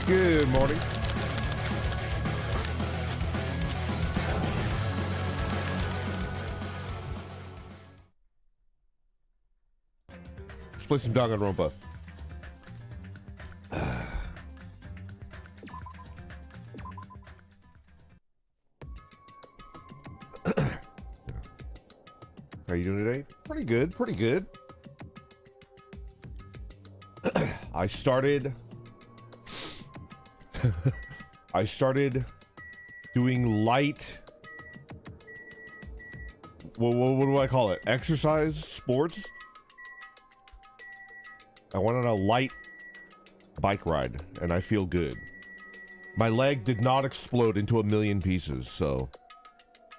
Good morning. Let's play some Danganronpa. How you doing today? Pretty good, pretty good. I started doing light, what do I call it? Exercise, sports. I went on a light bike ride and I feel good. My leg did not explode into a million pieces, so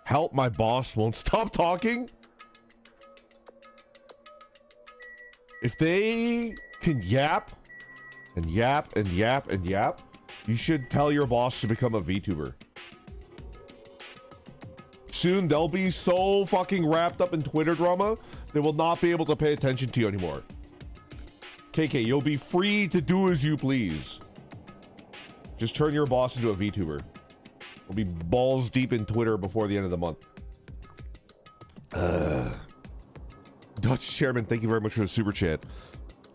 help, my boss won't stop talking. If they can yap and yap and yap and yap, you should tell your boss to become a VTuber. Soon they'll be so fucking wrapped up in Twitter drama, they will not be able to pay attention to you anymore. KK, you'll be free to do as you please. Just turn your boss into a VTuber. We'll be balls deep in Twitter before the end of the month. Dutch Chairman, thank you very much for the super chat.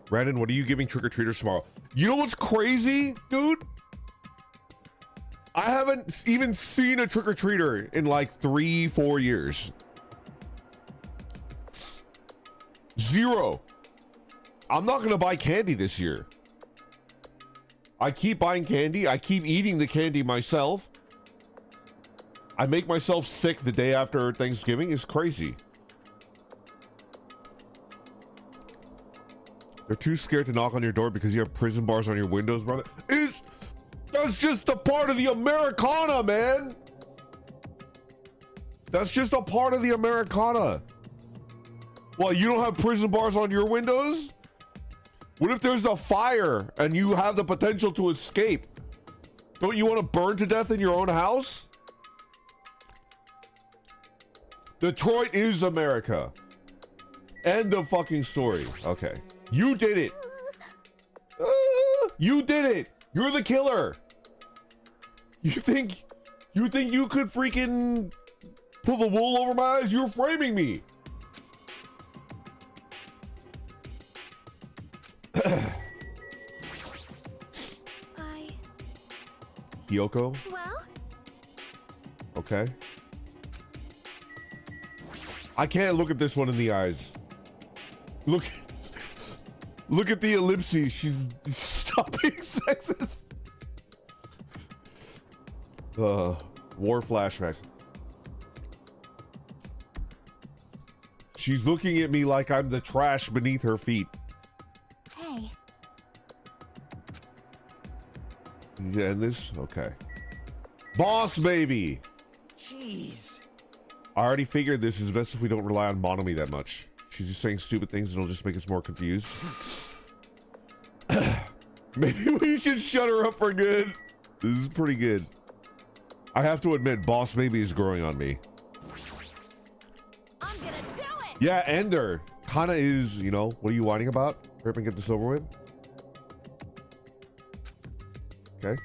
Brandon, what are you giving trick-or-treaters tomorrow? You know what's crazy, dude? I haven't even seen a trick-or-treater in like 3-4 years. Zero. I'm not gonna buy candy this year. I keep buying candy. I keep eating the candy myself. I make myself sick the day after Thanksgiving. It's crazy. They're too scared to knock on your door because you have prison bars on your windows, brother. That's just a part of the Americana, man. That's just a part of the Americana. Well, you don't have prison bars on your windows? What if there's a fire and you have the potential to escape? Don't you want to burn to death in your own house? Detroit is America. End of fucking story. Okay. You did it. You did it. You're the killer. You think you could freaking pull the wool over my eyes? You're framing me. Kyoko? Well? Okay. I can't look at this one in the eyes. Look at the ellipses. She's stop being sexist. War flashbacks. She's looking at me like I'm the trash beneath her feet. Hey. Yeah, and this? Okay. Boss baby! Jeez. I already figured this is best if we don't rely on Monomi that much. She's just saying stupid things and it'll just make us more confused. Maybe we should shut her up for good. This is pretty good. I have to admit, Boss Baby is growing on me. I'm gonna do it! Yeah, Ender kinda is, you know, what are you whining about? Hurry up and get this over with. Okay.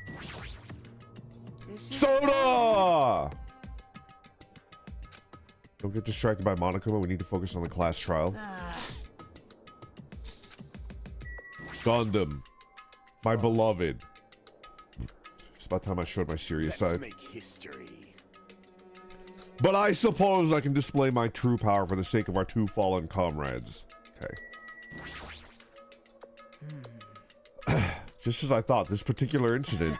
Soda! Don't get distracted by Monokuma. We need to focus on the class trial. Gundam. My beloved. It's about time I showed my serious side. Let's make history. But I suppose I can display my true power for the sake of our two fallen comrades. Okay. Just as I thought, this particular incident...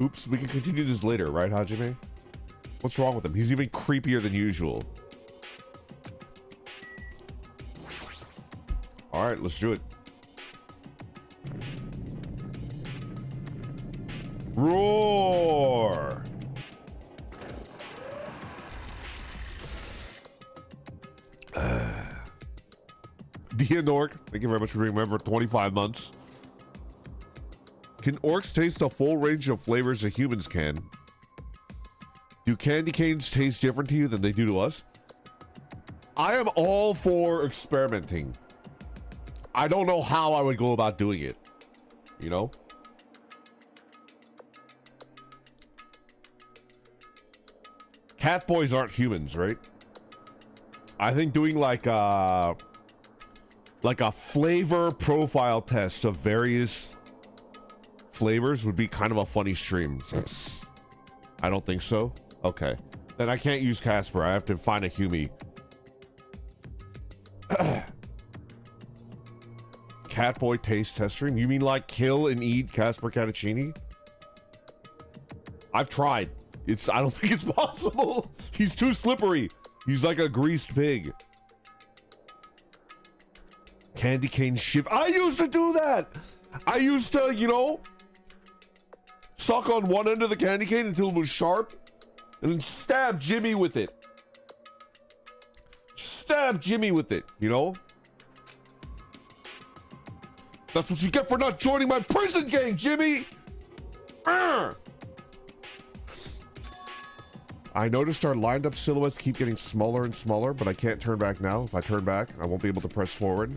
Oops, we can continue this later, right, Hajime? What's wrong with him? He's even creepier than usual. Alright, let's do it. Roar. Dianork, thank you very much for being a member for 25 months. Can orcs taste the full range of flavors that humans can? Do candy canes taste different to you than they do to us? I am all for experimenting. I don't know how I would go about doing it, you know? Cat boys aren't humans, right? I think doing like a flavor profile test of various flavors would be kind of a funny stream. I don't think so. Okay. Then I can't use Casper. I have to find a Humi. Catboy taste test stream? You mean like kill and eat Casper Cattuccini? I've tried. I don't think it's possible. He's too slippery. He's like a greased pig. Candy cane shift. I used to do that. I used to, you know, suck on one end of the candy cane until it was sharp and then stab Jimmy with it. Stab Jimmy with it, you know? That's what you get for not joining my prison gang, Jimmy! Arr! I noticed our lined up silhouettes keep getting smaller and smaller, but I can't turn back now. If I turn back, I won't be able to press forward.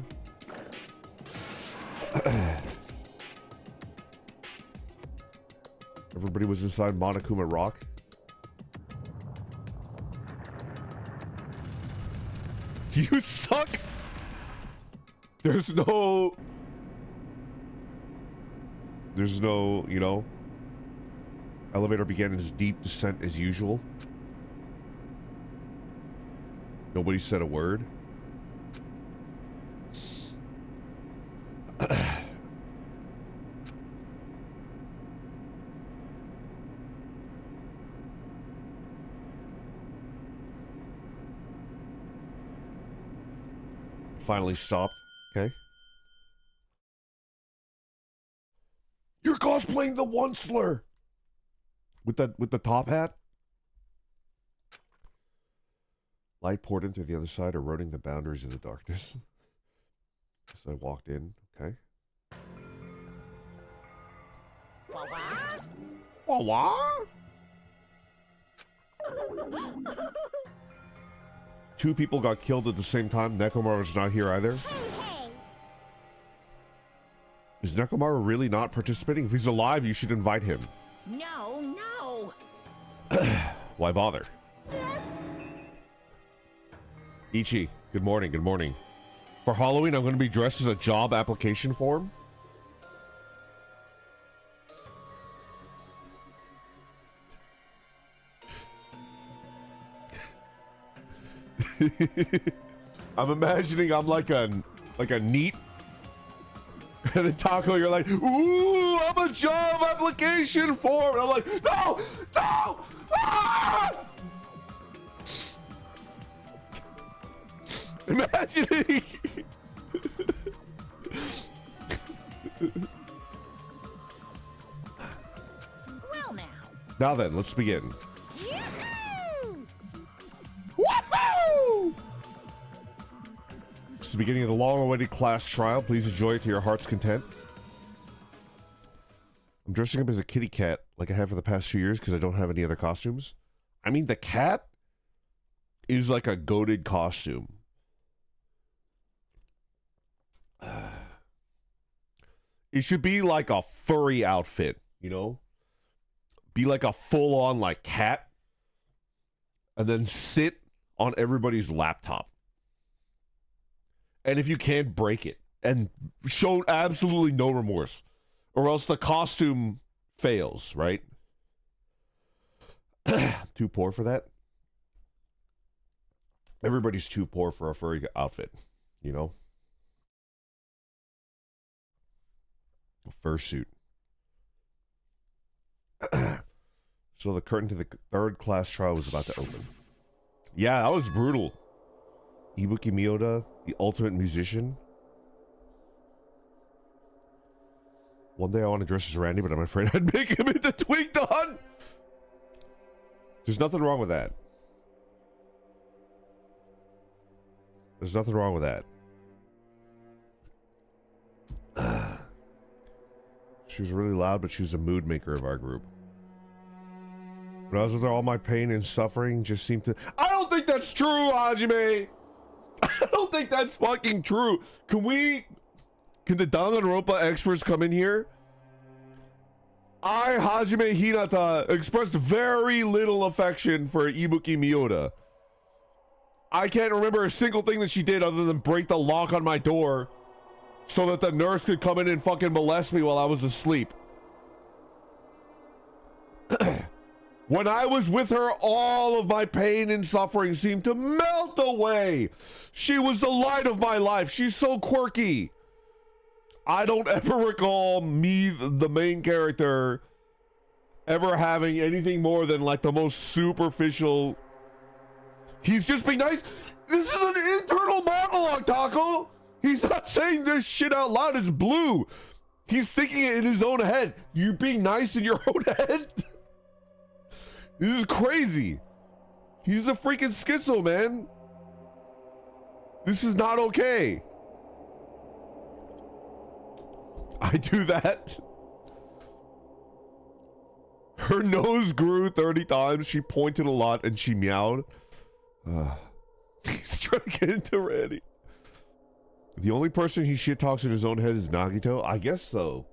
Everybody was inside Monokuma Rock. You suck! There's no, you know, elevator began its deep descent as usual. Nobody said a word. Finally stopped. Okay. You're cosplaying the Onceler with the top hat. Light poured in through the other side, eroding the boundaries of the darkness. So I walked in. Okay. Wah-wah? Two people got killed at the same time. Nekomaru's not here either. Hey. Is Nekomaru really not participating? If he's alive, you should invite him. No. Why bother? That's... Ichi, good morning, good morning. For Halloween, I'm going to be dressed as a job application form. I'm imagining I'm like a neat. And then Taco, you're like, ooh, I'm a job application form. And I'm like, no! Ah! Imagining. Well now. Now then, let's begin. Yoo-hoo! Woohoo! This is the beginning of the long-awaited class trial. Please enjoy it to your heart's content. I'm dressing up as a kitty cat like I have for the past 2 years because I don't have any other costumes. I mean, the cat is like a goated costume. It should be like a furry outfit, you know? Be like a full-on like cat and then sit on everybody's laptop. And if you can, break it and show absolutely no remorse, or else the costume fails, right? Too poor for that. Everybody's too poor for a furry outfit, you know? A fursuit. So the curtain to the third class trial was about to open. Yeah, that was brutal. Ibuki Miyoda, the ultimate musician. One day I want to dress as Randy, but I'm afraid I'd make him into Twink Don. There's nothing wrong with that. There's nothing wrong with that. She was really loud, but she was a mood maker of our group. When I was with her, all my pain and suffering just seemed to... I don't think that's true, Hajime! I don't think that's fucking true. Can the Danganronpa experts come in here? Hajime Hinata, expressed very little affection for Ibuki Miyoda. I can't remember a single thing that she did other than break the lock on my door so that the nurse could come in and fucking molest me while I was asleep. When I was with her, all of my pain and suffering seemed to melt away. She was the light of my life. She's so quirky. I don't ever recall me, the main character, ever having anything more than like the most superficial... He's just being nice. This is an internal monologue, Taco. He's not saying this shit out loud. It's Blue. He's thinking it in his own head. You being nice in your own head? This is crazy. He's a freaking schizo, man. This is not okay. I do that. Her nose grew 30 times. She pointed a lot and she meowed. He's trying to get into Randy. The only person he shit talks in his own head is Nagito? I guess so.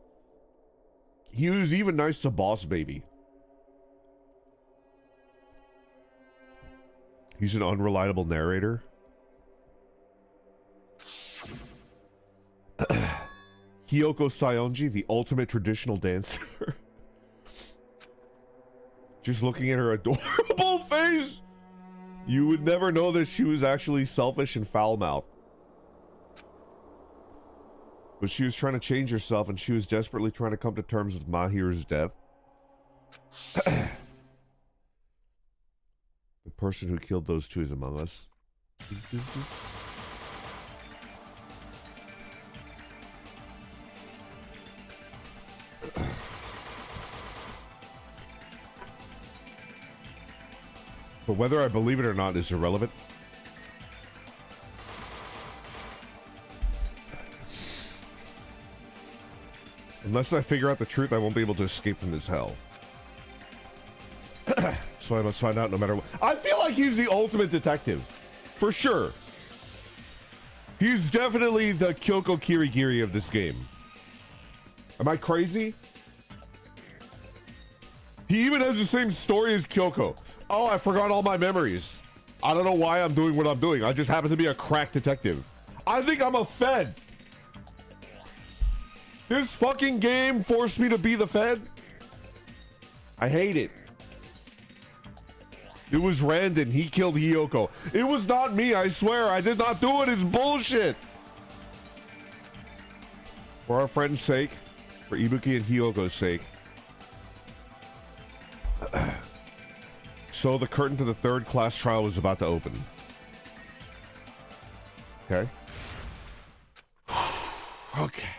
He was even nice to Boss Baby. He's an unreliable narrator. Hiyoko Sayonji, the ultimate traditional dancer. Just looking at her adorable face, you would never know that she was actually selfish and foul-mouthed. But she was trying to change herself, and she was desperately trying to come to terms with Mahiru's death. The person who killed those two is among us. But whether I believe it or not is irrelevant. Unless I figure out the truth, I won't be able to escape from this hell. So I must find out no matter what. I feel like he's the ultimate detective. For sure. He's definitely the Kyoko Kirigiri of this game. Am I crazy? He even has the same story as Kyoko. Oh, I forgot all my memories. I don't know why I'm doing what I'm doing. I just happen to be a crack detective. I think I'm a Fed. This fucking game forced me to be the Fed. I hate it. It was Randon. He killed Hiyoko. It was not me, I swear. I did not do it. It's bullshit. For our friend's sake, for Ibuki and Hiyoko's sake. So the curtain to the third class trial was about to open. Okay. Okay.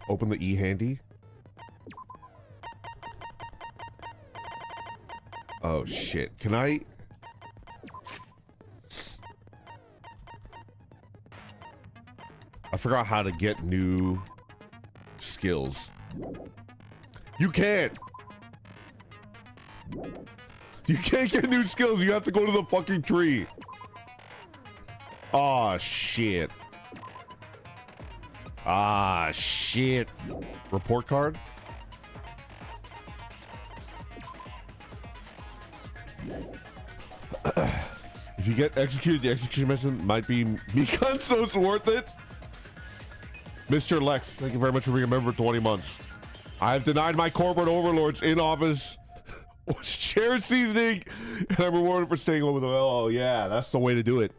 Open the e-handy. Oh shit. Can I... I forgot how to get new skills. You can't. You can't get new skills. You have to go to the fucking tree. Ah, shit. Ah, shit. Report card? If you get executed, the execution mission might be Mikan, so it's worth it. Mr. Lex, thank you very much for being a member for 20 months. I have denied my corporate overlords in office share seasoning, and I'm rewarded for staying home with them. Oh, yeah, that's the way to do it.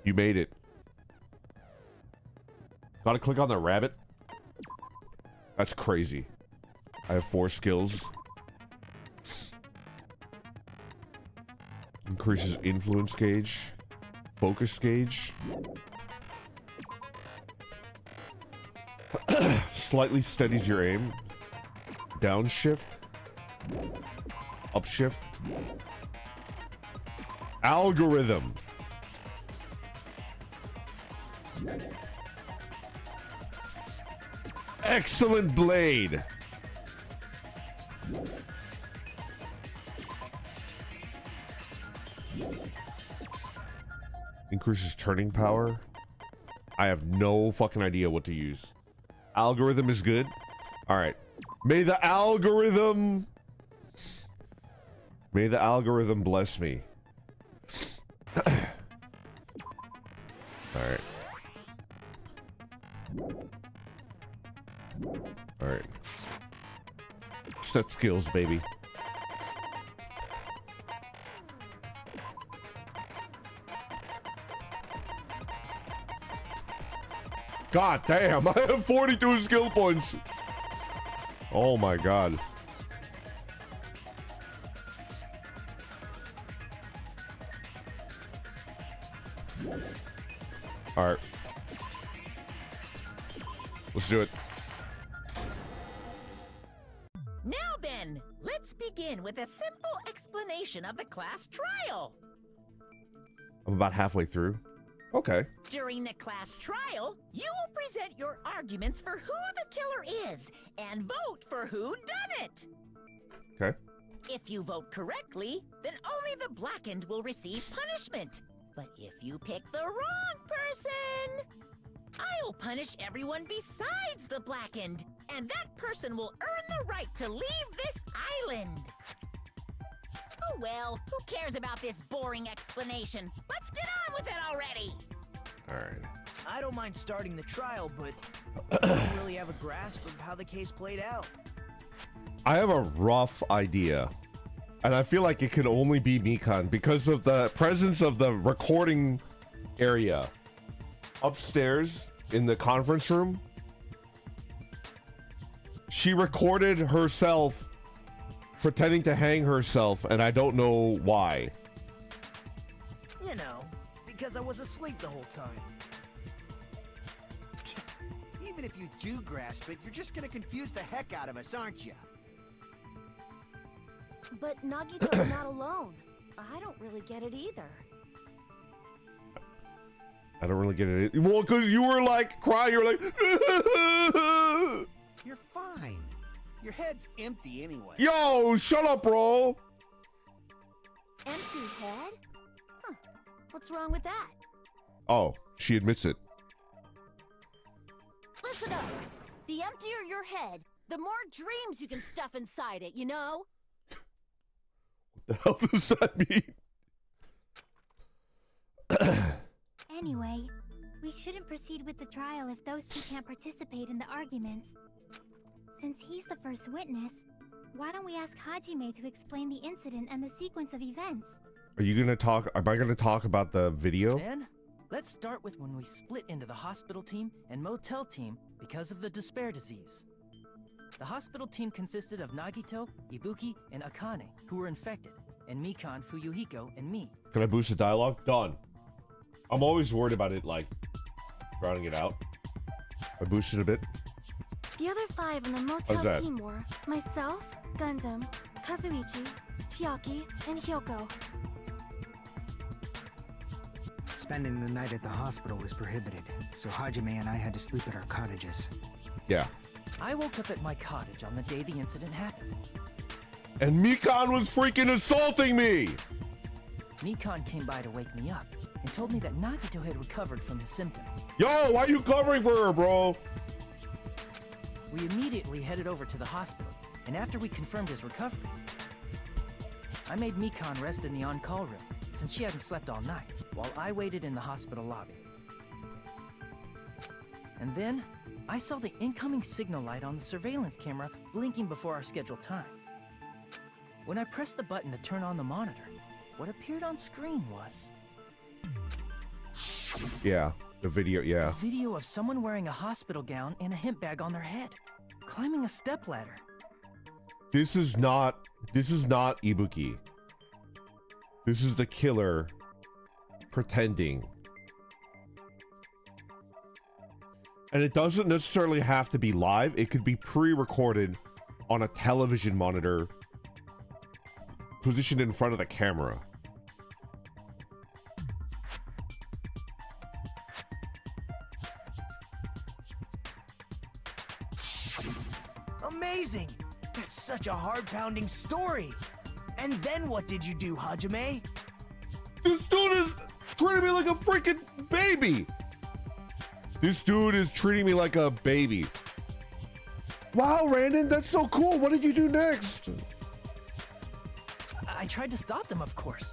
You made it. Gotta click on the rabbit. That's crazy. I have 4 skills. Increases influence gauge. Focus gauge. Slightly steadies your aim. Downshift. Upshift. Algorithm. Excellent blade. Increases turning power. I have no fucking idea what to use. Algorithm is good. All right. May the algorithm bless me. All right. All right. Set skills, baby. God damn, I have 42 skill points. Oh my god. All right. Let's do it. Now then, let's begin with a simple explanation of the class trial. I'm about halfway through. Okay. During the class trial, you will present your arguments for who the killer is and vote for who done it. Okay. If you vote correctly, then only the blackened will receive punishment. But if you pick the wrong person, I'll punish everyone besides the blackened, and that person will earn the right to leave this island. Oh well, who cares about this boring explanation? Let's get on with it already! Alright. I don't mind starting the trial, but I don't really have a grasp of how the case played out. I have a rough idea. And I feel like it can only be Mikan because of the presence of the recording area upstairs in the conference room. She recorded herself pretending to hang herself, and I don't know why. You know, because I was asleep the whole time. Even if you do grasp it, you're just gonna confuse the heck out of us, aren't you? But Nagito's not alone. I don't really get it either. I don't really get it. Well, because you were like crying, you were like, You're fine. Your head's empty anyway. yo, shut up, bro. Empty head? Huh. What's wrong with that? Oh, she admits it. Listen up. The emptier your head, the more dreams you can stuff inside it, you know? The hell does that mean? Anyway, we shouldn't proceed with the trial if those two can't participate in the arguments. Since he's the first witness, why don't we ask Hajime to explain the incident and the sequence of events? Are you gonna talk? Am I gonna talk about the video? Then, let's start with when we split into the hospital team and motel team because of the despair disease. The hospital team consisted of Nagito, Ibuki, and Akane, who were infected, and Mikan, Fuyuhiko, and me. Can I boost the dialogue? Done. I'm always worried about it, like, drowning it out. I boosted a bit. The other 5 in the How's motel that? team were myself, Gundam, Kazuichi, Chiaki, and Hyoko. Spending the night at the hospital was prohibited, so Hajime and I had to sleep at our cottages. Yeah. I woke up at my cottage on the day the incident happened. And Mikan was freaking assaulting me! Mikan came by to wake me up and told me that Nagito had recovered from his symptoms. Yo, why you covering for her, bro? We immediately headed over to the hospital, and after we confirmed his recovery, I made Mikan rest in the on-call room, since she hadn't slept all night, while I waited in the hospital lobby. And then, I saw the incoming signal light on the surveillance camera blinking before our scheduled time. When I pressed the button to turn on the monitor, what appeared on screen was Yeah, the video, yeah. a video of someone wearing a hospital gown and a hemp bag on their head, climbing a stepladder. This is not Ibuki. This is the killer pretending. And it doesn't necessarily have to be live. It could be pre-recorded on a television monitor positioned in front of the camera. Amazing! That's such a heart-pounding story. And then what did you do, Hajime? This dude is treating me like a freaking baby. This dude is treating me like a baby. Wow, Randon, that's so cool. What did you do next? I tried to stop them, of course.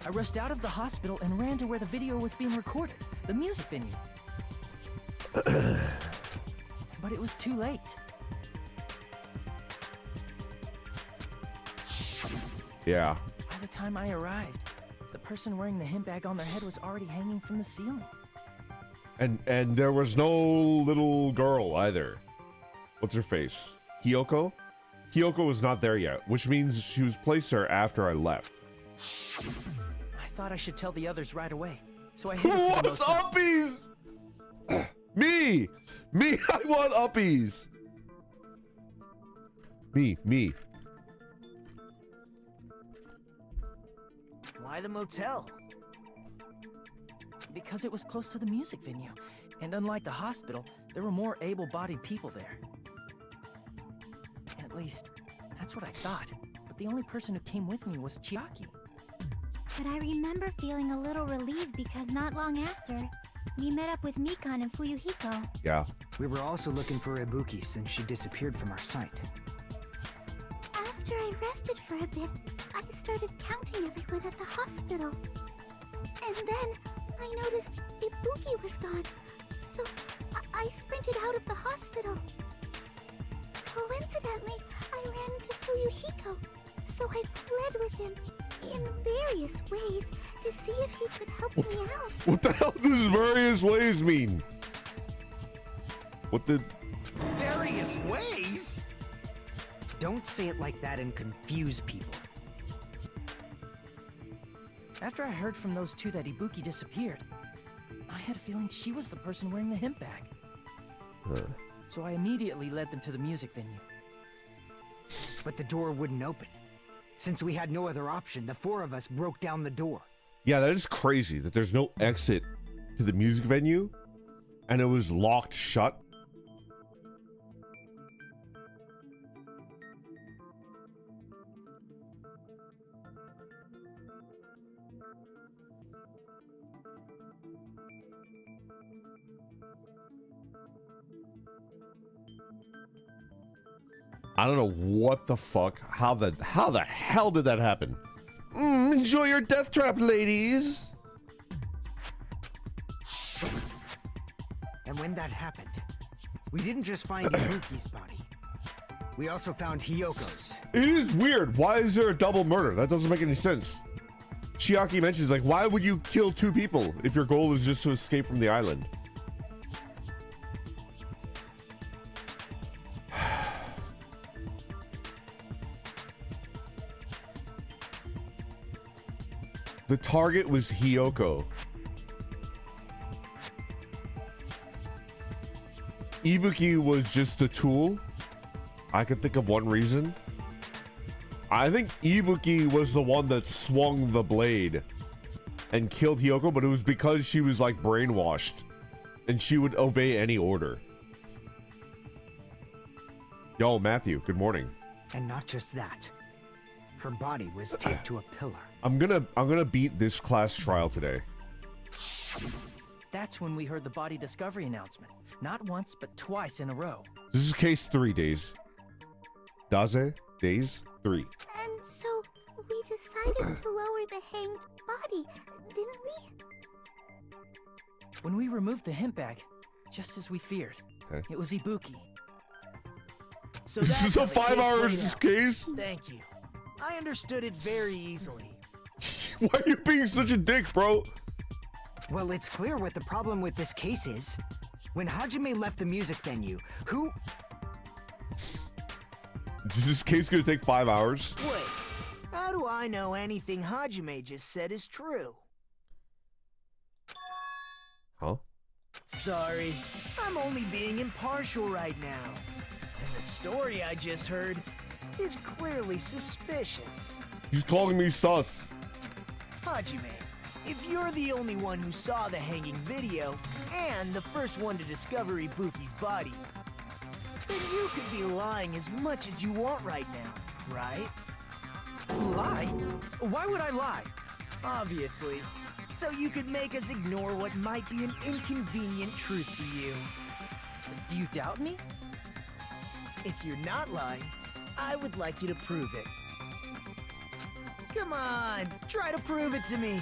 I rushed out of the hospital and ran to where the video was being recorded, the music venue. But it was too late. Yeah. By the time I arrived, the person wearing the hemp bag on their head was already hanging from the ceiling. And there was no little girl either. What's her face? Hiyoko? Hiyoko was not there yet, which means she was placed there after I left. I thought I should tell the others right away, so I headed to the What's motel. uppies? Me, I want uppies. Me. Why the motel? Because it was close to the music venue, and unlike the hospital, there were more able-bodied people there. At least, that's what I thought. But the only person who came with me was Chiaki. But I remember feeling a little relieved because not long after, we met up with Mikan and Fuyuhiko. Yeah. We were also looking for Ibuki since she disappeared from our sight. After I rested for a bit, I started counting everyone at the hospital. And then I noticed Ibuki was gone, so I sprinted out of the hospital. Coincidentally, I ran into Fuyuhiko, so I fled with him in various ways to see if he could help me out. What the hell does various ways mean? What the... Various ways? Don't say it like that and confuse people. After I heard from those two that Ibuki disappeared, I had a feeling she was the person wearing the hemp bag. So I immediately led them to the music venue. But the door wouldn't open. Since we had no other option, the four of us broke down the door. Yeah, that is crazy that there's no exit to the music venue and it was locked shut. I don't know what the fuck, how the hell did that happen? Enjoy your death trap, ladies. And when that happened, we didn't just find Ibuki's body. We also found Hiyoko's. It is weird. Why is there a double murder? That doesn't make any sense. Chiaki mentions, like, why would you kill two people if your goal is just to escape from the island? The target was Hiyoko. Ibuki was just a tool. I could think of one reason. I think Ibuki was the one that swung the blade and killed Hiyoko, but it was because she was like brainwashed and she would obey any order. Yo, Matthew, good morning. And not just that. Her body was taped to a pillar. I'm gonna beat this class trial today. That's when we heard the body discovery announcement. Not once, but twice in a row. This is case 3, Days. Days 3. And so we decided to lower the hanged body, didn't we? When we removed the hemp bag, just as we feared, Okay. it was Ibuki. So This that's is a how the case 5-hour played out. case? Thank you. I understood it very easily. Why are you being such a dick, bro? Well, it's clear what the problem with this case is. When Hajime left the music venue, who... Is this case gonna take 5 hours? Wait, how do I know anything Hajime just said is true? Huh? Sorry, I'm only being impartial right now. And the story I just heard is clearly suspicious. He's calling me sus. Hajime, if you're the only one who saw the hanging video and the first one to discover Ibuki's body, then you could be lying as much as you want right now, right? Lie? Why would I lie? Obviously. So you could make us ignore what might be an inconvenient truth for you. Do you doubt me? If you're not lying, I would like you to prove it. Come on, try to prove it to me.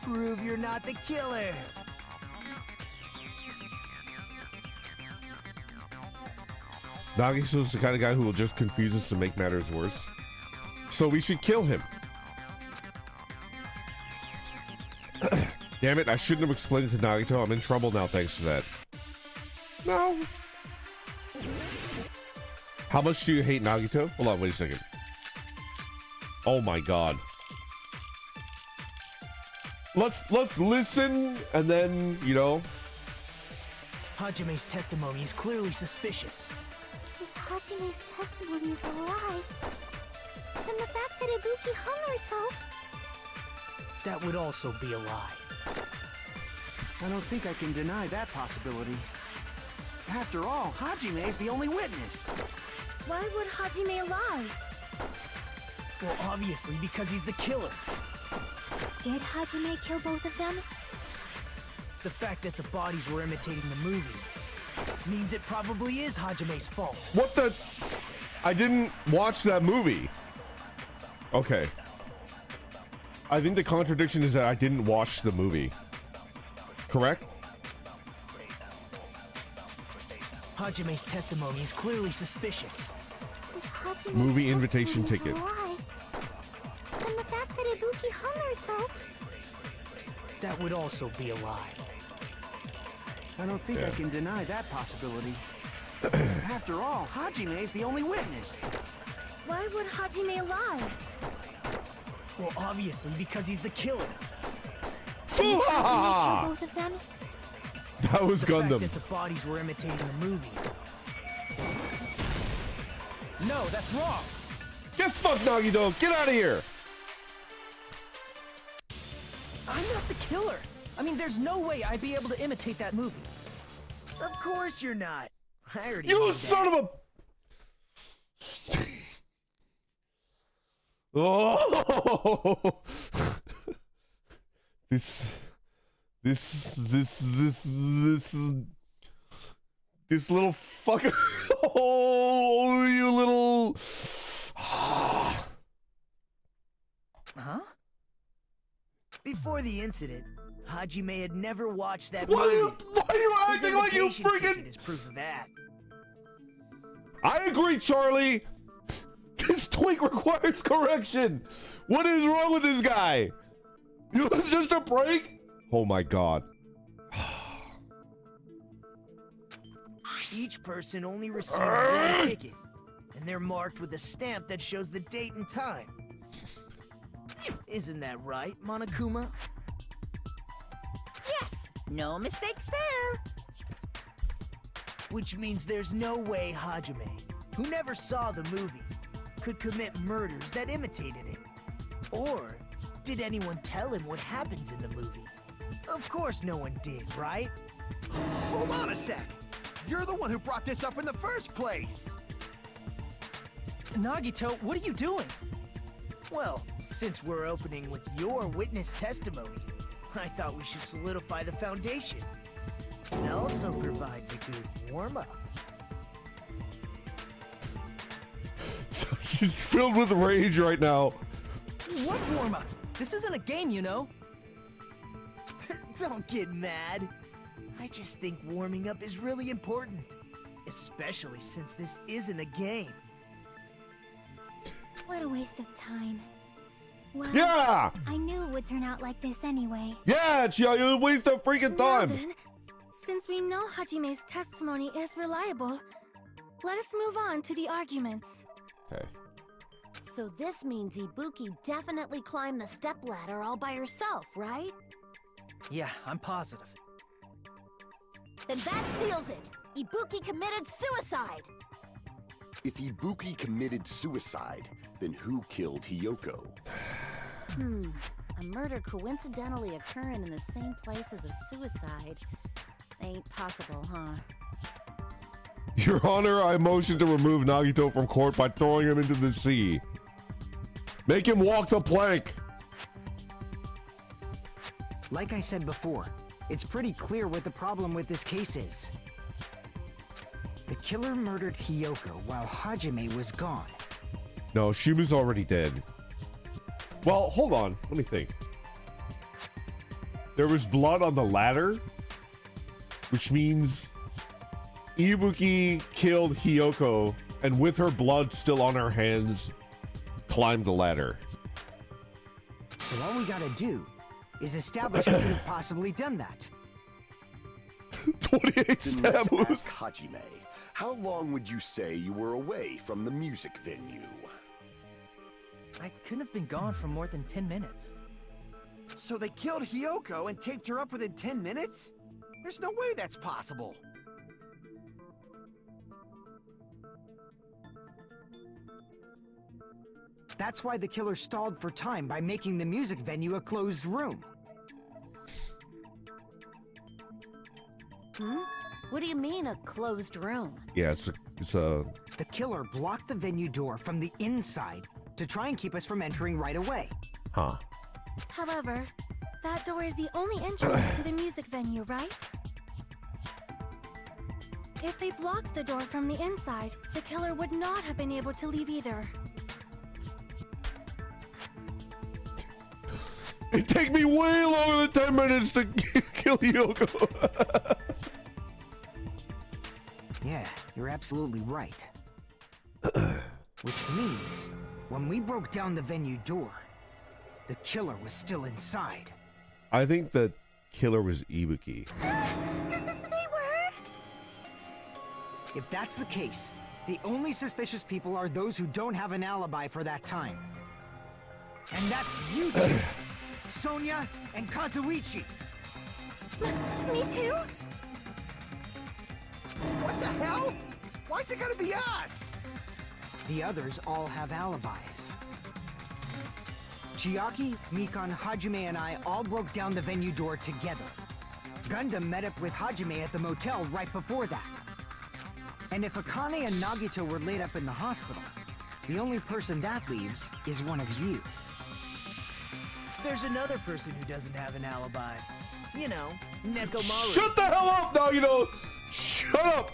Prove you're not the killer. Nagito's the kind of guy who will just confuse us to make matters worse. So we should kill him. Damn it, I shouldn't have explained it to Nagito. I'm in trouble now thanks to that. No. How much do you hate Nagito? Hold on, wait a second. Oh my god. Let's listen and then, you know. Hajime's testimony is clearly suspicious. If Hajime's testimony is a lie, then the fact that Ibuki hung herself... That would also be a lie. I don't think I can deny that possibility. After all, Hajime is the only witness. Why would Hajime lie? Well, obviously because he's the killer. Did Hajime kill both of them? The fact that the bodies were imitating the movie means it probably is Hajime's fault. What the? I didn't watch that movie. Okay. I think the contradiction is that I didn't watch the movie. Correct? Hajime's testimony is clearly suspicious. If Hajime's Movie invitation testimony ticket. is a lie, then the fact that Ibuki hung herself... That would also be a lie. I don't think I can deny that possibility. After all, Hajime is the only witness. Why would Hajime lie? Well, obviously because he's the killer. Kill Foo-ha-ha-ha! both of them? That was The fact Gundam. that the bodies were imitating the movie. No, that's wrong. Get fucked, Nagito! Get out of here! I'm not the killer. I mean, there's no way I'd be able to imitate that movie. Of course you're not. I already You knew son that. of a... Oh! This little fucker. Oh, you little... Huh? Before the incident, Hajime had never watched that Why movie. are you His acting like you invitation ticket freaking... is proof of that. I agree, Charlie. This tweak requires correction. What is wrong with this guy? You know, it's just a prank? Oh my god. Each person only received one ticket, and they're marked with a stamp that shows the date and time. Isn't that right, Monokuma? Yes, no mistakes there. Which means there's no way Hajime, who never saw the movie, could commit murders that imitated it. Or did anyone tell him what happens in the movie? Of course no one did, right? Hold on a sec. You're the one who brought this up in the first place. Nagito, what are you doing? Well, since we're opening with your witness testimony, I thought we should solidify the foundation. It also provides a good warm-up. She's filled with rage right now. What warm-up? This isn't a game, you know. Don't get mad. I just think warming up is really important. Especially since this isn't a game. What a waste of time. Well, Yeah! I knew it would turn out like this anyway. Yeah, Chia, you waste of freaking Well time. then, since we know Hajime's testimony is reliable, let us move on to the arguments. Okay. So this means Ibuki definitely climbed the stepladder all by herself, right? Yeah, I'm positive. Then that seals it. Ibuki committed suicide. If Ibuki committed suicide, then who killed Hiyoko? A murder coincidentally occurring in the same place as a suicide. Ain't possible, huh? Your Honor, I motion to remove Nagito from court by throwing him into the sea. Make him walk the plank. Like I said before, it's pretty clear what the problem with this case is. The killer murdered Hiyoko while Hajime was gone. No, she was already dead. Well, hold on. Let me think. There was blood on the ladder, which means Ibuki killed Hiyoko, and with her blood still on her hands, climbed the ladder. So all we gotta do is establish who could have possibly done that. 28 Then stab let's wounds. ask Hajime. How long would you say you were away from the music venue? I couldn't have been gone for more than 10 minutes. So they killed Hiyoko and taped her up within 10 minutes? There's no way that's possible. That's why the killer stalled for time by making the music venue a closed room. What do you mean, a closed room? Yeah, it's a The killer blocked the venue door from the inside to try and keep us from entering right away. huh. However, that door is the only entrance to the music venue, right? If they blocked the door from the inside, the killer would not have been able to leave either. It'd take me way longer than 10 minutes to kill Hiyoko. Yeah, you're absolutely right. Which means, when we broke down the venue door, the killer was still inside. I think the killer was Ibuki. They were? If that's the case, the only suspicious people are those who don't have an alibi for that time. And that's you two, Sonia and Kazuichi. Me too? What the hell? Why's it gonna be us? The others all have alibis. Chiaki, Mikan, Hajime, and I all broke down the venue door together. Gundam met up with Hajime at the motel right before that. And if Akane and Nagito were laid up in the hospital, the only person that leaves is one of you. There's another person who doesn't have an alibi. You know, Nekomaru. Shut the hell up, Nagito! Shut up!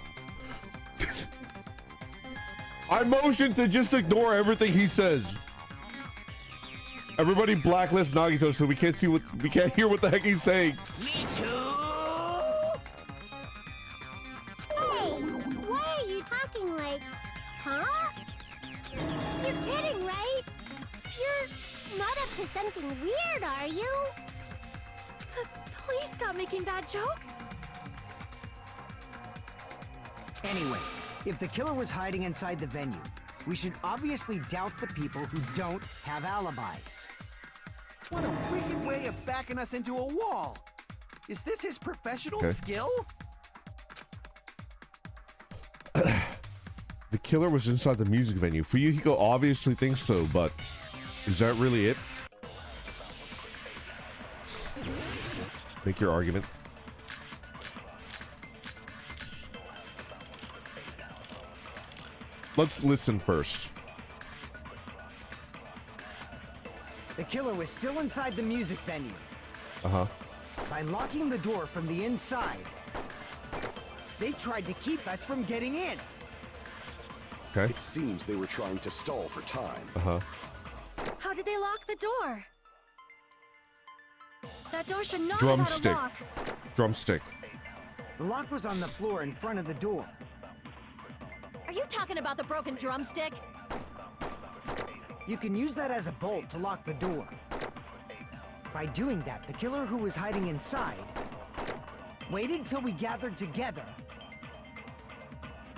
I motion to just ignore everything he says. Everybody blacklist Nagito so we can't hear what the heck he's saying. Me too! Hey, why are you talking like, huh? You're kidding, right? You're not up to something weird, are you? Please stop making bad jokes. Anyway, if the killer was hiding inside the venue, we should obviously doubt the people who don't have alibis. What a wicked way of backing us into a wall. Is this his professional Okay. skill? The killer was inside the music venue. Fuyuhiko obviously thinks so, but is that really it? Make your argument. Let's listen first. The killer was still inside the music venue. Uh-huh. By locking the door from the inside, they tried to keep us from getting in. Okay. It seems they were trying to stall for time. Uh-huh. How did they lock the door? That door should not Drumstick. have had a lock. Drumstick. The lock was on the floor in front of the door. Are you talking about the broken drumstick? You can use that as a bolt to lock the door. By doing that, the killer who was hiding inside waited till we gathered together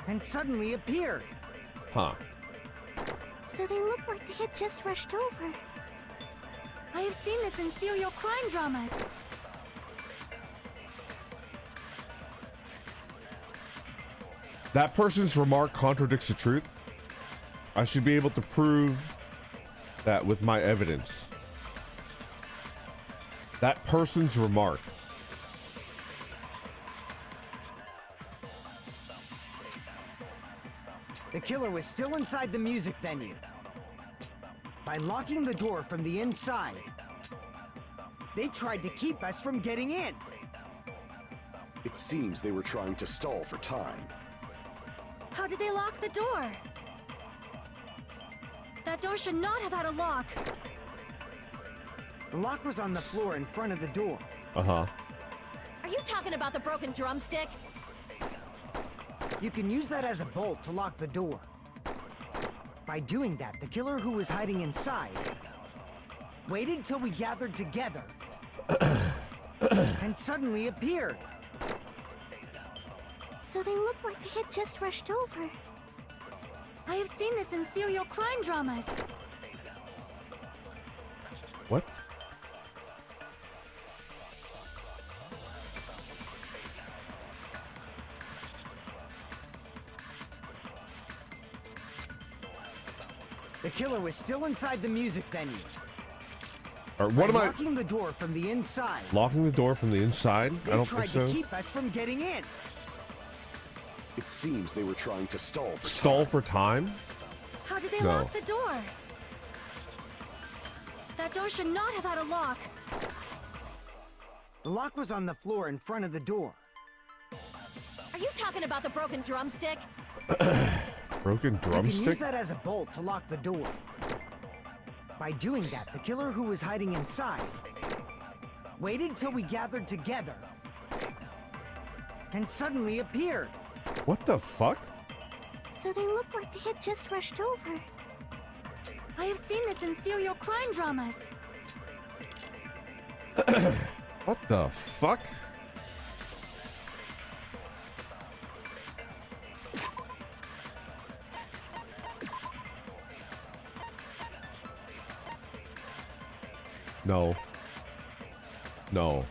and suddenly appeared. Huh. So they look like they had just rushed over. I have seen this in serial crime dramas. That person's remark contradicts the truth. I should be able to prove that with my evidence. That person's remark. The killer was still inside the music venue. By locking the door from the inside, they tried to keep us from getting in. It seems they were trying to stall for time. How did they lock the door? That door should not have had a lock. The lock was on the floor in front of the door. Uh-huh. Are you talking about the broken drumstick? You can use that as a bolt to lock the door. By doing that, the killer who was hiding inside waited till we gathered together and suddenly appeared. So they look like they had just rushed over. I have seen this in serial crime dramas. What? The killer was still inside the music venue. Or what am I? Locking the door from the inside. Locking the door from the inside? They I don't tried think so. to keep us from getting in. It seems they were trying to stall for Stall time. for time? How did they No. lock the door? That door should not have had a lock. The lock was on the floor in front of the door. Are you talking about the broken drumstick? Broken You can drumstick? use that as a bolt to lock the door. By doing that, the killer who was hiding inside waited till we gathered together and suddenly appeared. What the fuck? So they look like they had just rushed over. I have seen this in serial crime dramas. What the fuck? No. No.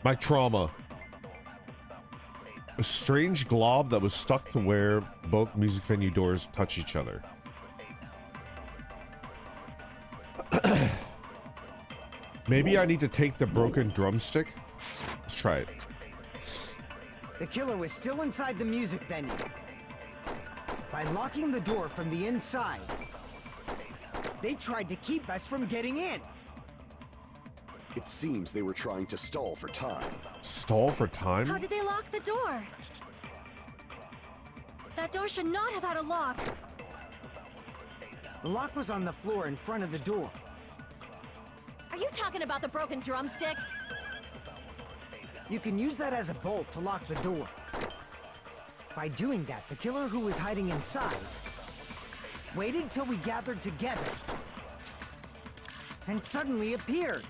My trauma. A strange glob that was stuck to where both music venue doors touch each other. Maybe I need to take the broken drumstick. Let's try it. The killer was still inside the music venue. By locking the door from the inside, they tried to keep us from getting in. It seems they were trying to stall for time. Stall for time? How did they lock the door? That door should not have had a lock. The lock was on the floor in front of the door. Are you talking about the broken drumstick? You can use that as a bolt to lock the door. By doing that, the killer who was hiding inside waited till we gathered together and suddenly appeared.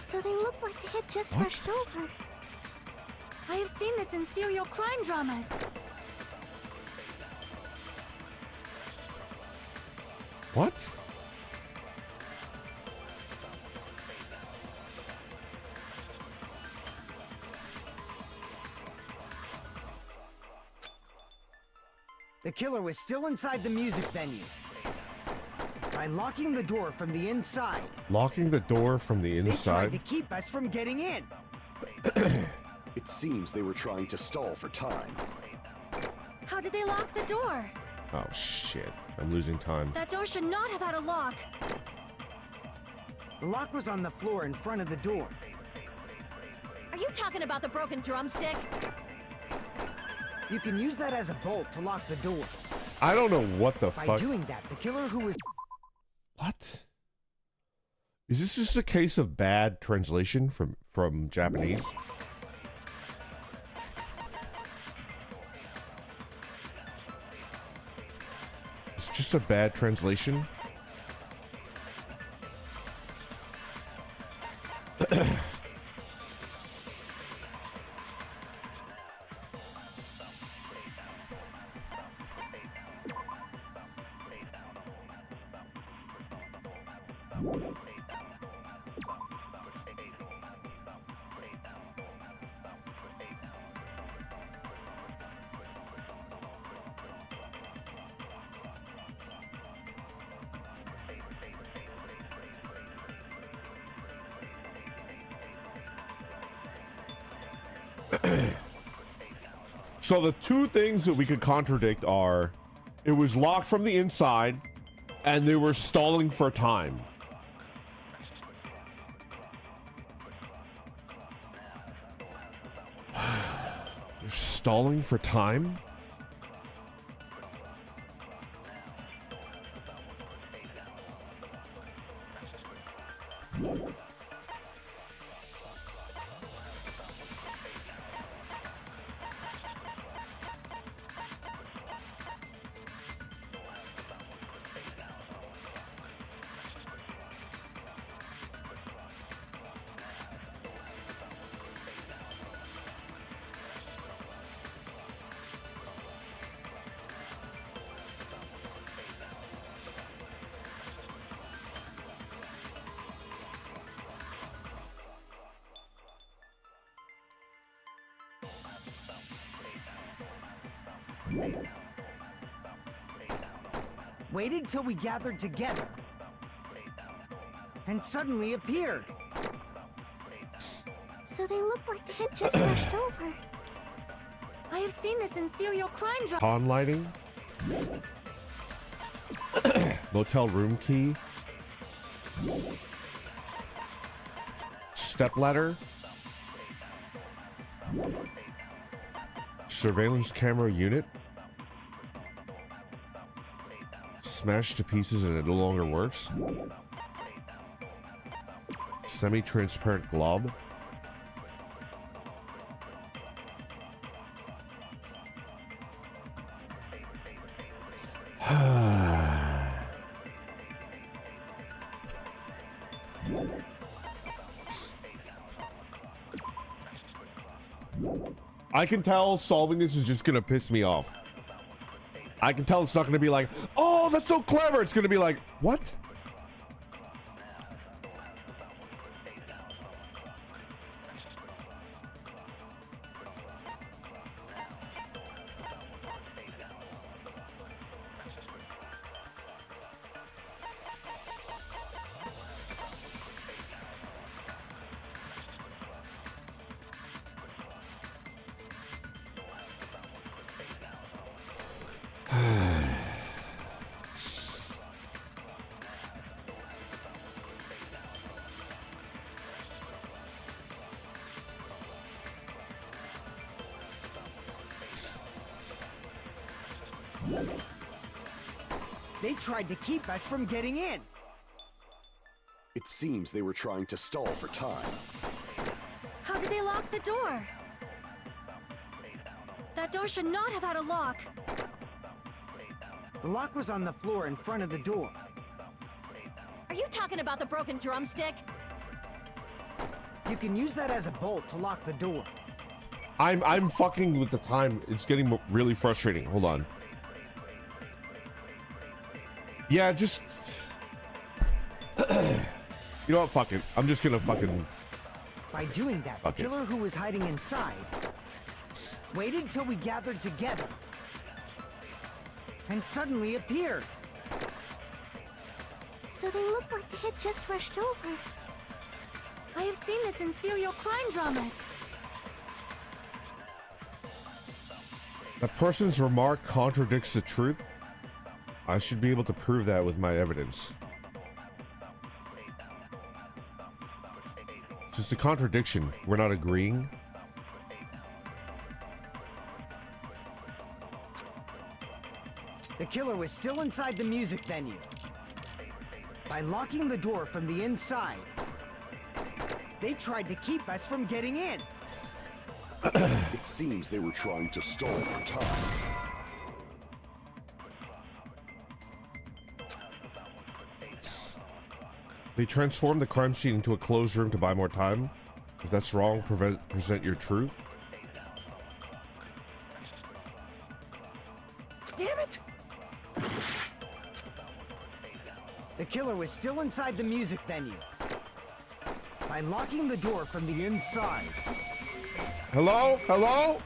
So they look like they had just What? rushed over. I have seen this in serial crime dramas. What? The killer was still inside the music venue. By locking the door from the inside, Locking the door from the they tried inside? to keep us from getting in. It seems they were trying to stall for time. How did they lock the door? Oh shit. I'm losing time. That door should not have had a lock. The lock was on the floor in front of the door. Are you talking about the broken drumstick? You can use that as a bolt to lock the door. I don't know what the By fuck. doing that, the killer who was... What? Is this just a case of bad translation from Japanese? It's just a bad translation? So the two things that we could contradict are it was locked from the inside and they were stalling for time. They're stalling for time? Waited till we gathered together, and suddenly appeared. So they look like they had just rushed over. I have seen this in serial crime dramas. Pawn lighting. Motel room key. Stepladder. Surveillance camera unit. Smashed to pieces and it no longer works. Semi-transparent glob. I can tell solving this is just gonna piss me off. I can tell it's not gonna be like, oh, that's so clever. It's gonna be like, what? They tried to keep us from getting in. It seems they were trying to stall for time. How did they lock the door? That door should not have had a lock. The lock was on the floor in front of the door. Are you talking about the broken drumstick? You can use that as a bolt to lock the door. I'm fucking with the time. It's getting really frustrating. Hold on. Yeah, just... You know what? Fuck it. I'm just gonna fucking... By doing that, the killer who was hiding inside waited till we gathered together and suddenly appeared. So they look like they had just rushed over. I have seen this in serial crime dramas. The person's remark contradicts the truth. I should be able to prove that with my evidence. It's just a contradiction. We're not agreeing. The killer was still inside the music venue. By locking the door from the inside, they tried to keep us from getting in. It seems they were trying to stall for time. They transformed the crime scene into a closed room to buy more time. If that's wrong, present your truth. Damn it! The killer was still inside the music venue. By locking the door from the inside. Hello? Hello?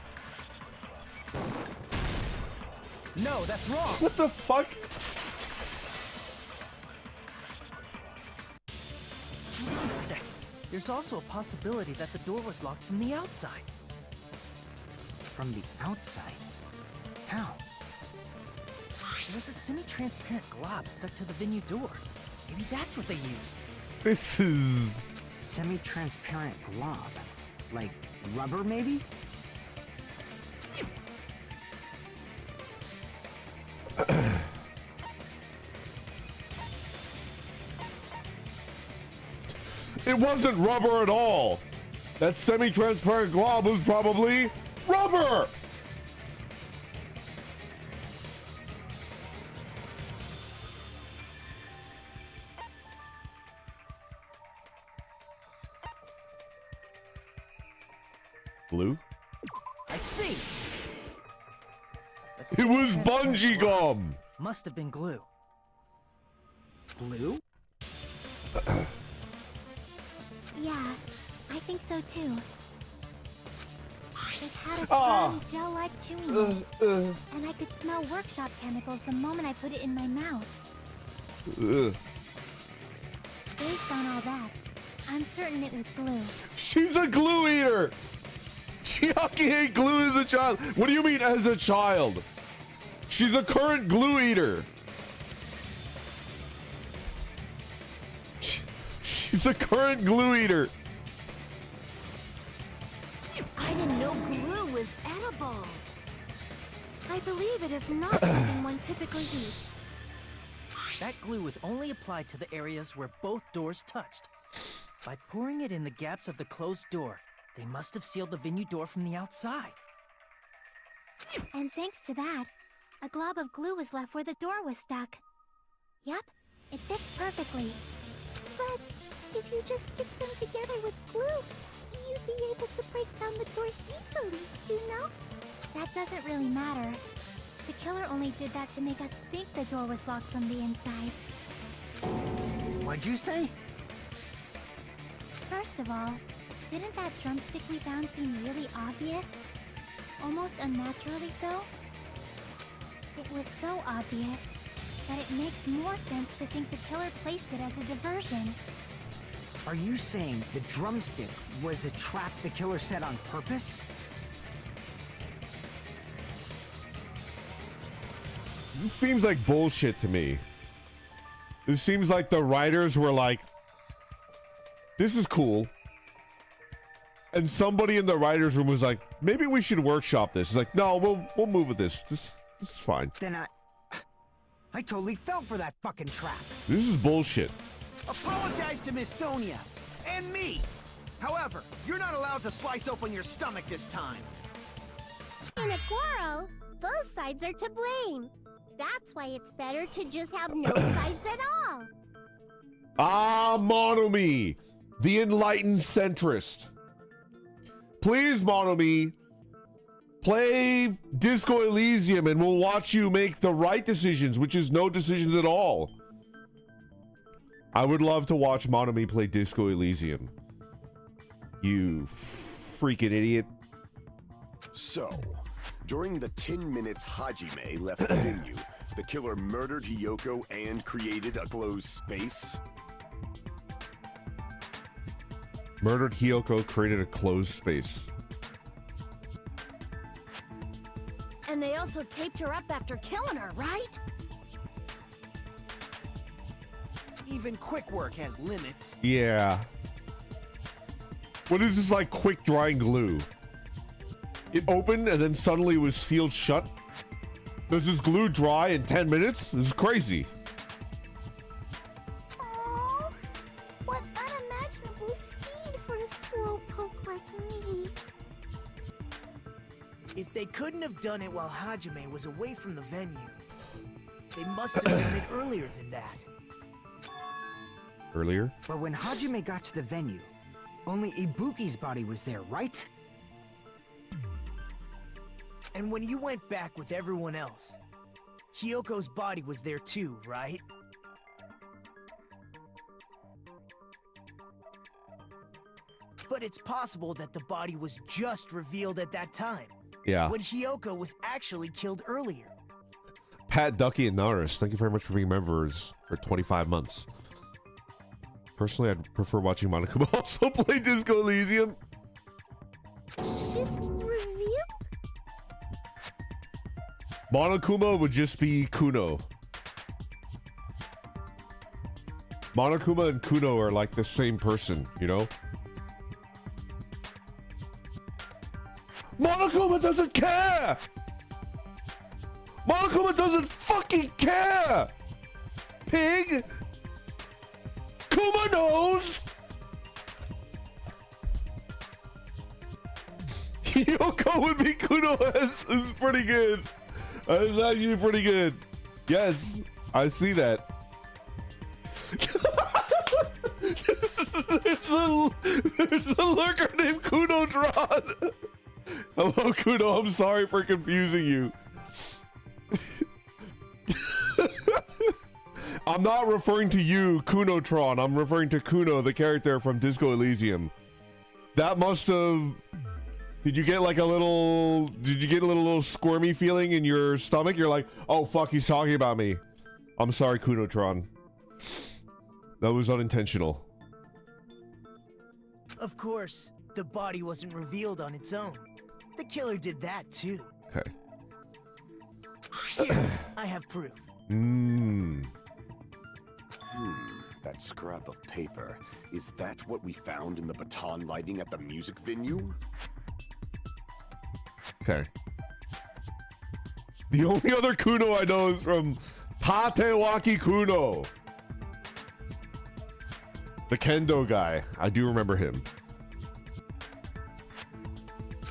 No, that's wrong. What the fuck? Wait a second. There's also a possibility that the door was locked from the outside. From the outside? How? There was a semi-transparent glob stuck to the venue door. Maybe that's what they used. This is... Semi-transparent glob. Like rubber, maybe? It wasn't rubber at all. That semi-transparent glob was probably rubber. Blue? I see. It was bungee gum. Must have been glue. Glue? Yeah, I think so too. It had a Ah. firm gel-like chewiness, and I could smell workshop chemicals the moment I put it in my mouth. Based on all that, I'm certain it was glue. She's a glue eater. Chiaki ate glue as a child. What do you mean as a child? She's a current glue eater. She's a current glue eater. I didn't know glue was edible. I believe it is not something one typically eats. That glue was only applied to the areas where both doors touched. By pouring it in the gaps of the closed door, they must have sealed the venue door from the outside. And thanks to that, a glob of glue was left where the door was stuck. Yep, it fits perfectly. But if you just stick them together with glue, you'd be able to break down the door easily, you know? That doesn't really matter. The killer only did that to make us think the door was locked from the inside. What'd you say? First of all, didn't that drumstick we found seem really obvious? Almost unnaturally so? It was so obvious that it makes more sense to think the killer placed it as a diversion. Are you saying the drumstick was a trap the killer set on purpose? This seems like bullshit to me. This seems like the writers were like, this is cool. And somebody in the writer's room was like, maybe we should workshop this. It's like, no, we'll move with this. This is fine. Then I totally fell for that fucking trap. This is bullshit. Apologize to Miss Sonia and me. However, you're not allowed to slice open your stomach this time. In a quarrel, both sides are to blame. That's why it's better to just have no sides at all. Ah, Monomi, the enlightened centrist. Please, Monomi, play Disco Elysium and we'll watch you make the right decisions, which is no decisions at all. I would love to watch Monomi play Disco Elysium. You freaking idiot. So, during the 10 minutes Hajime left the venue, the killer murdered Hiyoko and created a closed space? Murdered Hiyoko, created a closed space. And they also taped her up after killing her, right? Even quick work has limits. Yeah. What is this, like quick drying glue? It opened and then suddenly was sealed shut? Does this glue dry in 10 minutes? This is crazy. Oh, what unimaginable speed for a slowpoke like me. If they couldn't have done it while Hajime was away from the venue, they must have done it earlier than that. Earlier? But when Hajime got to the venue, only Ibuki's body was there, right? And when you went back with everyone else, Hiyoko's body was there too, right? But it's possible that the body was just revealed at that time. Yeah. When Hiyoko was actually killed earlier. Pat, Ducky, and Naris, thank you very much for being members for 25 months. Personally, I'd prefer watching Monokuma also play Disco Elysium. Just revealed? Monokuma would just be Kuno. Monokuma and Kuno are like the same person, you know? Monokuma doesn't care! Monokuma doesn't fucking care! Pig! Kuma knows! Hiyoko would be Kuno is pretty good. That is actually pretty good. Yes, I see that. there's a lurker named Kuno Dron. Hello, Kuno. I'm sorry for confusing you. I'm not referring to you, Kunotron. I'm referring to Kuno, the character from Disco Elysium. That must have... Did you get like a little... Did you get a little squirmy feeling in your stomach? You're like, oh fuck, he's talking about me. I'm sorry, Kunotron. That was unintentional. Of course, the body wasn't revealed on its own. The killer did that too. Okay. Here, I have proof. That scrap of paper. Is that what we found in the baton lighting at the music venue? Okay. The only other Kuno I know is from Tatewaki Kuno. The kendo guy. I do remember him.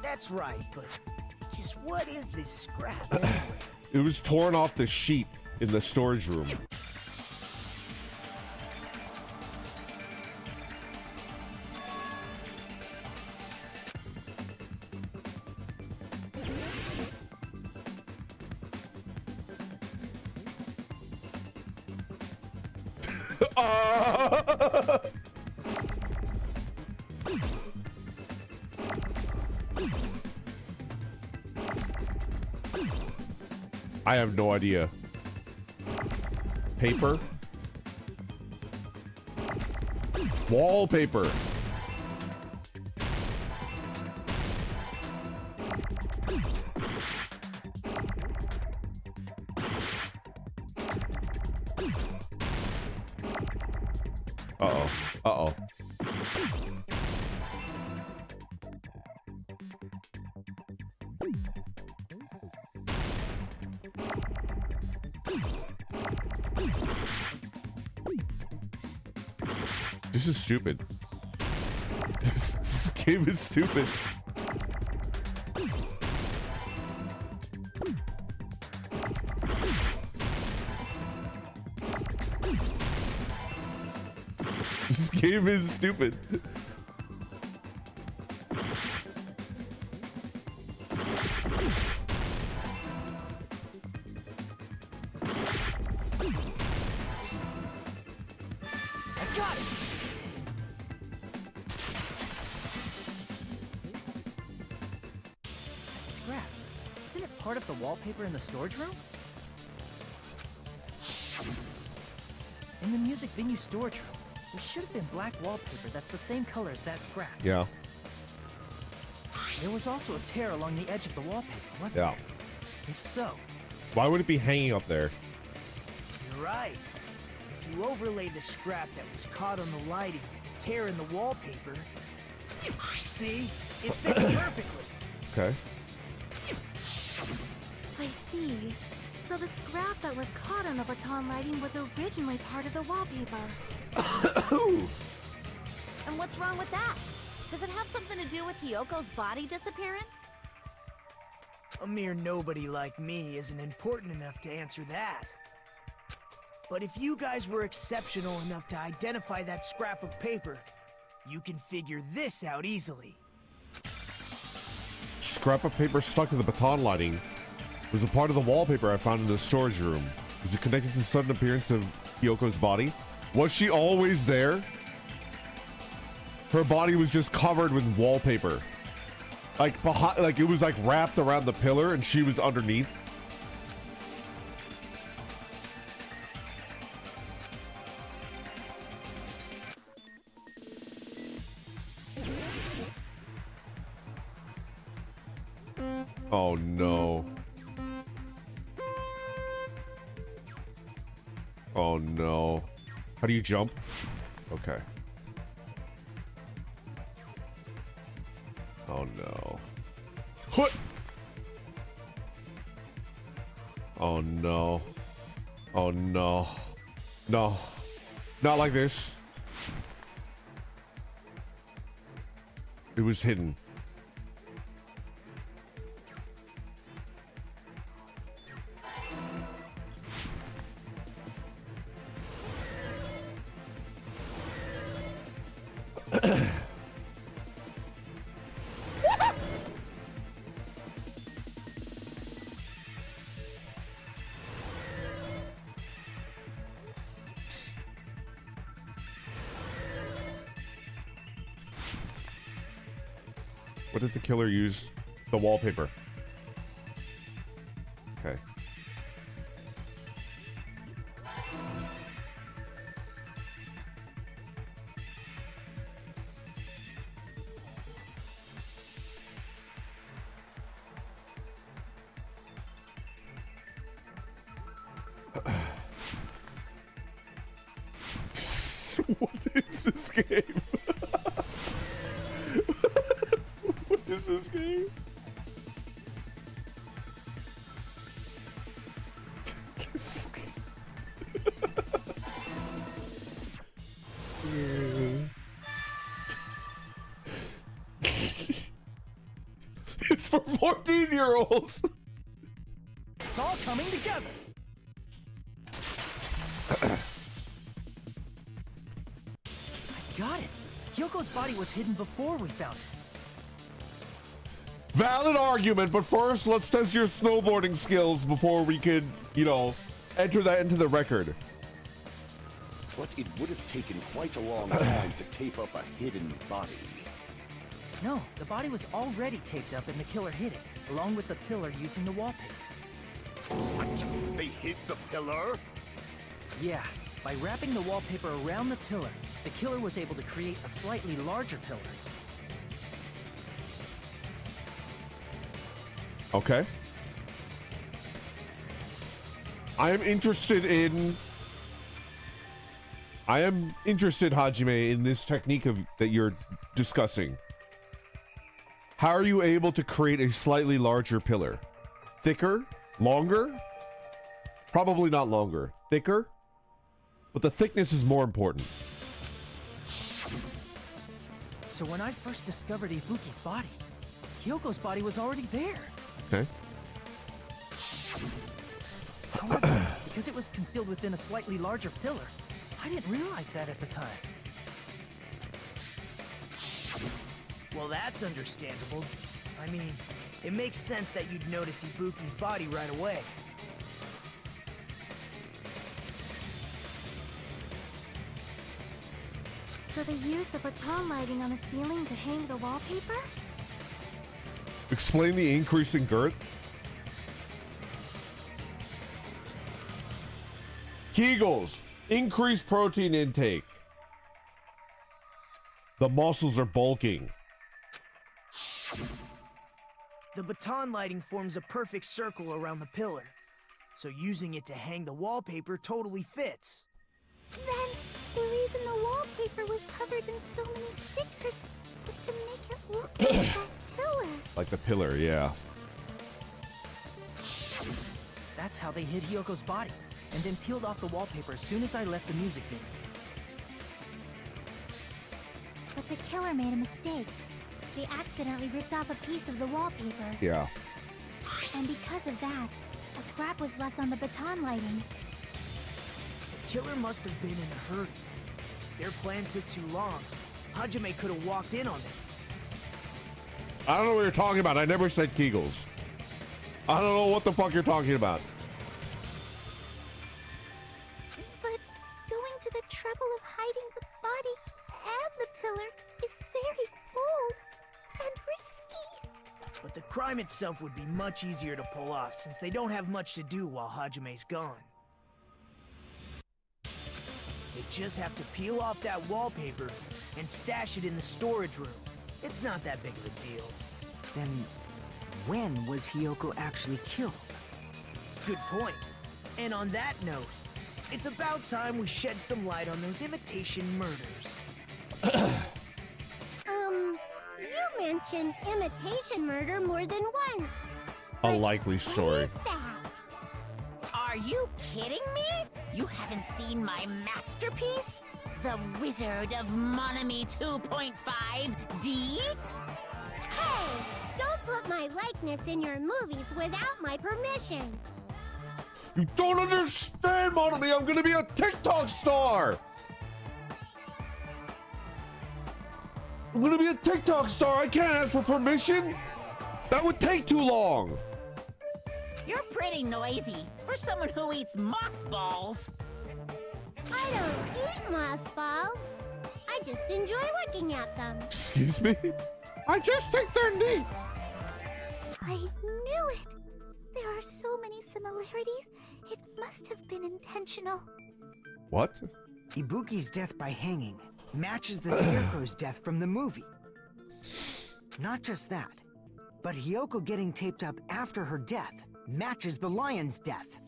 That's right, but just what is this scrap anyway? It was torn off the sheet in the storage room. I have no idea. Paper? Wallpaper. Uh-oh. Uh-oh. This is stupid. This game is stupid. This game is stupid. I got it! That scrap. Isn't it part of the wallpaper in the storage room? In the music venue storage room, there should have been black wallpaper that's the same color as that scrap. Yeah. There was also a tear along the edge of the wallpaper, wasn't there? If so, Why would it be hanging up there? You're right. If you overlay the scrap that was caught on the lighting with the tear in the wallpaper... See? It fits perfectly. Okay. I see. So the scrap that was caught on the baton lighting was originally part of the wallpaper. And what's wrong with that? Does it have something to do with Hiyoko's body disappearing? A mere nobody like me isn't important enough to answer that. But if you guys were exceptional enough to identify that scrap of paper, you can figure this out easily. Scrap of paper stuck to the baton lighting was a part of the wallpaper I found in the storage room. Was it connected to the sudden appearance of Hiyoko's body? Was she always there? her body was just covered with wallpaper. Like behind, like it was like wrapped around the pillar and she was underneath. Oh no. Oh no. How do you jump? Okay. Oh no. Hut! Oh no. Oh no. No. Not like this. It was hidden. What did the killer use? The wallpaper. Okay. What is this game? What is this game? It's for 14-year-olds. It's all coming together. I got it. Hyoko's body was hidden before we found it. Valid argument, but first let's test your snowboarding skills before we could, you know, enter that into the record. But it would have taken quite a long time to tape up a hidden body. No, the body was already taped up and the killer hid it, along with the pillar using the wallpaper. What? They hid the pillar? Yeah, by wrapping the wallpaper around the pillar, the killer was able to create a slightly larger pillar. Okay. I am interested, Hajime, in this technique that you're discussing. How are you able to create a slightly larger pillar? Thicker? Longer? Probably not longer. Thicker? But the thickness is more important. So when I first discovered Ibuki's body, Hyoko's body was already there. Okay. However, because it was concealed within a slightly larger pillar, I didn't realize that at the time. Well, that's understandable. I mean, it makes sense that you'd notice Ibuki's body right away. So they used the baton lighting on the ceiling to hang the wallpaper? Explain the increase in girth. Kegels. Increase protein intake. The muscles are bulking. The baton lighting forms a perfect circle around the pillar, so using it to hang the wallpaper totally fits. Then, the reason the wallpaper was covered in so many stickers was to make it look like that pillar. Like the pillar, yeah. That's how they hid Hyoko's body, and then peeled off the wallpaper as soon as I left the music video. But the killer made a mistake. They accidentally ripped off a piece of the wallpaper. Yeah. And because of that, a scrap was left on the baton lighting. The killer must have been in a hurry. Their plan took too long. Hajime could have walked in on them. I don't know what you're talking about. I never said Kegels. I don't know what the fuck you're talking about. But going to the trouble of hiding the body and the pillar is very bold and risky. But the crime itself would be much easier to pull off since they don't have much to do while Hajime's gone. They just have to peel off that wallpaper and stash it in the storage room. It's not that big of a deal. Then, when was Hiyoko actually killed? Good point. And on that note, it's about time we shed some light on those imitation murders. You mentioned imitation murder more than once. A likely story. What is that? Are you kidding me? You haven't seen my masterpiece? The Wizard of Monami 2.5D? Hey, don't put my likeness in your movies without my permission. You don't understand, Monami. I'm gonna be a TikTok star. I'm gonna be a TikTok star. I can't ask for permission. That would take too long. You're pretty noisy for someone who eats mothballs. I don't eat mothballs. I just enjoy looking at them. Excuse me? I just think they're neat. I knew it! There are so many similarities. It must have been intentional. What? Ibuki's death by hanging matches the Scarecrow's death from the movie. Not just that, but Hiyoko getting taped up after her death matches the lion's death.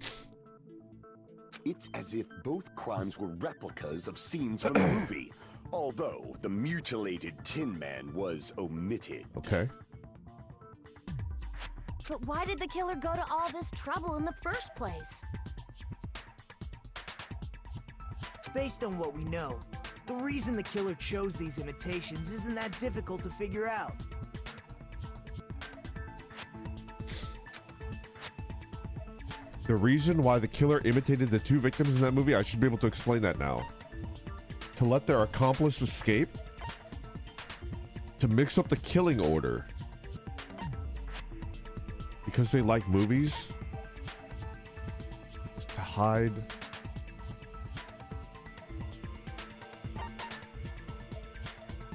It's as if both crimes were replicas of scenes from the movie, although the mutilated Tin Man was omitted. Okay. But why did the killer go to all this trouble in the first place? Based on what we know, the reason the killer chose these imitations isn't that difficult to figure out. The reason why the killer imitated the two victims in that movie, I should be able to explain that now. To let their accomplice escape? To mix up the killing order? Because they like movies? To hide?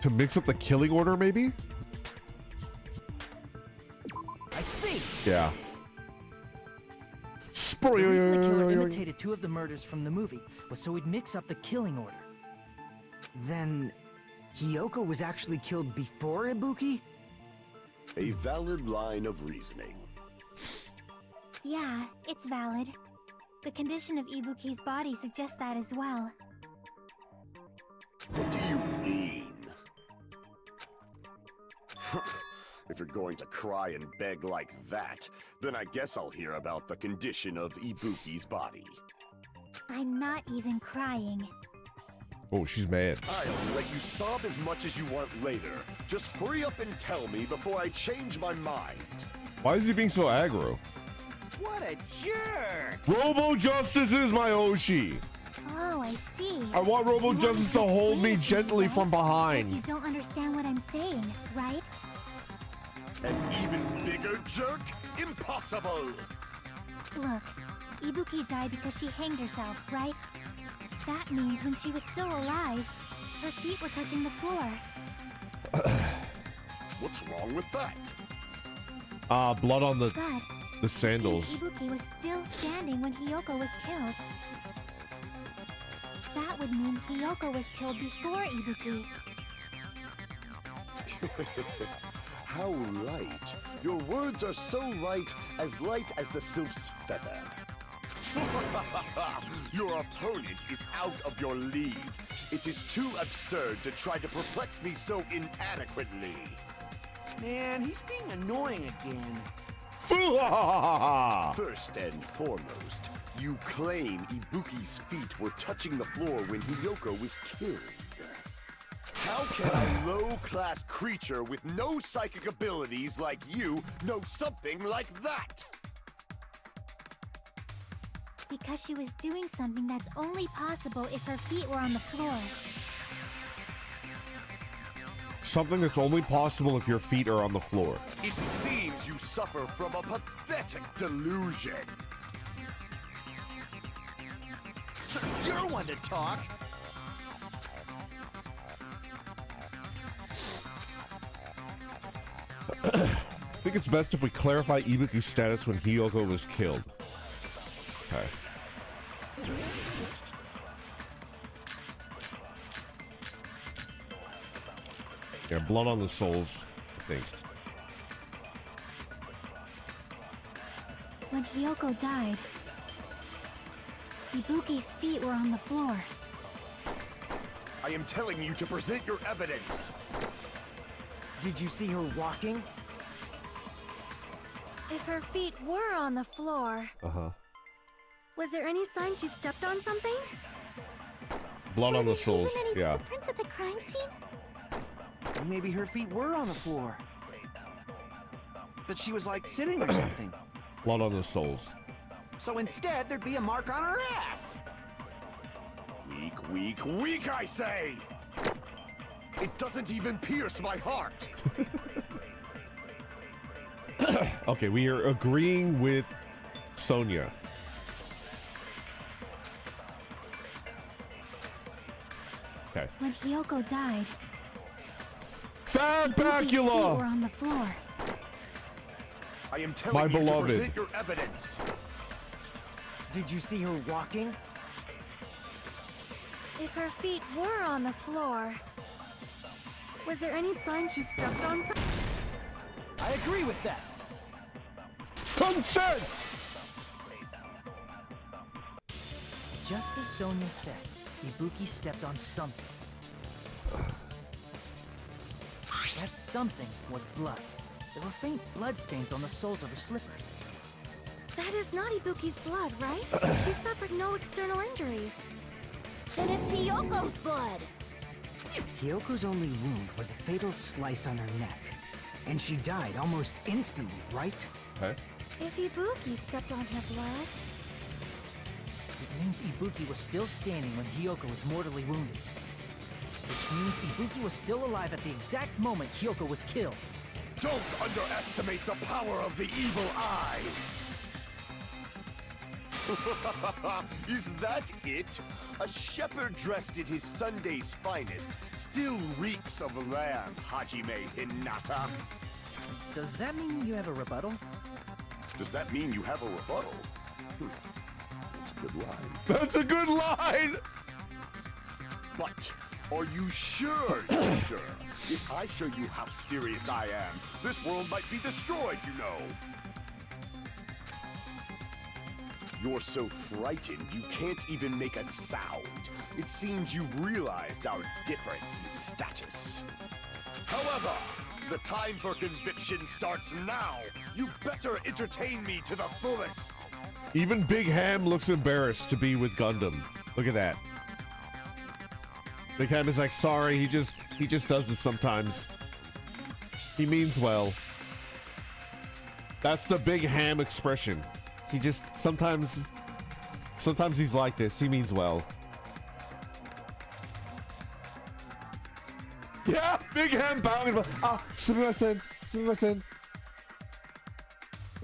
To mix up the killing order, maybe? I see! Yeah. The reason the killer imitated two of the murders from the movie was so he'd mix up the killing order. Then, Hiyoko was actually killed before Ibuki? A valid line of reasoning. Yeah, it's valid. The condition of Ibuki's body suggests that as well. What do you mean? If you're going to cry and beg like that, then I guess I'll hear about the condition of Ibuki's body. I'm not even crying. Oh, she's mad. I'll let you sob as much as you want later. Just hurry up and tell me before I change my mind. Why is he being so aggro? What a jerk! Robo Justice is my Oshi. Oh, I see. I want Robo Justice to hold me gently from Because behind. you don't understand what I'm saying, right? An even bigger jerk? Impossible! Look, Ibuki died because she hanged herself, right? That means when she was still alive, her feet were touching the floor. What's wrong with that? Blood on the But sandals. since Ibuki was still standing when Hiyoko was killed, that would mean Hiyoko was killed before Ibuki. How light. Your words are so light as the sylph's feather. Your opponent is out of your league. It is too absurd to try to perplex me so inadequately. Man, he's being annoying again. First and foremost, you claim Ibuki's feet were touching the floor when Hiyoko was killed. How can a low-class creature with no psychic abilities like you know something like that? Because she was doing something that's only possible if her feet were on the floor. Something that's only possible if your feet are on the floor. It seems you suffer from a pathetic delusion. You're one to talk! I think it's best if we clarify Ibuki's status when Hiyoko was killed. Okay. Yeah, blood on the souls, I think. When Hiyoko died, Ibuki's feet were on the floor. I am telling you to present your evidence. Did you see her walking? If her feet were on the floor, Was there any sign she stepped on something? Blood on the souls, Even any yeah. footprints at the crime scene? Maybe her feet were on the floor. But she was like sitting or something. Blood on the souls. So instead, there'd be a mark on her ass. Weak, weak, weak, I say! It doesn't even pierce my heart! Okay, we are agreeing with Sonia. Okay. When Hiyoko died, Fat Ibuki's feet were Bacula! on the floor. I am My telling you beloved. to present your evidence. Did you see her walking? If her feet were on the floor, was there any sign she stepped on something? I agree with that. Consent! Just as Sonia said, Ibuki stepped on something. That something was blood. There were faint blood stains on the soles of her slippers. That is not Ibuki's blood, right? She suffered no external injuries. Then it's Hiyoko's blood. Hyoko's only wound was a fatal slice on her neck. And she died almost instantly, right? Okay. If Ibuki stepped on her blood, It means Ibuki was still standing when Hiyoko was mortally wounded. Which means Ibuki was still alive at the exact moment Hiyoko was killed. Don't underestimate the power of the evil eye! Is that it? A shepherd dressed in his Sunday's finest still reeks of lamb, Hajime Hinata. Does that mean you have a rebuttal? Does that mean you have a rebuttal? That's a good line. That's a good line! But are you sure you're sure? If I show you how serious I am, this world might be destroyed, you know. You're so frightened you can't even make a sound. It seems you've realized our difference in status. However, the time for conviction starts now. You better entertain me to the fullest. Even Big Ham looks embarrassed to be with Gundam. Look at that. Big Ham is like, sorry, he just does this sometimes. He means well. That's the Big Ham expression. He just sometimes he's like this. He means well. Yeah, Big Ham bowing. Ah, sumimasen, sumimasen.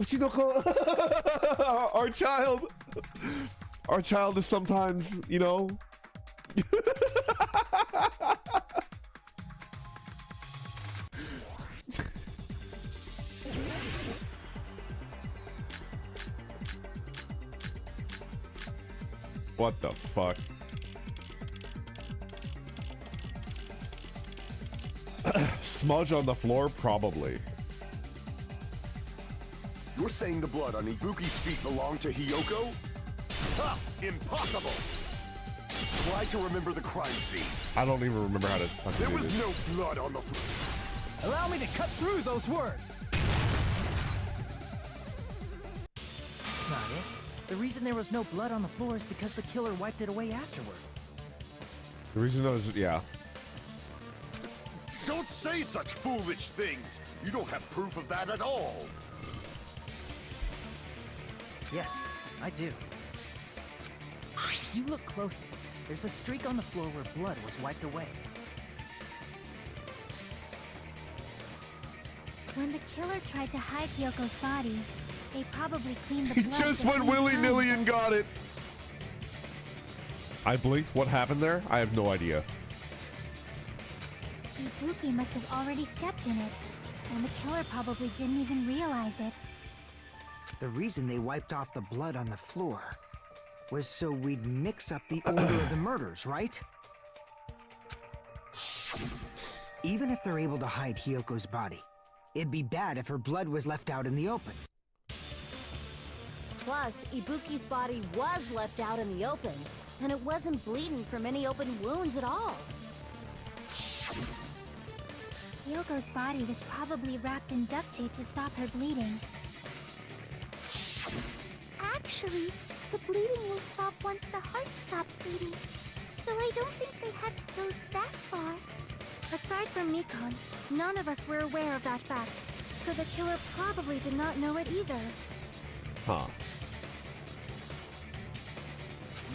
Uchinoko. Our child is sometimes, you know. What the fuck? Smudge on the floor? Probably. You're saying the blood on Ibuki's feet belonged to Hiyoko? Ha! Impossible! Try to remember the crime scene. I don't even remember how to fucking There do was this. no blood on the floor. Allow me to cut through those words! That's not it. The reason there was no blood on the floor is because the killer wiped it away afterward. The reason I was, yeah. Don't say such foolish things! You don't have proof of that at all! Yes, I do. If you look closely, there's a streak on the floor where blood was wiped away. When the killer tried to hide Hyoko's body, they probably cleaned the He blood just at the went same willy-nilly time. and got it. I blinked. What happened there? I have no idea. Ibuki must have already stepped in it. And the killer probably didn't even realize it. The reason they wiped off the blood on the floor was so we'd mix up the order of the murders, right? Even if they're able to hide Hyoko's body, it'd be bad if her blood was left out in the open. Plus, Ibuki's body was left out in the open, and it wasn't bleeding from any open wounds at all. Hyoko's body was probably wrapped in duct tape to stop her bleeding. Actually, the bleeding will stop once the heart stops beating. So I don't think they had to go that far. Aside from Mikon, none of us were aware of that fact, so the killer probably did not know it either. Huh.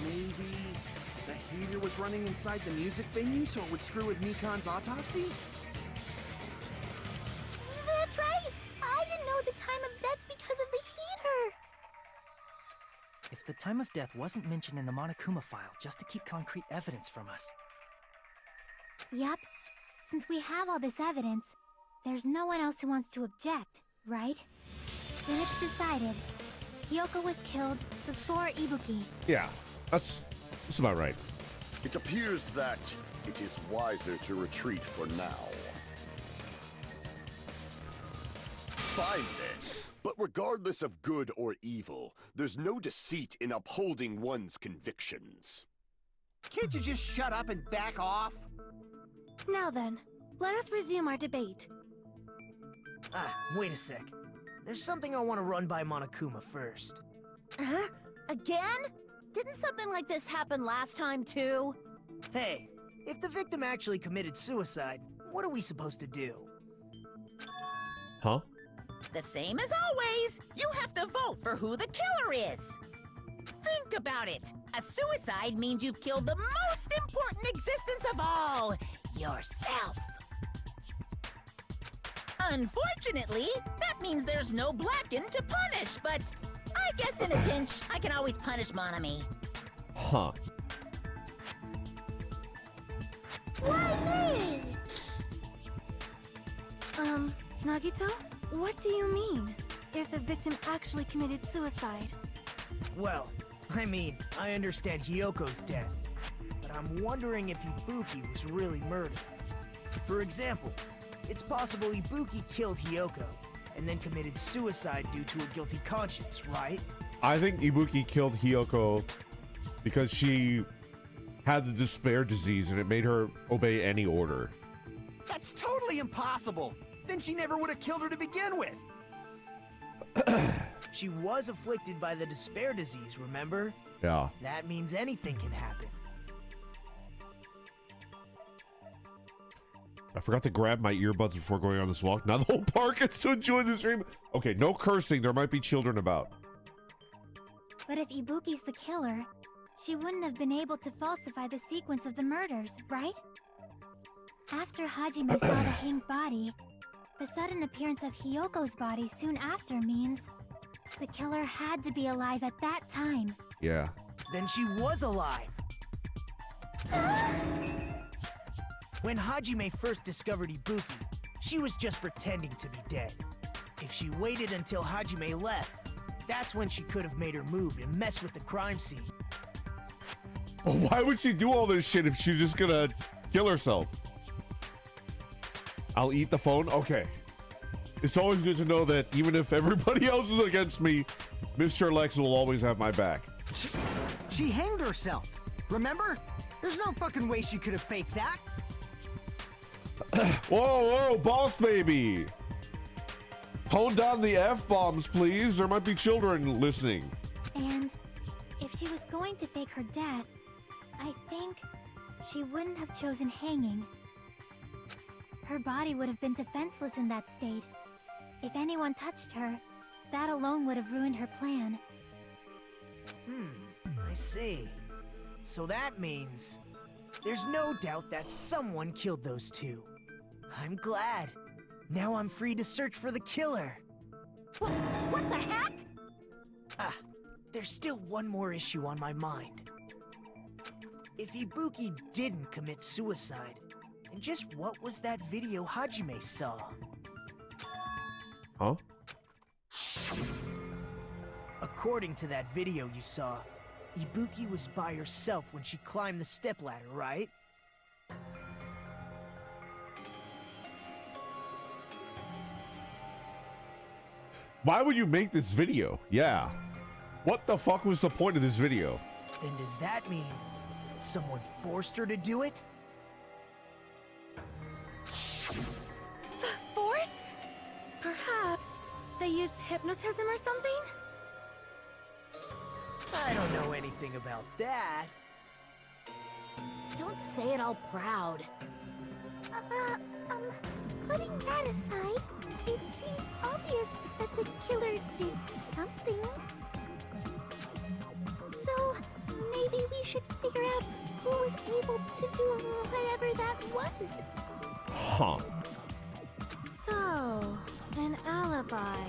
Maybe the heater was running inside the music venue so it would screw with Mikon's autopsy? That's right! I didn't know the time of death because of the heater! If the time of death wasn't mentioned in the Monokuma file just to keep concrete evidence from us. Yup. Since we have all this evidence, there's no one else who wants to object, right? Then it's decided. Hyoko was killed before Ibuki. Yeah, that's about right. It appears that it is wiser to retreat for now. Fine then. But regardless of good or evil, there's no deceit in upholding one's convictions. Can't you just shut up and back off? Now then, let us resume our debate. Wait a sec. There's something I want to run by Monokuma first. Huh? Again? Didn't something like this happen last time too? Hey, if the victim actually committed suicide, what are we supposed to do? Huh? The same as always. You have to vote for who the killer is. Think about it. A suicide means you've killed the most important existence of all, yourself. Unfortunately, that means there's no Blacken to punish, but I guess in a pinch, I can always punish Monami. Huh. Why me? Nagito? What do you mean? If the victim actually committed suicide? Well, I mean, I understand Hyoko's death, but I'm wondering if Ibuki was really murdered. For example, it's possible Ibuki killed Hyoko, and then committed suicide due to a guilty conscience, right? I think Ibuki killed Hyoko because she had the despair disease and it made her obey any order. That's totally impossible! Then she never would have killed her to begin with! She was afflicted by the despair disease, remember? Yeah. That means anything can happen. I forgot to grab my earbuds before going on this walk. Now the whole park gets to enjoy the stream. Okay, no cursing. There might be children about. But if Ibuki's the killer, she wouldn't have been able to falsify the sequence of the murders, right? After Hajime saw the hanged body, the sudden appearance of Hyoko's body soon after means the killer had to be alive at that time. Yeah. Then she was alive! When Hajime first discovered Ibuki, she was just pretending to be dead. If she waited until Hajime left, that's when she could have made her move and mess with the crime scene. But why would she do all this shit if she's just gonna kill herself? I'll eat the phone? Okay. It's always good to know that even if everybody else is against me, Mr. Lex will always have my back. She hanged herself, remember? There's no fucking way she could have faked that. Whoa, boss baby! Tone down the F-bombs, please. There might be children listening. And if she was going to fake her death, I think she wouldn't have chosen hanging. Her body would have been defenseless in that state. If anyone touched her, that alone would have ruined her plan. I see. So that means there's no doubt that someone killed those two. I'm glad. Now I'm free to search for the killer. What the heck? There's still one more issue on my mind. If Ibuki didn't commit suicide, then just what was that video Hajime saw? Huh? According to that video you saw, Ibuki was by herself when she climbed the stepladder, right? Why would you make this video? Yeah. What the fuck was the point of this video? Then does that mean someone forced her to do it? Forced? Perhaps they used hypnotism or something? I don't know anything about that. Don't say it all proud. Putting that aside, it seems obvious that the killer did something. So, maybe we should figure out who was able to do whatever that was. Huh. So, an alibi.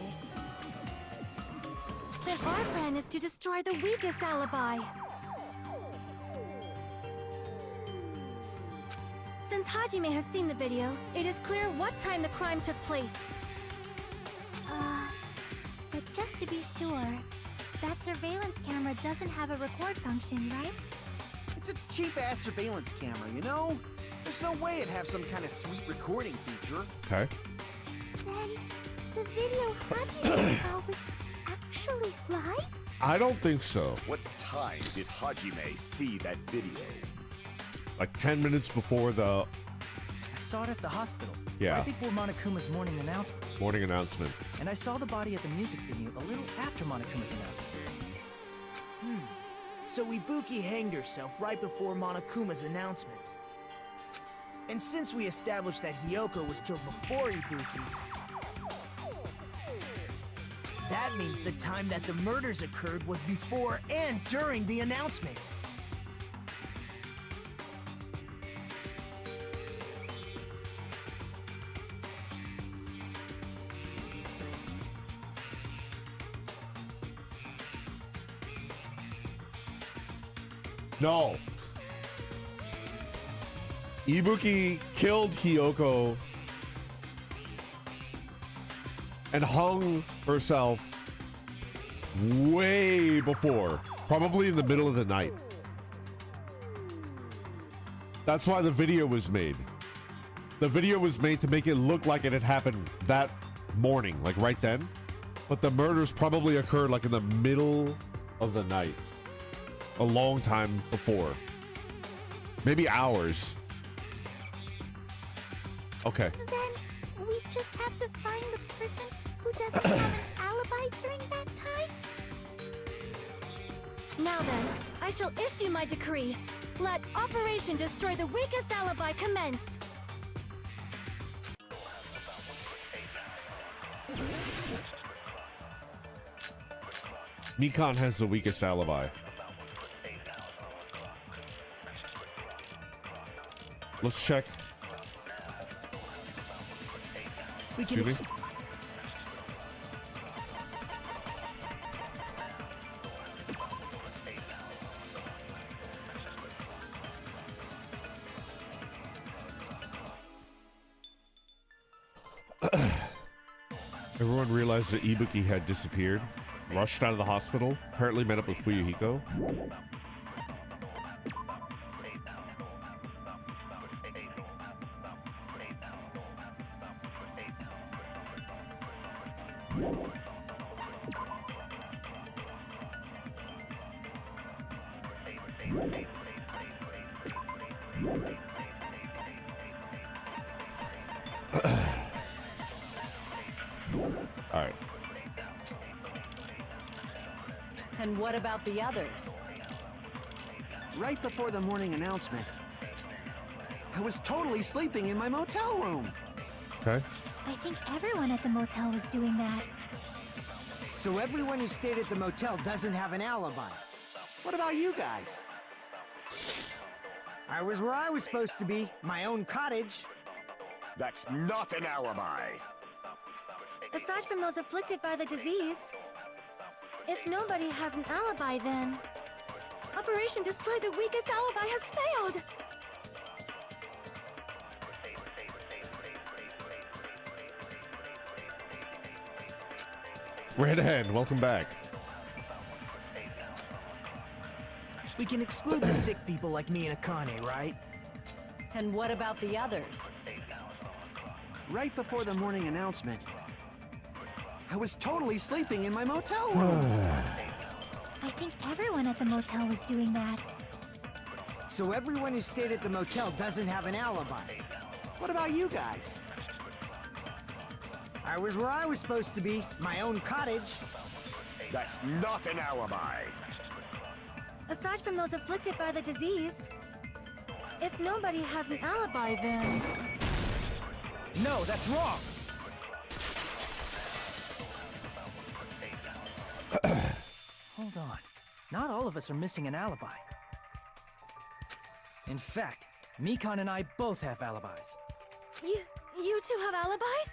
Then our plan is to destroy the weakest alibi. Since Hajime has seen the video, it is clear what time the crime took place. But just to be sure, that surveillance camera doesn't have a record function, right? It's a cheap-ass surveillance camera, you know? There's no way it'd have some kind of sweet recording feature. Okay. Then, the video Hajime saw was actually live? I don't think so. What time did Hajime see that video? Like 10 minutes before the I saw it at the hospital. Yeah. Right before Monokuma's morning announcement. morning announcement. And I saw the body at the music venue a little after Monokuma's announcement. So Ibuki hanged herself right before Monokuma's announcement. And since we established that Hiyoko was killed before Ibuki, that means the time that the murders occurred was before and during the announcement. No. Ibuki killed Hiyoko and hung herself way before, probably in the middle of the night. That's why the video was made. The video was made to make it look like it had happened that morning, like right then. But the murders probably occurred like in the middle of the night. A long time before. Maybe hours. Okay. Then, we just have to find the person who doesn't have an alibi during that time? Now then, I shall issue my decree. Let Operation Destroy the Weakest Alibi commence. Mikan has the weakest alibi. Let's check. We can Excuse me? Everyone realized that Ibuki had disappeared, rushed out of the hospital, apparently met up with Fuyuhiko. Alright. And what about the others? Right before the morning announcement, I was totally sleeping in my motel room. Okay. I think everyone at the motel was doing that. So everyone who stayed at the motel doesn't have an alibi. What about you guys? I was where I was supposed to be, my own cottage. That's not an alibi. Aside from those afflicted by the disease, if nobody has an alibi, then Operation Destroy the Weakest Alibi has failed. Red Hand, welcome back. We can exclude the sick people like me and Akane, right? And what about the others? Right before the morning announcement, I was totally sleeping in my motel room. I think everyone at the motel was doing that. So everyone who stayed at the motel doesn't have an alibi. What about you guys? I was where I was supposed to be, my own cottage. That's not an alibi. Aside from those afflicted by the disease, if nobody has an alibi, then... No, that's wrong! Hold on. Not all of us are missing an alibi. In fact, Mikan and I both have alibis. You two have alibis?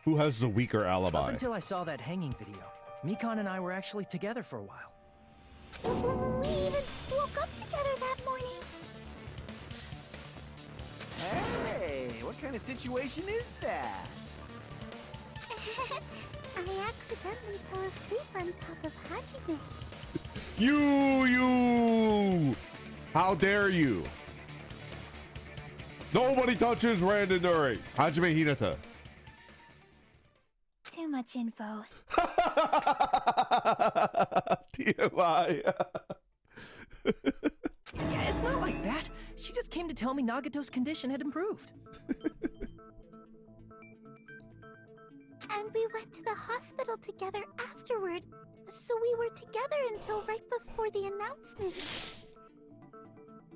Who has the weaker Up alibi? until I saw that hanging video, Mikan and I were actually together for a while. We even woke up together that morning. Hey, what kind of situation is that? I accidentally fell asleep on top of Hajime. You! How dare you? Nobody touches Randonuri. Hajime Hinata. Too much info. TMI. Yeah, it's not like that. She just came to tell me Nagato's condition had improved. And we went to the hospital together afterward. So we were together until right before the announcement.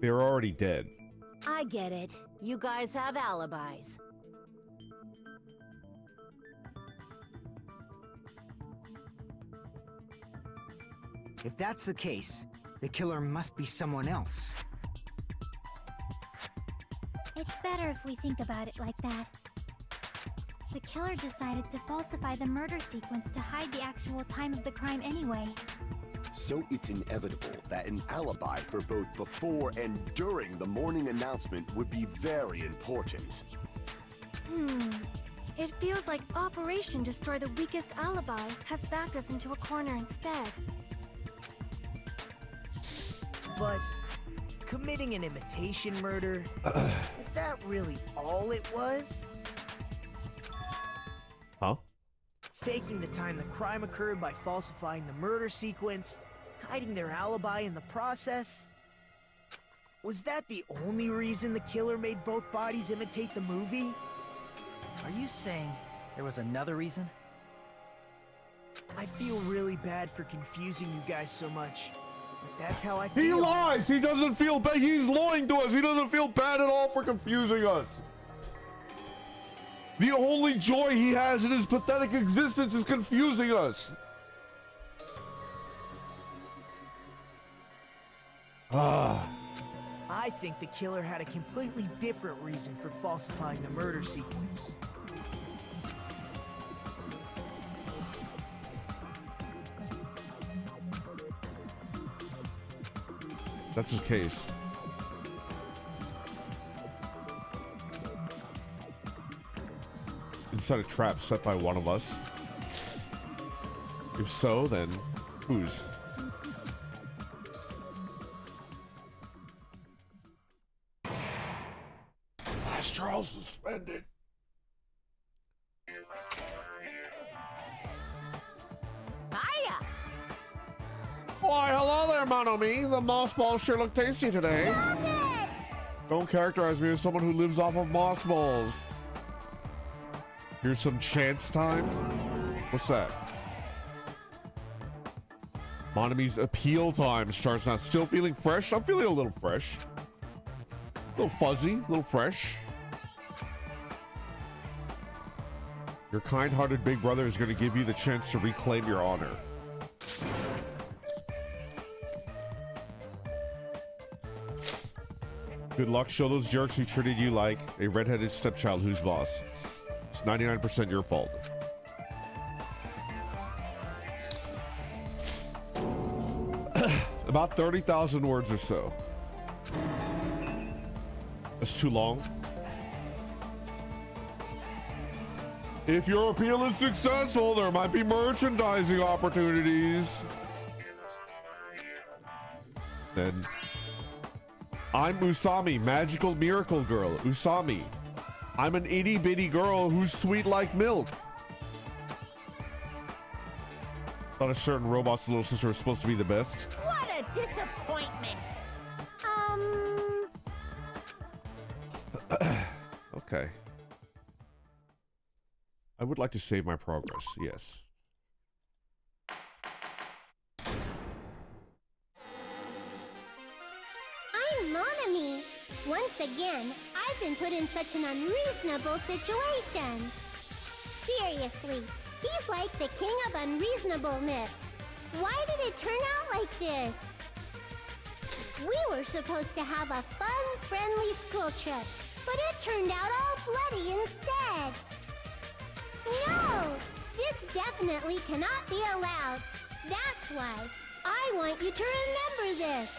They're already dead. I get it. You guys have alibis. If that's the case, the killer must be someone else. It's better if we think about it like that. The killer decided to falsify the murder sequence to hide the actual time of the crime anyway. So it's inevitable that an alibi for both before and during the morning announcement would be very important. It feels like Operation Destroy the Weakest Alibi has backed us into a corner instead. But committing an imitation murder, is that really all it was? Huh? Faking the time the crime occurred by falsifying the murder sequence, hiding their alibi in the process? Was that the only reason the killer made both bodies imitate the movie? Are you saying there was another reason? I feel really bad for confusing you guys so much, but that's how I feel. He lies! He doesn't feel bad. He's lying to us. He doesn't feel bad at all for confusing us. The only joy he has in his pathetic existence is confusing us. I think the killer had a completely different reason for falsifying the murder sequence. That's his case. Inside a trap set by one of us? If so, then whose? Class trial suspended. Hiya! Why, hello there, Monomi. The moss balls sure look tasty today. Stop it! Don't characterize me as someone who lives off of moss balls. Here's some chance time. What's that? Monomi's appeal time starts now. Still feeling fresh? I'm feeling a little fresh. A little fuzzy, a little fresh. Your kind-hearted big brother is going to give you the chance to reclaim your honor. Good luck. Show those jerks who treated you like a redheaded stepchild who's boss. It's 99% your fault. About 30,000 words or so. That's too long. If your appeal is successful, there might be merchandising opportunities. Then I'm Usami, magical miracle girl. Usami. I'm an itty bitty girl who's sweet like milk. Thought a certain robot's little sister was supposed to be the best. What a disappointment. Okay. I would like to save my progress, yes. I'm Monami. Once again, I've been put in such an unreasonable situation. Seriously, he's like the king of unreasonableness. Why did it turn out like this? We were supposed to have a fun, friendly school trip, but it turned out all bloody instead. No! This definitely cannot be allowed. That's why I want you to remember this.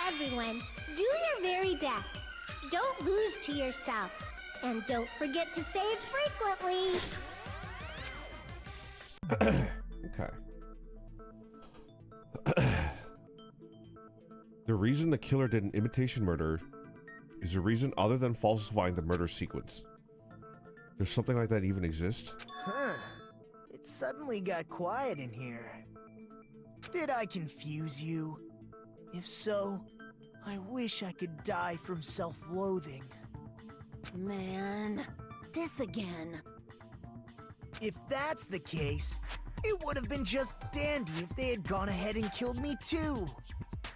Everyone, do your very best. Don't lose to yourself. And don't forget to save frequently. Okay. The reason the killer did an imitation murder is a reason other than falsifying the murder sequence. Does something like that even exist? Huh. It suddenly got quiet in here. Did I confuse you? If so, I wish I could die from self-loathing. Man, this again. If that's the case, it would have been just dandy if they had gone ahead and killed me too.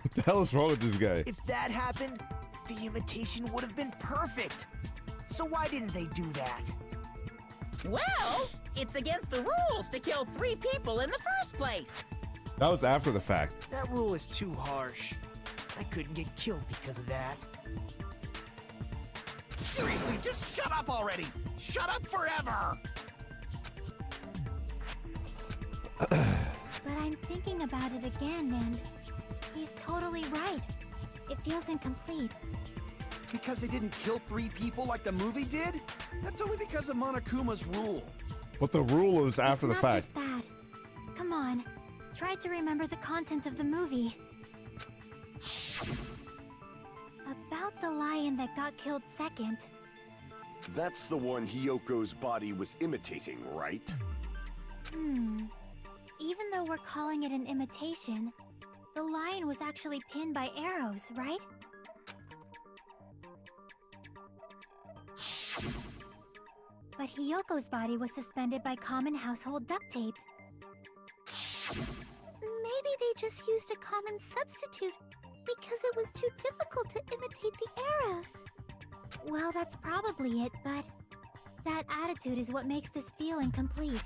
What the hell is wrong with this guy? If that happened, the imitation would have been perfect. So why didn't they do that? Well, it's against the rules to kill 3 people in the first place. That was after the fact. That rule is too harsh. I couldn't get killed because of that. Seriously, just shut up already! Shut up forever! But I'm thinking about it again, and he's totally right. It feels incomplete. Because they didn't kill 3 people like the movie did? That's only because of Monokuma's rule. But the rule is after the It's fact. not just that. Come on, try to remember the content of the movie. About the lion that got killed second. That's the one Hyoko's body was imitating, right? Even though we're calling it an imitation, the lion was actually pinned by arrows, right? But Hyoko's body was suspended by common household duct tape. Maybe they just used a common substitute because it was too difficult to imitate the arrows. Well, that's probably it, but that attitude is what makes this feel incomplete.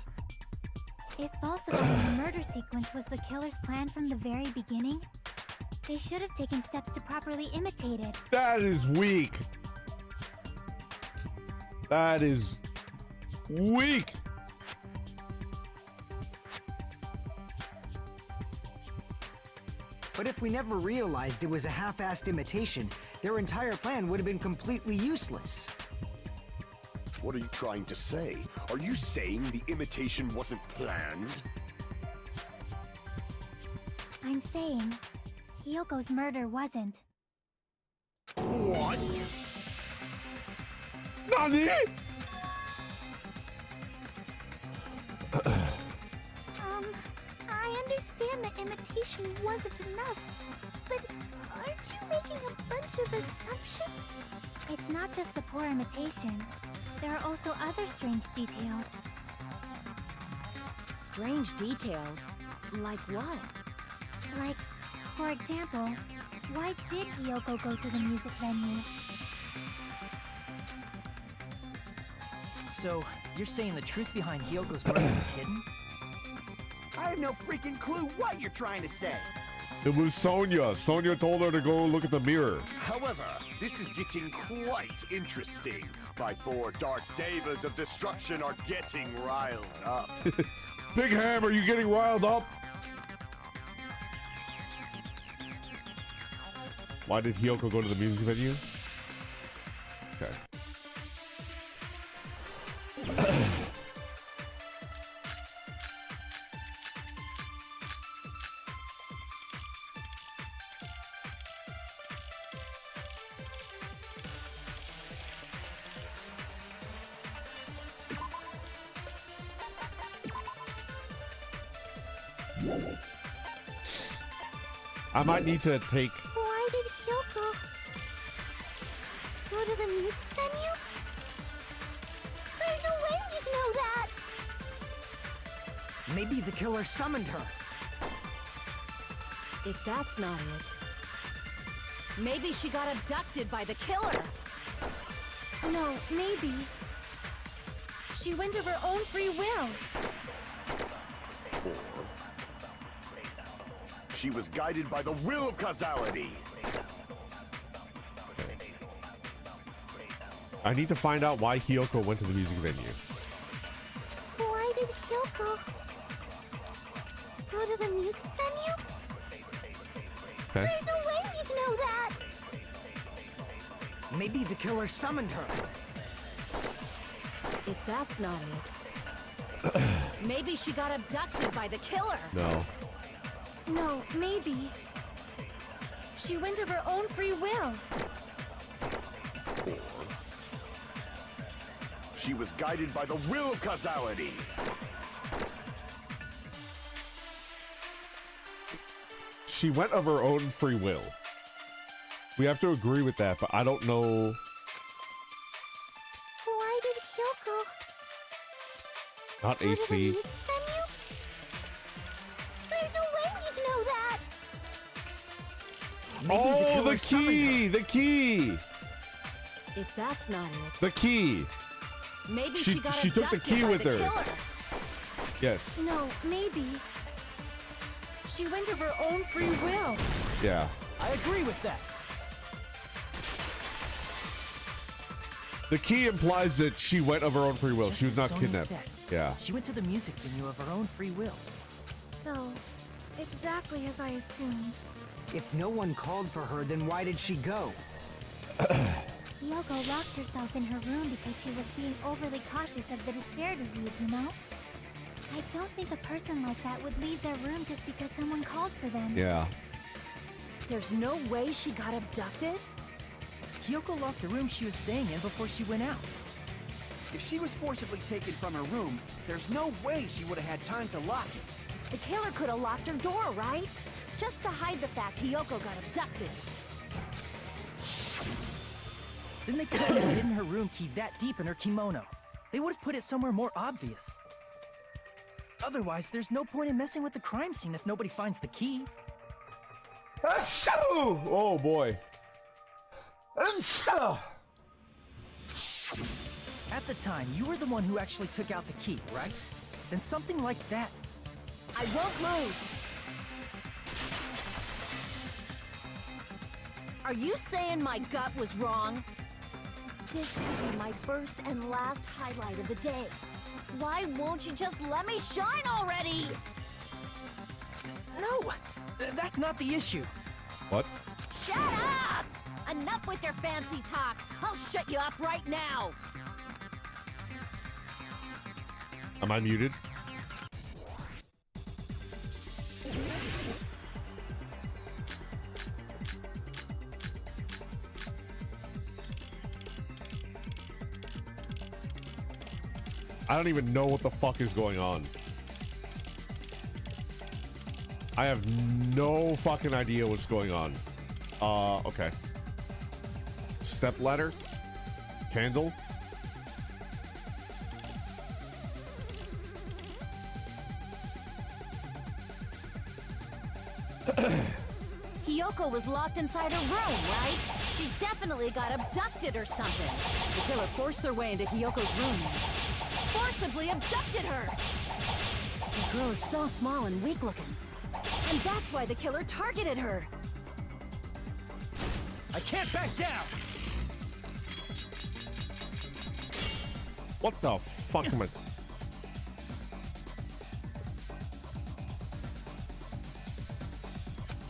If falsifying the murder sequence was the killer's plan from the very beginning, they should have taken steps to properly imitate it. That is weak. That is weak. But if we never realized it was a half-assed imitation, their entire plan would have been completely useless. What are you trying to say? Are you saying the imitation wasn't planned? I'm saying, Hyoko's murder wasn't. What? Nani? I understand the imitation wasn't enough, but aren't you making a bunch of assumptions? It's not just the poor imitation. There are also other strange details. Strange details? Like what? Like, for example, why did Hyoko go to the music venue? So, you're saying the truth behind Hyoko's murder was hidden? I have no freaking clue what you're trying to say. It was Sonia. Sonia told her to go look at the mirror. However, this is getting quite interesting. My 4 dark devas of destruction are getting riled up. Big Ham, are you getting riled up? Why did Hyoko go to the music venue? Okay. I might need to take... Why did Hyoko go to the music venue? There's no way you'd know that! Maybe the killer summoned her. If that's not it, maybe she got abducted by the killer. No, maybe. She went of her own free will. Or she was guided by the will of causality. I need to find out why Hyoko went to the music venue. Why did Hyoko go to the music venue? Okay. There's no way you'd know that! Maybe the killer summoned her. If that's not it, maybe she got abducted by the killer. No. No, maybe. She went of her own free will. Or she was guided by the will of causality. She went of her own free will. We have to agree with that, but I don't know. Why did Hyoko Not go to the AC. music venue? There's no way you'd know that! Maybe Oh, killer the summoned key! her. The key! If that's not it, The key! maybe She- she got she took the abducted key by with the her. killer. Yes. No, maybe. She went of her own free will. Yeah. I agree with that. The key implies that she went of her own free will. Just She was as not Sonia kidnapped. said, Yeah. She went to the music venue of her own free will. So, exactly as I assumed. If no one called for her, then why did she go? Hyoko locked herself in her room because she was being overly cautious of the despair disease, you know? I don't think a person like that would leave their room just because someone called for them. Yeah. There's no way she got abducted? Hyoko locked the room she was staying in before she went out. If she was forcibly taken from her room, there's no way she would have had time to lock it. The killer could have locked her door, right? Just to hide the fact Hyoko got abducted. Then they couldn't have hidden her room key that deep in her kimono. They would have put it somewhere more obvious. Otherwise, there's no point in messing with the crime scene if nobody finds the key. Oh boy. At the time, you were the one who actually took out the key, right? Then something like that. I won't lose. Are you saying my gut was wrong? This could be my first and last highlight of the day. Why won't you just let me shine already? No, that's not the issue. What? Shut up! Enough with your fancy talk. I'll shut you up right now. Am I muted? I don't even know what the fuck is going on. I have no fucking idea what's going on. Okay. Step ladder? Candle? Hyoko was locked inside her room, right? She definitely got abducted or something. The killer forced their way into Hyoko's room. Forcibly abducted her! The girl is so small and weak-looking. And that's why the killer targeted her. I can't back down! What the fuck am I...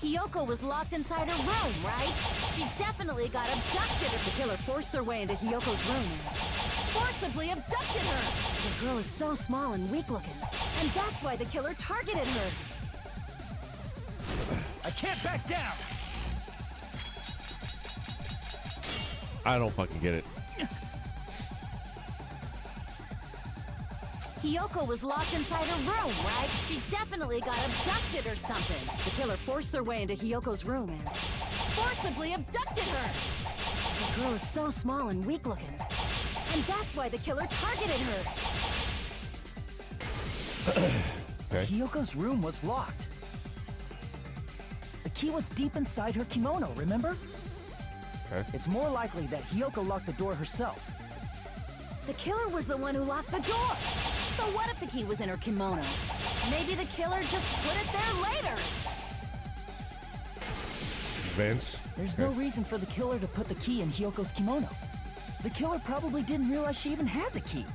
Hyoko was locked inside her room, right? She definitely got abducted if the killer forced their way into Hyoko's room. Forcibly abducted her! The girl is so small and weak-looking. And that's why the killer targeted her. I can't back down! I don't fucking get it. Hiyoko was locked inside her room, right? She definitely got abducted or something. The killer forced their way into Hiyoko's room and forcibly abducted her. The girl is so small and weak-looking. And that's why the killer targeted her. Okay. Hiyoko's room was locked. The key was deep inside her kimono, remember? Okay. It's more likely that Hiyoko locked the door herself. The killer was the one who locked the door. So what if the key was in her kimono? Maybe the killer just put it there later. Vince. There's no reason for the killer to put the key in Hiyoko's kimono. The killer probably didn't realize she even had the key.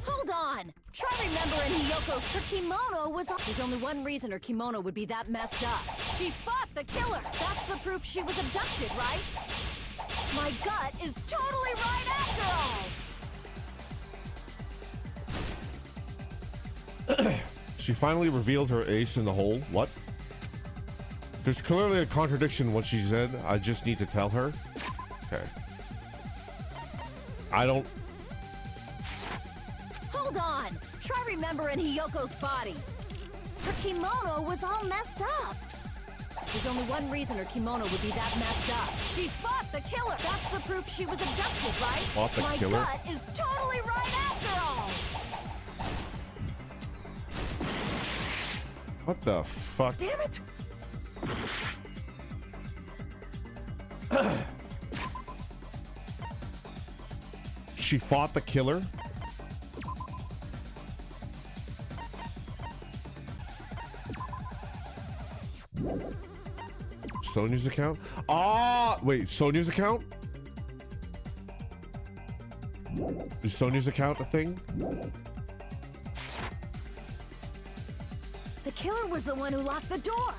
Hold on! Try remembering Hiyoko's her kimono was on. There's only one reason her kimono would be that messed up. She fought the killer! That's the proof she was abducted, right? My gut is totally right after all! She finally revealed her ace in the hole. What? There's clearly a contradiction in what she said. I just need to tell her. Okay. I don't... Hold on! Try remembering Hiyoko's body. Her kimono was all messed up. There's only one reason her kimono would be that messed up. She fought the killer. That's the proof she was abducted, right? Fought the killer? My gut is totally right after all. What the fuck? Damn it! She fought the killer? Sonya's account? Ah, wait, Sonya's account? Is Sonya's account a thing? The killer was the one who locked the door.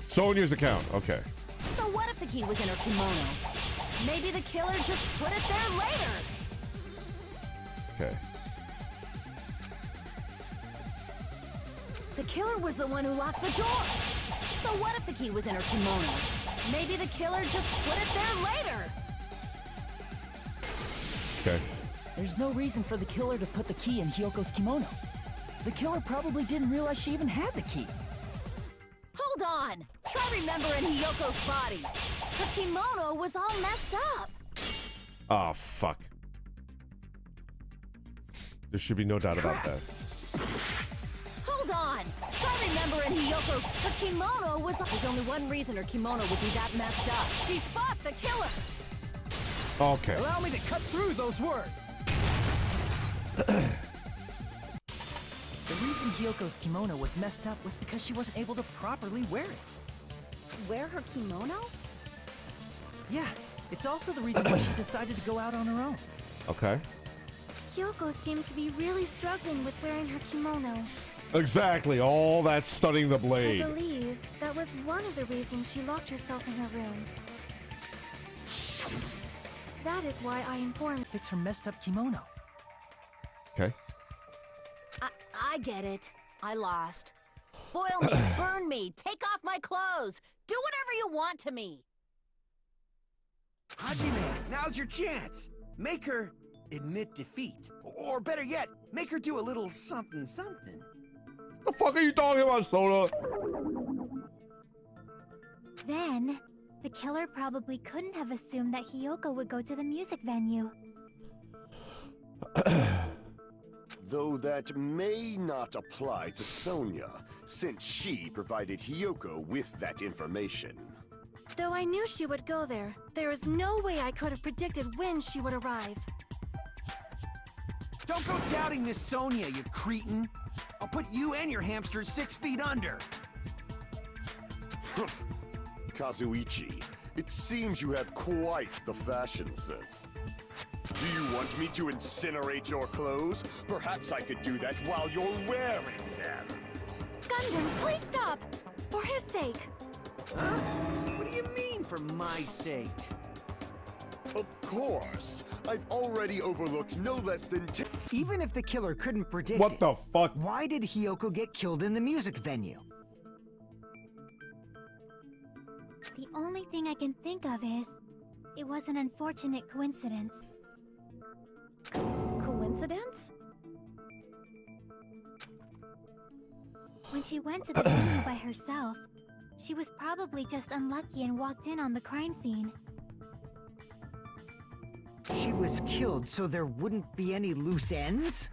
Sonya's account, okay. So what if the key was in her kimono? Maybe the killer just put it there later. Okay. The killer was the one who locked the door. So what if the key was in her kimono? Maybe the killer just put it there later. Okay. There's no reason for the killer to put the key in Hiyoko's kimono. The killer probably didn't realize she even had the key. Hold on! Try remembering Hiyoko's body. Her kimono was all messed up. Oh, fuck. There should be no doubt about that. Hold on! Try remembering Hiyoko's... Her kimono was... There's only one reason her kimono would be that messed up. She fought the killer! Okay. Allow me to cut through those words! The reason Hiyoko's kimono was messed up was because she wasn't able to properly wear it. Wear her kimono? Yeah, it's also the reason why she decided to go out on her own. Okay. Hiyoko seemed to be really struggling with wearing her kimono. Exactly, all that studying the I blade. believe that was one of the reasons she locked herself in her room. That is why I informed... Fix her messed up kimono. Okay. I get it. I lost. Boil me, burn me, take off my clothes. Do whatever you want to me. Hajime, now's your chance. Make her admit defeat. Or better yet, make her do a little something something. The fuck are you talking about, Soda? Then, the killer probably couldn't have assumed that Hiyoko would go to the music venue. Though that may not apply to Sonya, since she provided Hiyoko with that information. Though I knew she would go there, there is no way I could have predicted when she would arrive. Don't go doubting Miss Sonya, you cretin. I'll put you and your hamsters 6 feet under. Kazuichi, it seems you have quite the fashion sense. Do you want me to incinerate your clothes? Perhaps I could do that while you're wearing them. Gundam, please stop! For his sake! Huh? What do you mean, for my sake? Of course. I've already overlooked no less than 10... Even if the killer couldn't predict What the fuck? why did Hiyoko get killed in the music venue? The only thing I can think of is... it was an unfortunate coincidence. Coincidence? When she went to the venue by herself, she was probably just unlucky and walked in on the crime scene. She was killed so there wouldn't be any loose ends?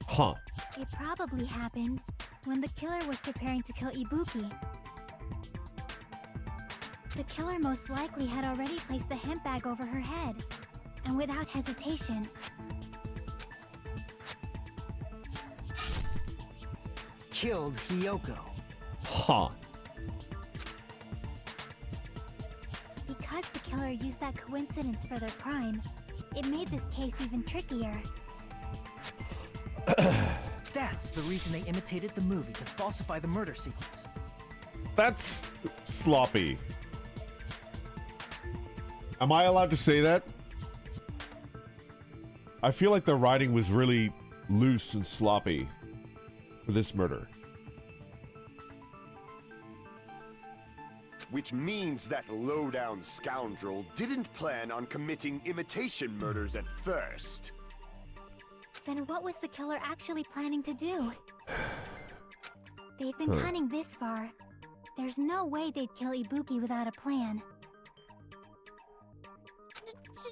Huh. It probably happened when the killer was preparing to kill Ibuki. The killer most likely had already placed the hemp bag over her head, and without hesitation, killed Hiyoko. Huh. Because the killer used that coincidence for their crime, it made this case even trickier. That's the reason they imitated the movie to falsify the murder sequence. That's sloppy. Am I allowed to say that? I feel like the writing was really loose and sloppy for this murder. Which means that low-down scoundrel didn't plan on committing imitation murders at first. Then what was the killer actually planning to do? They've been cunning this far. There's no way they'd kill Ibuki without a plan.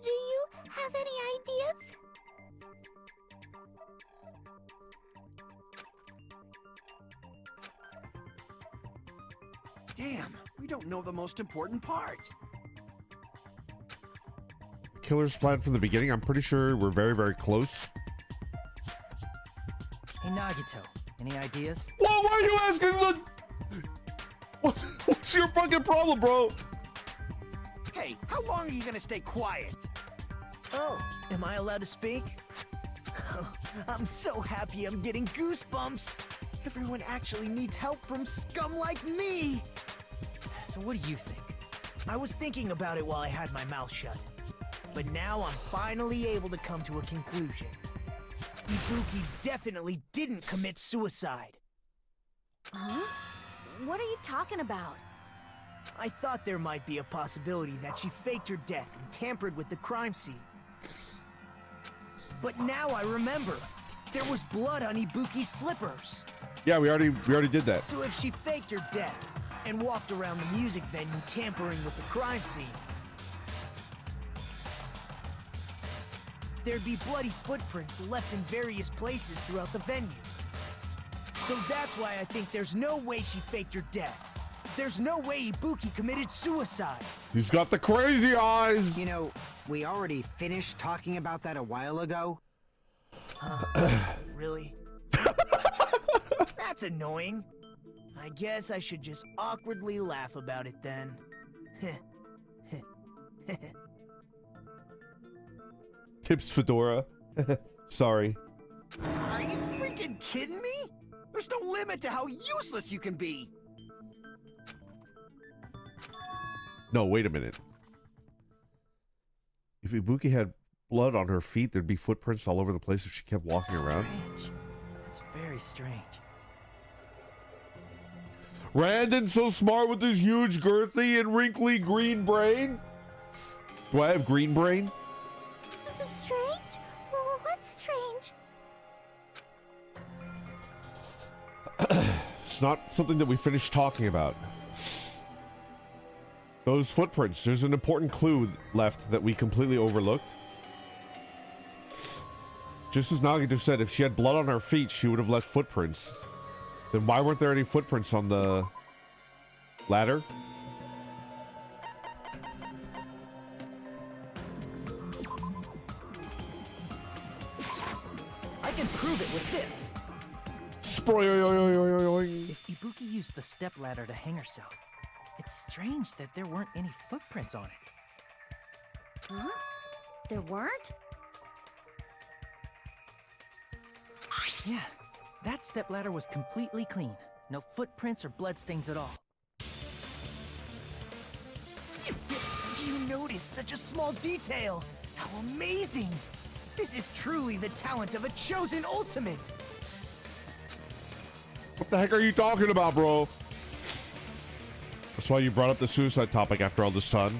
Do you have any ideas? Damn, we don't know the most important part. Killer's plan from the beginning. I'm pretty sure we're very, very close. Hey Nagito, any ideas? Whoa, why are you asking the... What's your fucking problem, bro? Hey, how long are you gonna stay quiet? Oh, am I allowed to speak? I'm so happy I'm getting goosebumps. Everyone actually needs help from scum like me. So what do you think? I was thinking about it while I had my mouth shut. But now I'm finally able to come to a conclusion. Ibuki definitely didn't commit suicide. Huh? What are you talking about? I thought there might be a possibility that she faked her death and tampered with the crime scene. But now I remember. There was blood on Ibuki's slippers. Yeah, we already did that. So if she faked her death and walked around the music venue tampering with the crime scene, there'd be bloody footprints left in various places throughout the venue. So that's why I think there's no way she faked her death. There's no way Ibuki committed suicide. He's got the crazy eyes. You know, we already finished talking about that a while ago. Really? That's annoying. I guess I should just awkwardly laugh about it then. Tips Fedora. Sorry. Are you freaking kidding me? There's no limit to how useless you can be. No, wait a minute. If Ibuki had blood on her feet, there'd be footprints all over the place if she kept walking around. Strange. That's very strange. Randon so smart with his huge, girthy, and wrinkly green brain. Do I have green brain? This is strange? What's strange? It's not something that we finished talking about. Those footprints, there's an important clue left that we completely overlooked. Just as Nagito said, if she had blood on her feet, she would have left footprints. Then why weren't there any footprints on the ladder? I can prove it with this. If Ibuki used the stepladder to hang herself, it's strange that there weren't any footprints on it. Huh? There weren't? Yeah, that stepladder was completely clean. No footprints or bloodstains at all. Do you notice such a small detail? How amazing! This is truly the talent of a chosen ultimate! What the heck are you talking about, bro? That's why you brought up the suicide topic after all this time.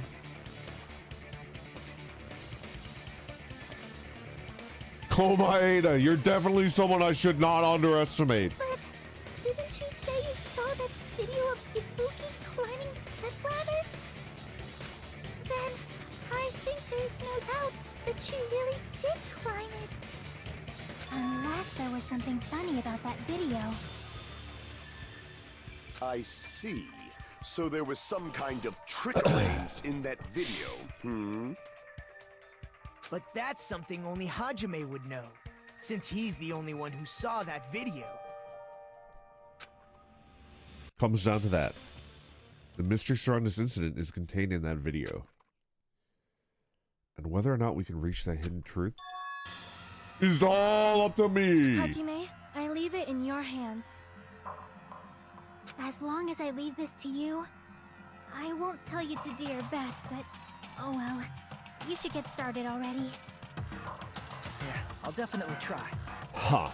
Komaeda, you're definitely someone I should not underestimate. But didn't you say you saw that video of Ibuki climbing the stepladder? Then I think there's no doubt that she really did climb it. Unless there was something funny about that video. I see. So there was some kind of trick arranged in that video, hmm? But that's something only Hajime would know, since he's the only one who saw that video. Comes down to that. The mystery surrounding this incident is contained in that video. And whether or not we can reach that hidden truth is all up to me. Hajime, I leave it in your hands. As long as I leave this to you, I won't tell you to do your best, but oh well. You should get started already. Yeah, I'll definitely try. Ha.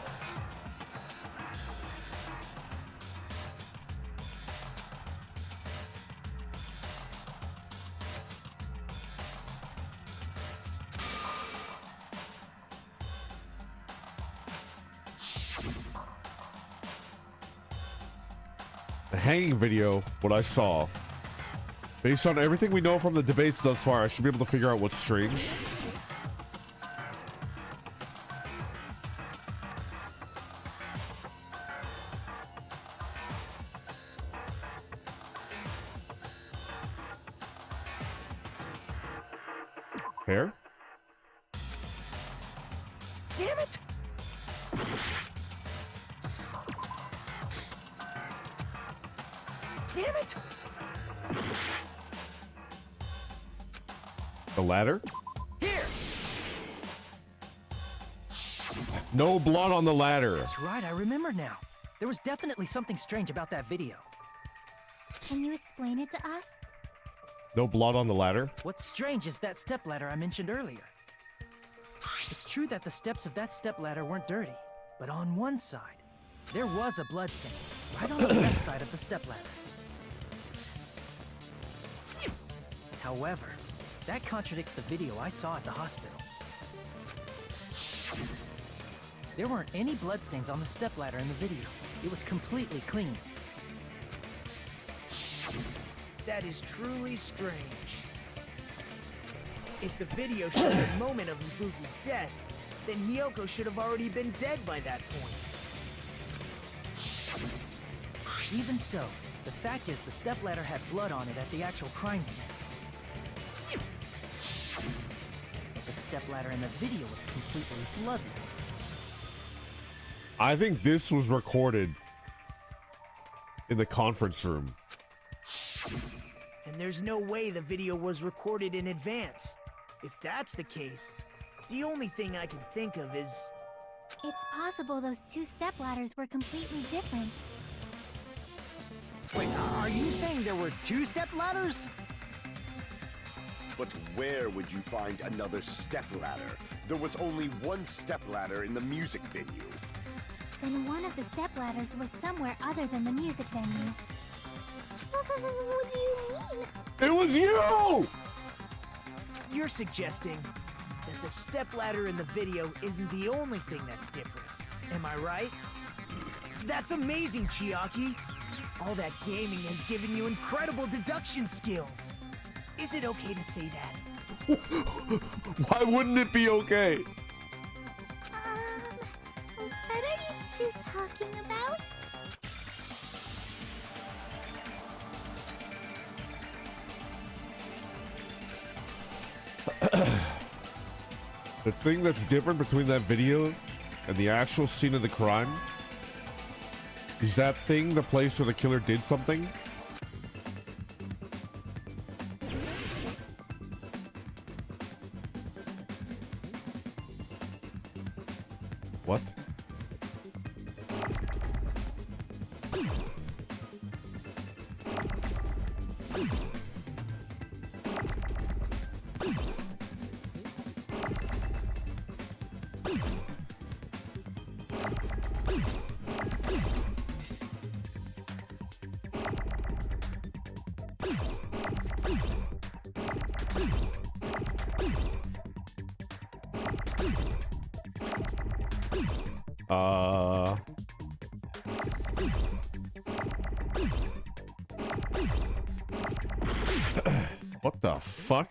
The hanging video, what I saw, based on everything we know from the debates thus far, I should be able to figure out what's strange. Hair? Damn it! Damn it! The ladder? Here! No blood on the ladder. That's right, I remember now. There was definitely something strange about that video. Can you explain it to us? No blood on the ladder? What's strange is that stepladder I mentioned earlier. It's true that the steps of that stepladder weren't dirty, but on one side, there was a bloodstain, right on the left side of the stepladder. However, that contradicts the video I saw at the hospital. There weren't any bloodstains on the stepladder in the video. It was completely clean. That is truly strange. If the video showed the moment of Ibuki's death, then Hiyoko should have already been dead by that point. Even so, the fact is the stepladder had blood on it at the actual crime scene. But the stepladder in the video was completely bloodless. I think this was recorded in the conference room. And there's no way the video was recorded in advance. If that's the case, the only thing I can think of is... It's possible those two stepladders were completely different. Wait, are you saying there were two stepladders? But where would you find another stepladder? There was only one stepladder in the music venue. Then one of the stepladders was somewhere other than the music venue. What do you mean? It was you! You're suggesting that the stepladder in the video isn't the only thing that's different. Am I right? That's amazing, Chiaki! All that gaming has given you incredible deduction skills. Is it okay to say that? Why wouldn't it be okay? What are you two talking about? The thing that's different between that video and the actual scene of the crime is that thing the place where the killer did something. What? What the fuck?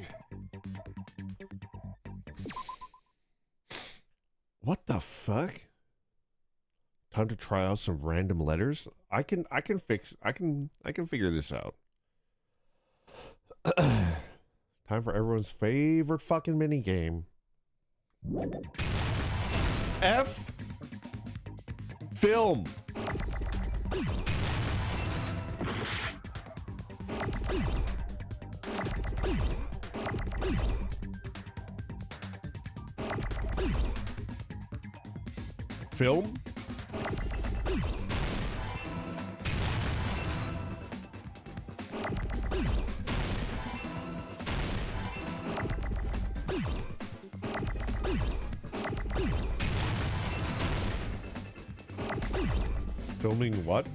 What the fuck? Time to try out some random letters. I can figure this out. Time for everyone's favorite fucking mini game. F. Film. Film. Filming what?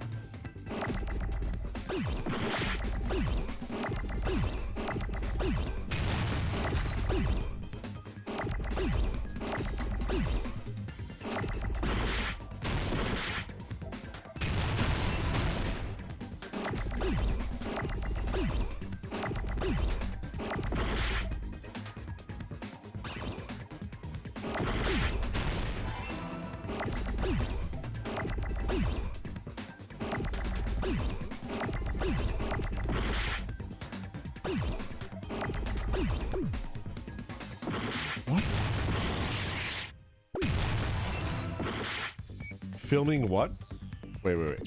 Filming what? Wait.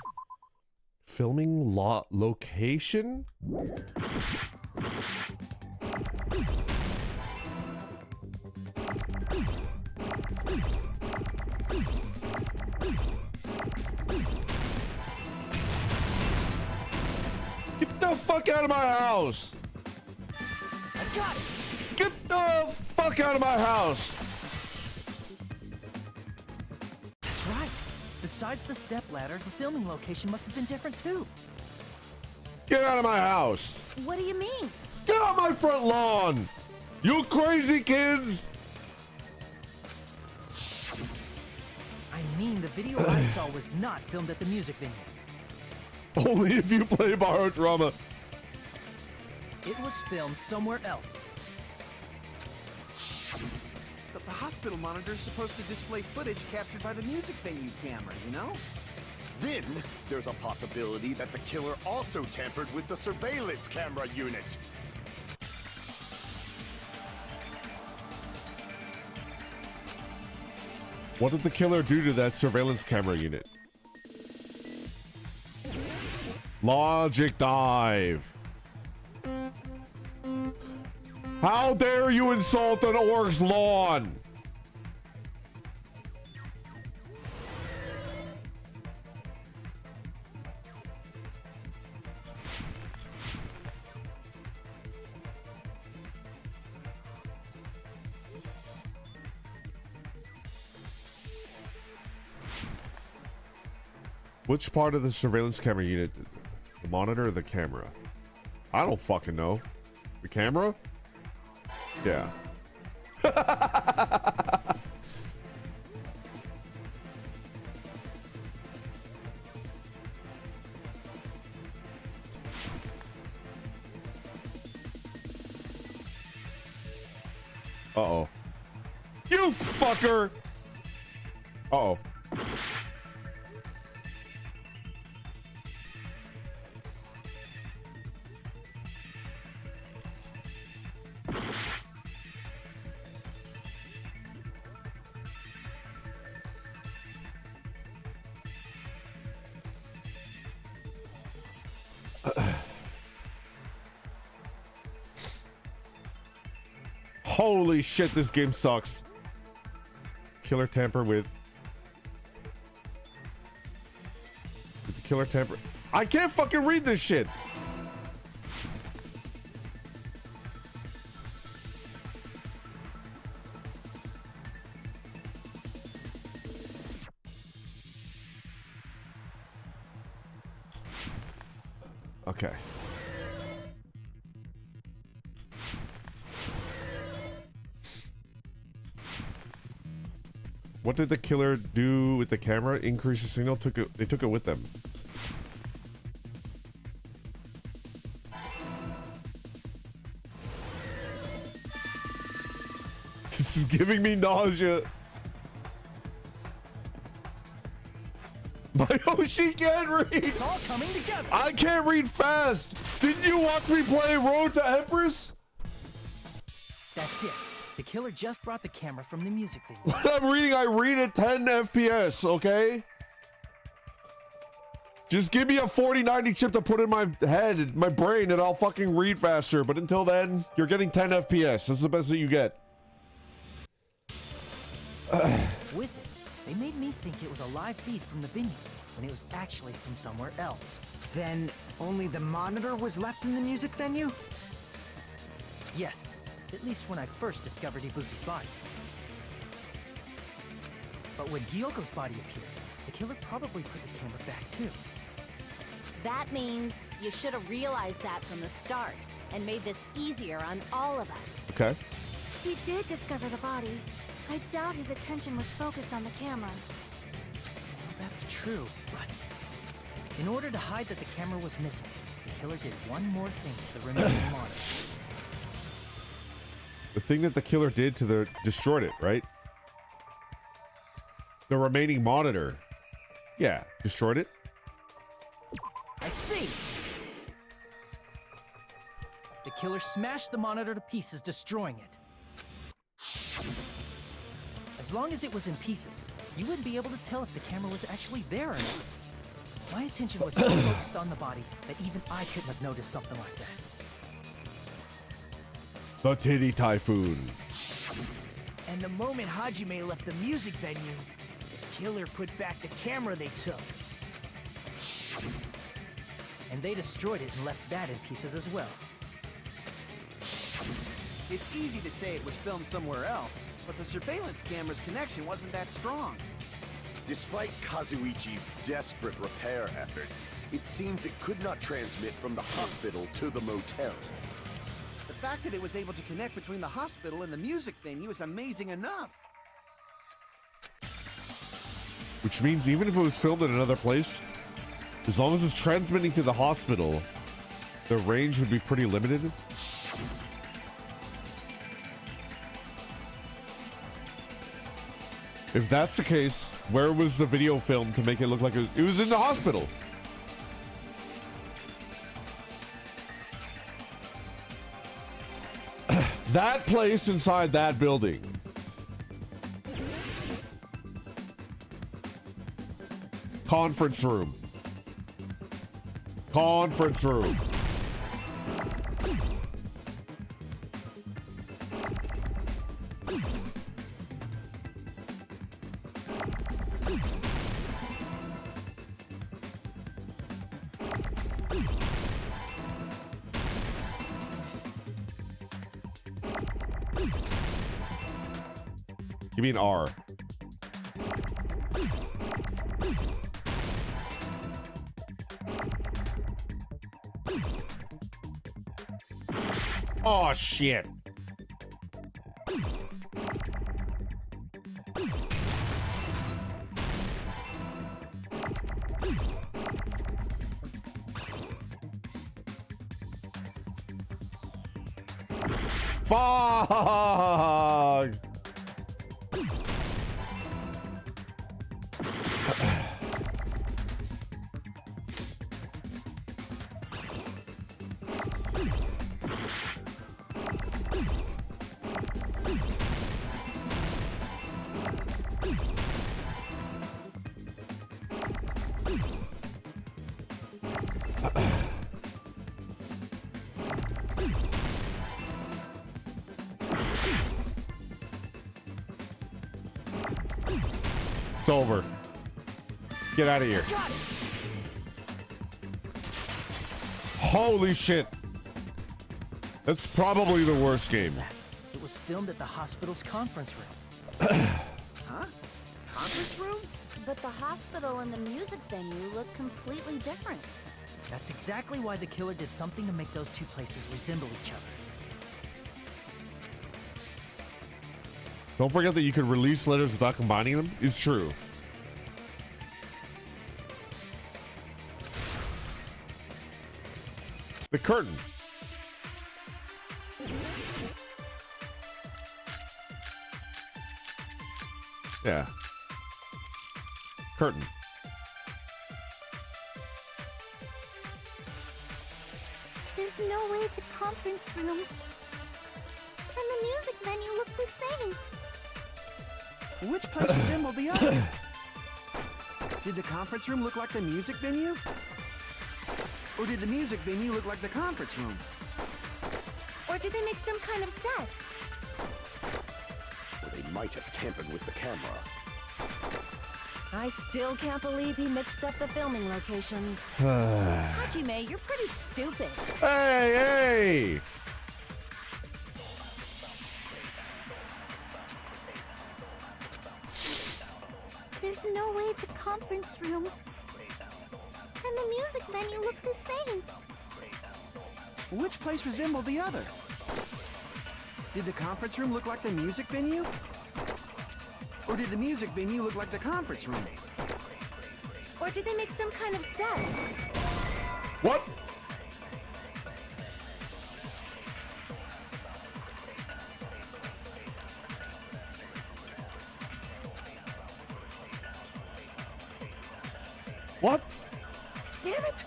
Filming location? Get the fuck out of my house! I got it! Get the fuck out of my house! That's right. Besides the stepladder, the filming location must have been different too. Get out of my house! What do you mean? Get off my front lawn! You crazy kids! I mean, the video I saw was not filmed at the music venue. Only if you play borrowed drama. It was filmed somewhere else. But the hospital monitor is supposed to display footage captured by the music venue camera, you know? Then, there's a possibility that the killer also tampered with the surveillance camera unit. What did the killer do to that surveillance camera unit? Logic dive. How dare you insult an orc's lawn? Which part of the surveillance camera unit? The monitor or the camera? I don't fucking know. The camera? Yeah. Uh-oh. You fucker! Uh-oh. Holy shit, this game sucks. Killer tamper with... Did the killer tamper... I can't fucking read this shit! Okay. What did the killer do with the camera? Increase the signal. They took it with them. This is giving me nausea. She can't read. It's all coming together. I can't read fast. Didn't you watch me play Road to Empress? That's it. The killer just brought the camera from the music video. What I'm reading, I read at 10 FPS, okay? Just give me a 4090 chip to put in my head, my brain, and I'll fucking read faster. But until then, you're getting 10 FPS. That's the best that you get. With it, they made me think it was a live feed from the venue, when it was actually from somewhere else. Then only the monitor was left in the music venue? Yes, at least when I first discovered Ibuki's body. But when Hyoko's body appeared, the killer probably put the camera back too. That means you should have realized that from the start and made this easier on all of us. Okay. He did discover the body. I doubt his attention was focused on the camera. Well, that's true, but in order to hide that the camera was missing, the killer did one more thing to the remaining monitor. The thing that the killer did to the... destroyed it, right? The remaining monitor. Yeah, destroyed it. I see! The killer smashed the monitor to pieces, destroying it. As long as it was in pieces, you wouldn't be able to tell if the camera was actually there or not. My attention was so focused on the body that even I couldn't have noticed something like that. The Titty Typhoon. And the moment Hajime left the music venue, the killer put back the camera they took. And they destroyed it and left that in pieces as well. It's easy to say it was filmed somewhere else, but the surveillance camera's connection wasn't that strong. Despite Kazuichi's desperate repair efforts, it seems it could not transmit from the hospital to the motel. The fact that it was able to connect between the hospital and the music venue is amazing enough. Which means even if it was filmed in another place, as long as it's transmitting to the hospital, the range would be pretty limited. If that's the case, where was the video filmed to make it look like it was in the hospital? That place inside that building. Conference room. Conference room. Give me an R. Oh, shit. Fuck! It's over. Get out of here. Holy shit. That's probably the worst game. It was filmed at the hospital's conference room. Huh? Conference room? But the hospital and the music venue look completely different. That's exactly why the killer did something to make those two places resemble each other. Don't forget that you can release letters without combining them. It's true. The curtain. Yeah. Curtain. There's no way the conference room and the music venue look the same. Which place resembled the other? Did the conference room look like the music venue? Or did the music venue look like the conference room? Or did they make some kind of set? Or they might have tampered with the camera. I still can't believe he mixed up the filming locations. Hajime, you're pretty stupid. Hey, hey! There's no way the conference room and the music venue look the same. Which place resembled the other? Did the conference room look like the music venue? Or did the music venue look like the conference room? Or did they make some kind of set? What? What? Damn it!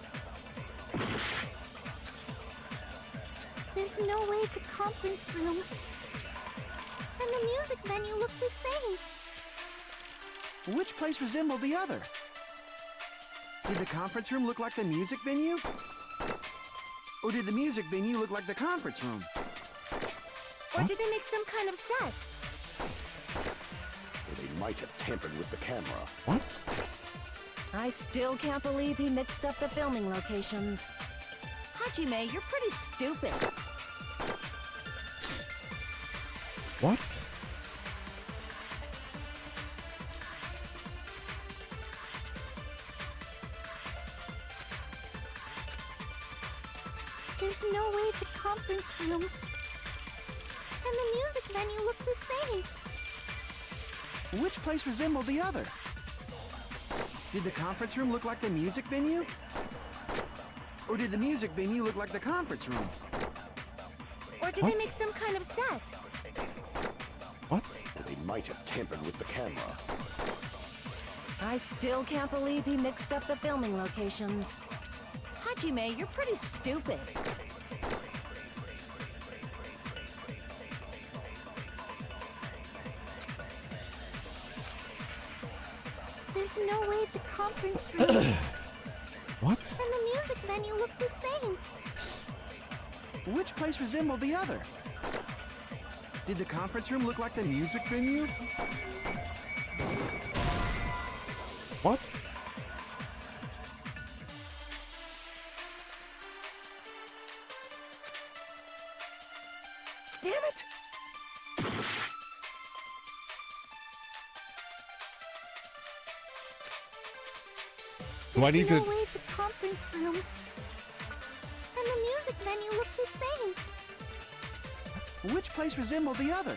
There's no way the conference room and the music venue look the same. Which place resembled the other? Did the conference room look like the music venue? Or did the music venue look like the conference room? Or did they make some kind of set? Or they might have tampered with the camera. What? I still can't believe he mixed up the filming locations. Hajime, you're pretty stupid. What? There's no way the conference room and the music venue look the same. Which place resembled the other? Did the conference room look like the music venue? Or did the music venue look like the conference room? Or did they make some kind of set? What? Or they might have tampered with the camera. I still can't believe he mixed up the filming locations. Hajime, you're pretty stupid. There's no way the conference room What? and the music venue look the same. Which place resembled the other? Did the conference room look like the music venue? What? Damn it! Do I need There's to... no way the conference room and the music venue look the same. Which place resembled the other?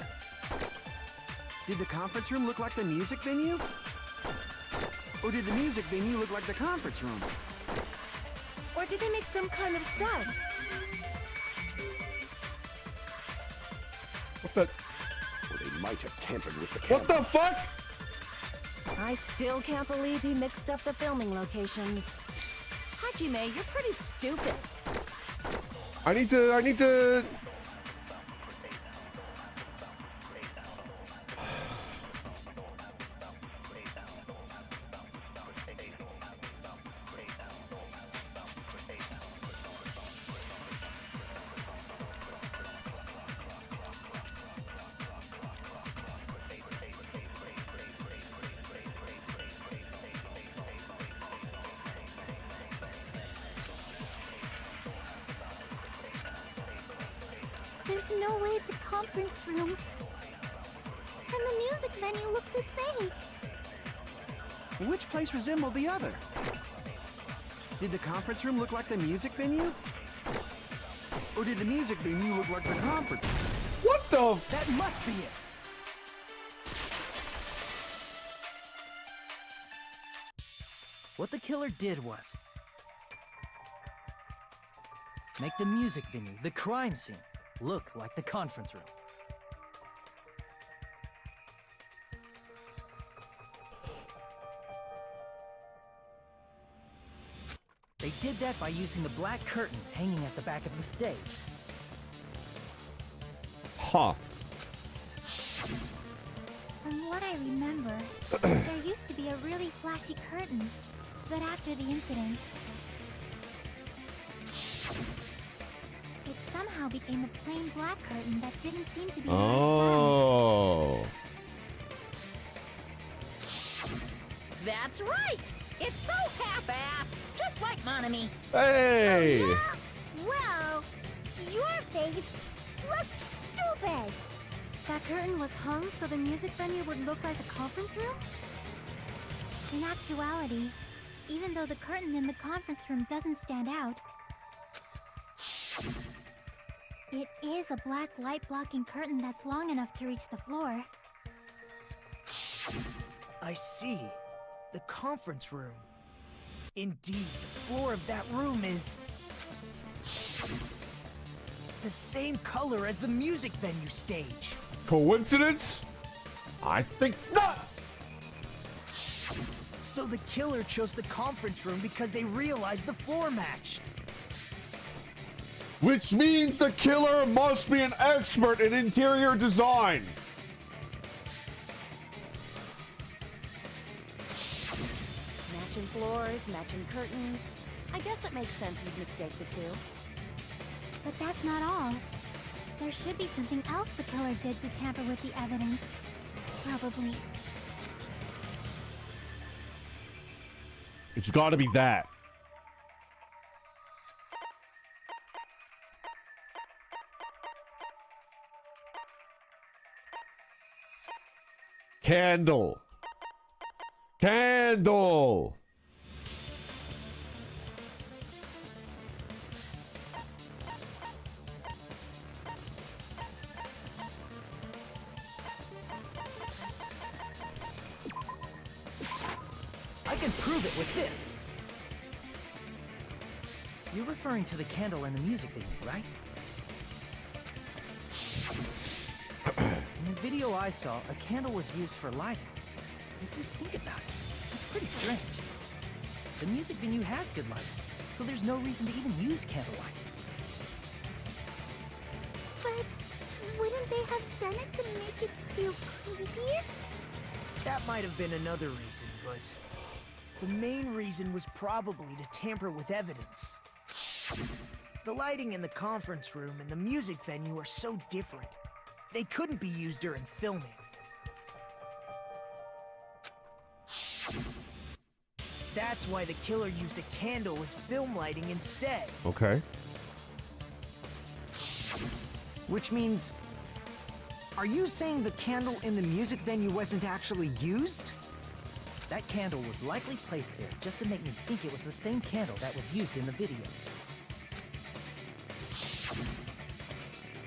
Did the conference room look like the music venue? Or did the music venue look like the conference room? Or did they make some kind of set? What the... Or they might have tampered with the camera. What the fuck? I still can't believe he mixed up the filming locations. Hajime, you're pretty stupid. I need to... There's no way the conference room and the music venue look the same. Which place resembled the other? Did the conference room look like the music venue? Or did the music venue look like the conference? What the... That must be it. What the killer did was make the music venue, the crime scene, look like the conference room. They did that by using the black curtain hanging at the back of the stage. Huh. From what I remember, there used to be a really flashy curtain, but after the incident, it somehow became a plain black curtain that didn't seem to be the right Oh. That's right! It's so half-assed, just like Monami. Hey. Well, your face looks stupid. That curtain was hung so the music venue would look like a conference room? In actuality, even though the curtain in the conference room doesn't stand out, it is a black light-blocking curtain that's long enough to reach the floor. I see. The conference room. Indeed, the floor of that room is the same color as the music venue stage. Coincidence? I think not. So the killer chose the conference room because they realized the floor matched. Which means the killer must be an expert in interior design. Matching floors, matching curtains. I guess it makes sense you'd mistake the two. But that's not all. There should be something else the killer did to tamper with the evidence. Probably. It's got to be that. Candle. Candle. I can prove it with this. You're referring to the candle in the music video, right? In the video I saw, a candle was used for lighting. If you think about it, it's pretty strange. The music venue has good lighting, so there's no reason to even use candlelight. But wouldn't they have done it to make it feel creepier? That might have been another reason, but the main reason was probably to tamper with evidence. The lighting in the conference room and the music venue are so different. They couldn't be used during filming. That's why the killer used a candle as film lighting instead. Okay. Which means... Are you saying the candle in the music venue wasn't actually used? That candle was likely placed there just to make me think it was the same candle that was used in the video.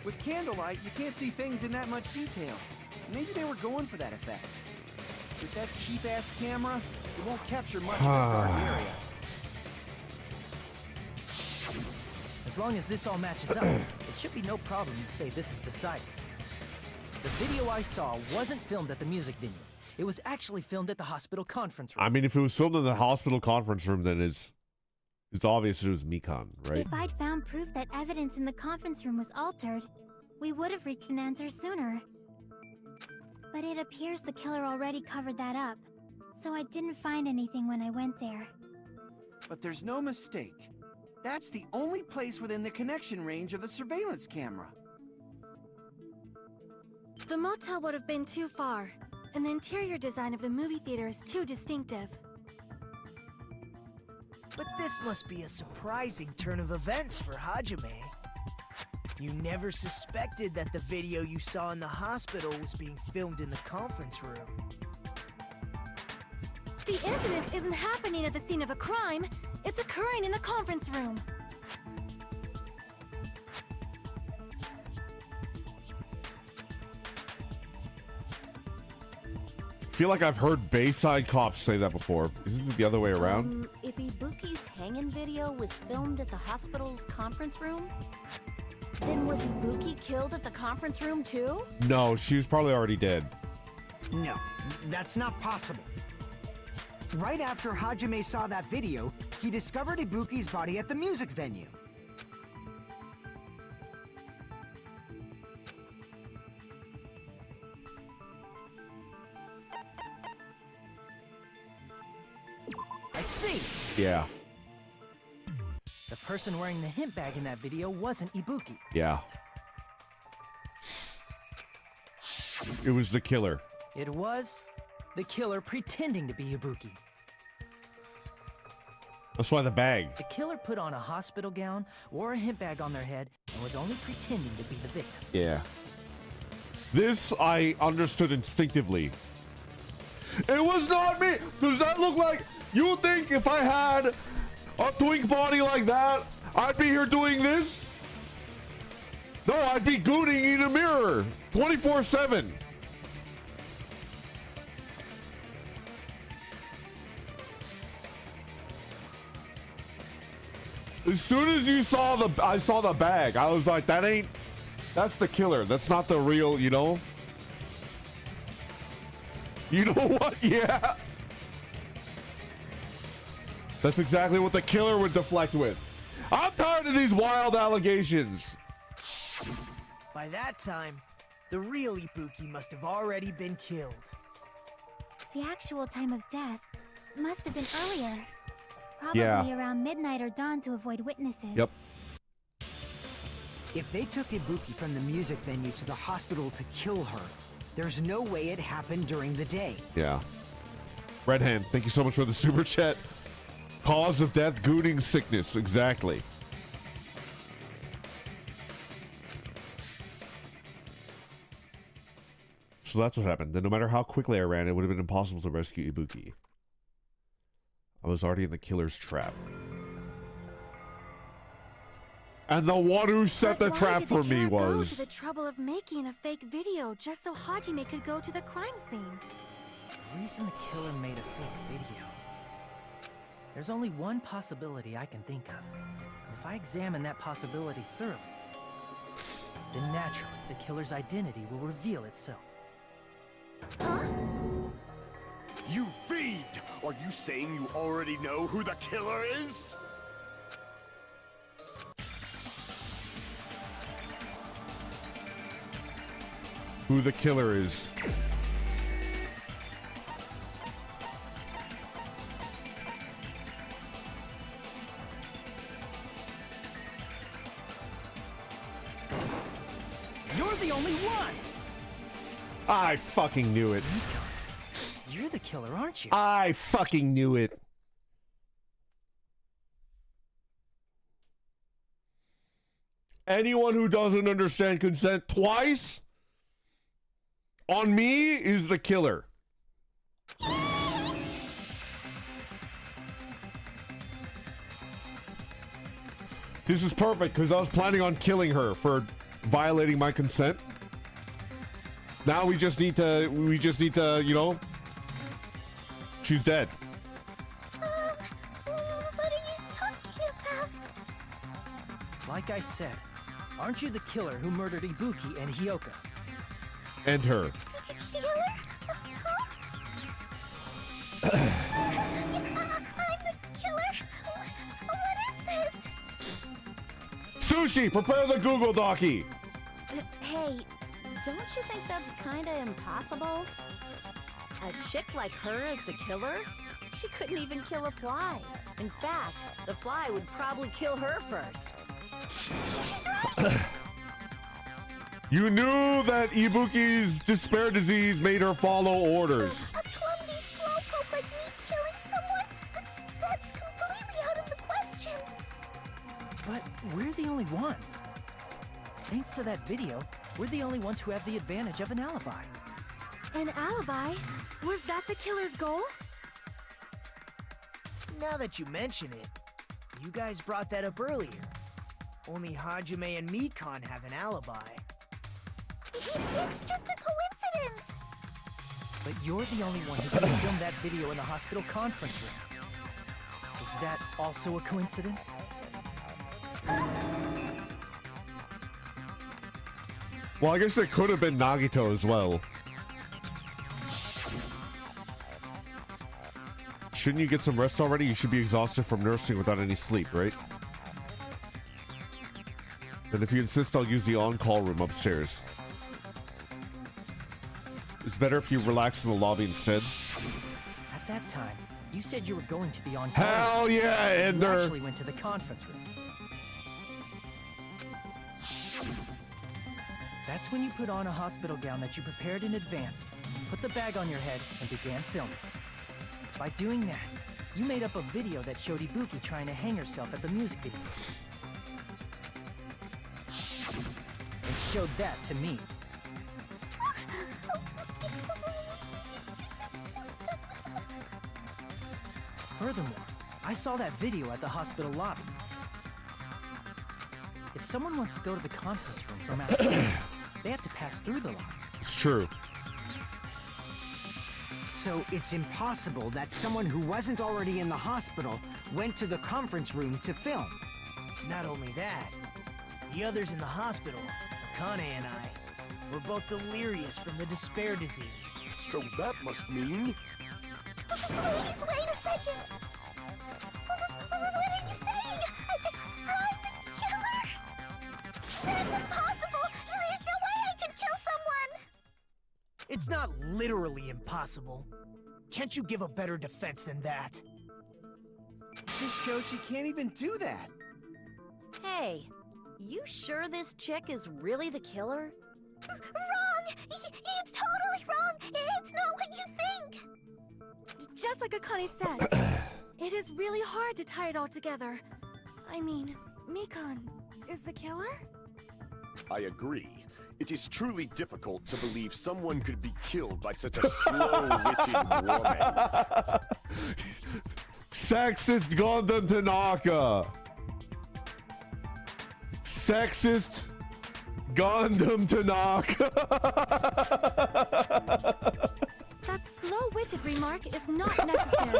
With candlelight, you can't see things in that much detail. Maybe they were going for that effect. With that cheap-ass camera, it won't capture much of that dark area. As long as this all matches up, it should be no problem to say this is decided. The video I saw wasn't filmed at the music venue. It was actually filmed at the hospital conference room. I mean, if it was filmed in the hospital conference room, then it's obvious it was Mikan, right? If I'd found proof that evidence in the conference room was altered, we would have reached an answer sooner. But it appears the killer already covered that up, so I didn't find anything when I went there. But there's no mistake. That's the only place within the connection range of the surveillance camera. The motel would have been too far, and the interior design of the movie theater is too distinctive. But this must be a surprising turn of events for Hajime. You never suspected that the video you saw in the hospital was being filmed in the conference room. The incident isn't happening at the scene of a crime, it's occurring in the conference room. feel like I've heard Bayside Cops say that before. Isn't it the other way around? If Ibuki's hanging video was filmed at the hospital's conference room, then was Ibuki killed at the conference room too? No, she was probably already dead. No, that's not possible. Right after Hajime saw that video, he discovered Ibuki's body at the music venue. I see. Yeah. The person wearing the hint bag in that video wasn't Ibuki. Yeah. It was the killer. It was the killer pretending to be Ibuki. That's why the bag. The killer put on a hospital gown, wore a hint bag on their head, and was only pretending to be the victim. Yeah. This I understood instinctively. It was not me! Does that look like... You think if I had a twink body like that, I'd be here doing this? No, I'd be gooning in a mirror 24/7. As soon as I saw the bag, I was like, that's the killer. That's not the real, you know? You know what? Yeah. That's exactly what the killer would deflect with. I'm tired of these wild allegations. By that time, the real Ibuki must have already been killed. The actual time of death must have been earlier. Probably Yeah. around midnight or dawn to avoid witnesses. Yep. If they took Ibuki from the music venue to the hospital to kill her, there's no way it happened during the day. Yeah. Red Hand, thank you so much for the super chat. Cause of death, gooning sickness. Exactly. So that's what happened. Then no matter how quickly I ran, it would have been impossible to rescue Ibuki. I was already in the killer's trap. And the one who set the But why trap did for the me killer go was... to the trouble of making a fake video just so Hajime could go to the crime scene. The reason the killer made a fake video. There's only one possibility I can think of. And if I examine that possibility thoroughly, then naturally the killer's identity will reveal itself. Huh? You fiend! Are you saying you already know who the killer is? Who the killer is. You're the only one! I fucking knew it. You're the killer, aren't you? I fucking knew it. Anyone who doesn't understand consent twice on me is the killer. This is perfect because I was planning on killing her for violating my consent. Now we just need to, you know, she's dead. What are you talking about? Like I said, aren't you the killer who murdered Ibuki and Hyoka? And her. Killer? Huh? I'm the killer? What is this? Sushi, prepare the Google Docky. Hey, don't you think that's kinda impossible? A chick like her as the killer? She couldn't even kill a fly. In fact, the fly would probably kill her first. She's right. You knew that Ibuki's despair disease made her follow orders. A clumsy slowpoke like me killing someone? That's completely out of the question. But we're the only ones. Thanks to that video, we're the only ones who have the advantage of an alibi. An alibi? Was that the killer's goal? Now that you mention it, you guys brought that up earlier. Only Hajime and Mikan have an alibi. It's just a coincidence. But you're the only one who could have filmed that video in the hospital conference room. Is that also a coincidence? Well, I guess it could have been Nagito as well. Shouldn't you get some rest already? You should be exhausted from nursing without any sleep, right? Then if you insist, I'll use the on-call room upstairs. It's better if you relax in the lobby instead. At that time, you said you were going to the on-call room. Hell yeah, Ender! You actually went to the conference room. That's when you put on a hospital gown that you prepared in advance, put the bag on your head, and began filming. By doing that, you made up a video that showed Ibuki trying to hang herself at the music video. And showed that to me. Furthermore, I saw that video at the hospital lobby. If someone wants to go to the conference room from outside, they have to pass through the lobby. It's true. So it's impossible that someone who wasn't already in the hospital went to the conference room to film. Not only that, the others in the hospital, Akane and I, were both delirious from the despair disease. So that must mean... Please, wait a second! What are you saying? I'm the killer? That's impossible! There's no way I can kill someone! It's not literally impossible. Can't you give a better defense than that? Just shows she can't even do that. Hey, you sure this chick is really the killer? Wrong! It's totally wrong! It's not what you think! Just like Akane said, it is really hard to tie it all together. I mean, Mikan is the killer? I agree. It is truly difficult to believe someone could be killed by such a slow-witted woman. Sexist Gundam Tanaka. Sexist Gundam Tanaka. That slow-witted remark is not necessary.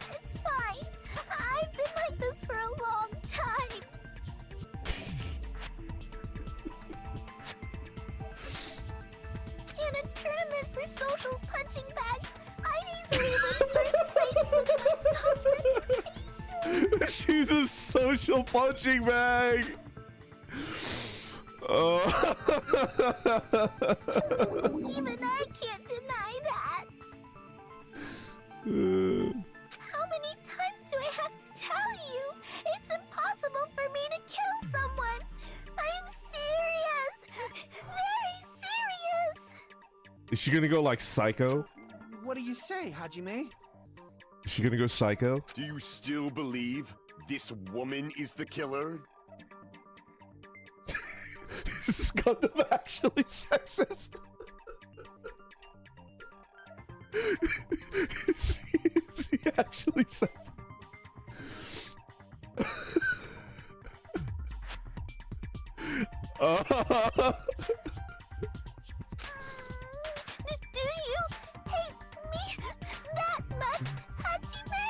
It's fine. I've been like this for a long time. In a tournament for social punching bags, I'd easily win first place with my self-reputation. She's a social punching bag. Even I can't deny that. How many times do I have to tell you? It's impossible for me to kill someone. I'm serious. Very serious. Is she gonna go like psycho? What do you say, Hajime? Is she gonna go psycho? Do you still believe this woman is the killer? Is Gundam actually sexist? Is he actually sexist? Do you hate me that much, Hajime?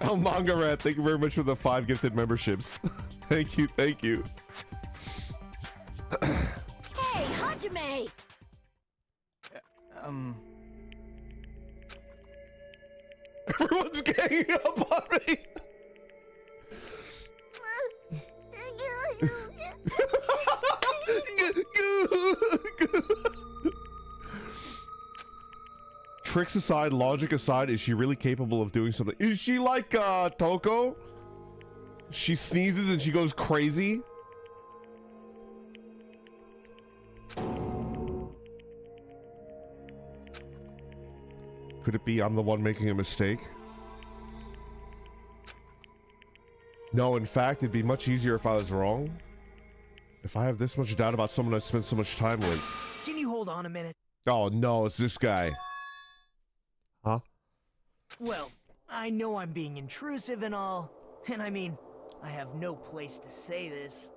El Manga Rat, thank you very much for the 5 gifted memberships. Thank you, thank you. Hey, Hajime! Everyone's ganging up on me. Tricks aside, logic aside, is she really capable of doing something? Is she like Toko? She sneezes and she goes crazy? Could it be I'm the one making a mistake? No, in fact, it'd be much easier if I was wrong. If I have this much doubt about someone I spent so much time with. Can you hold on a minute? Oh no, it's this guy. Huh? Well, I know I'm being intrusive and all, and I mean, I have no place to say this.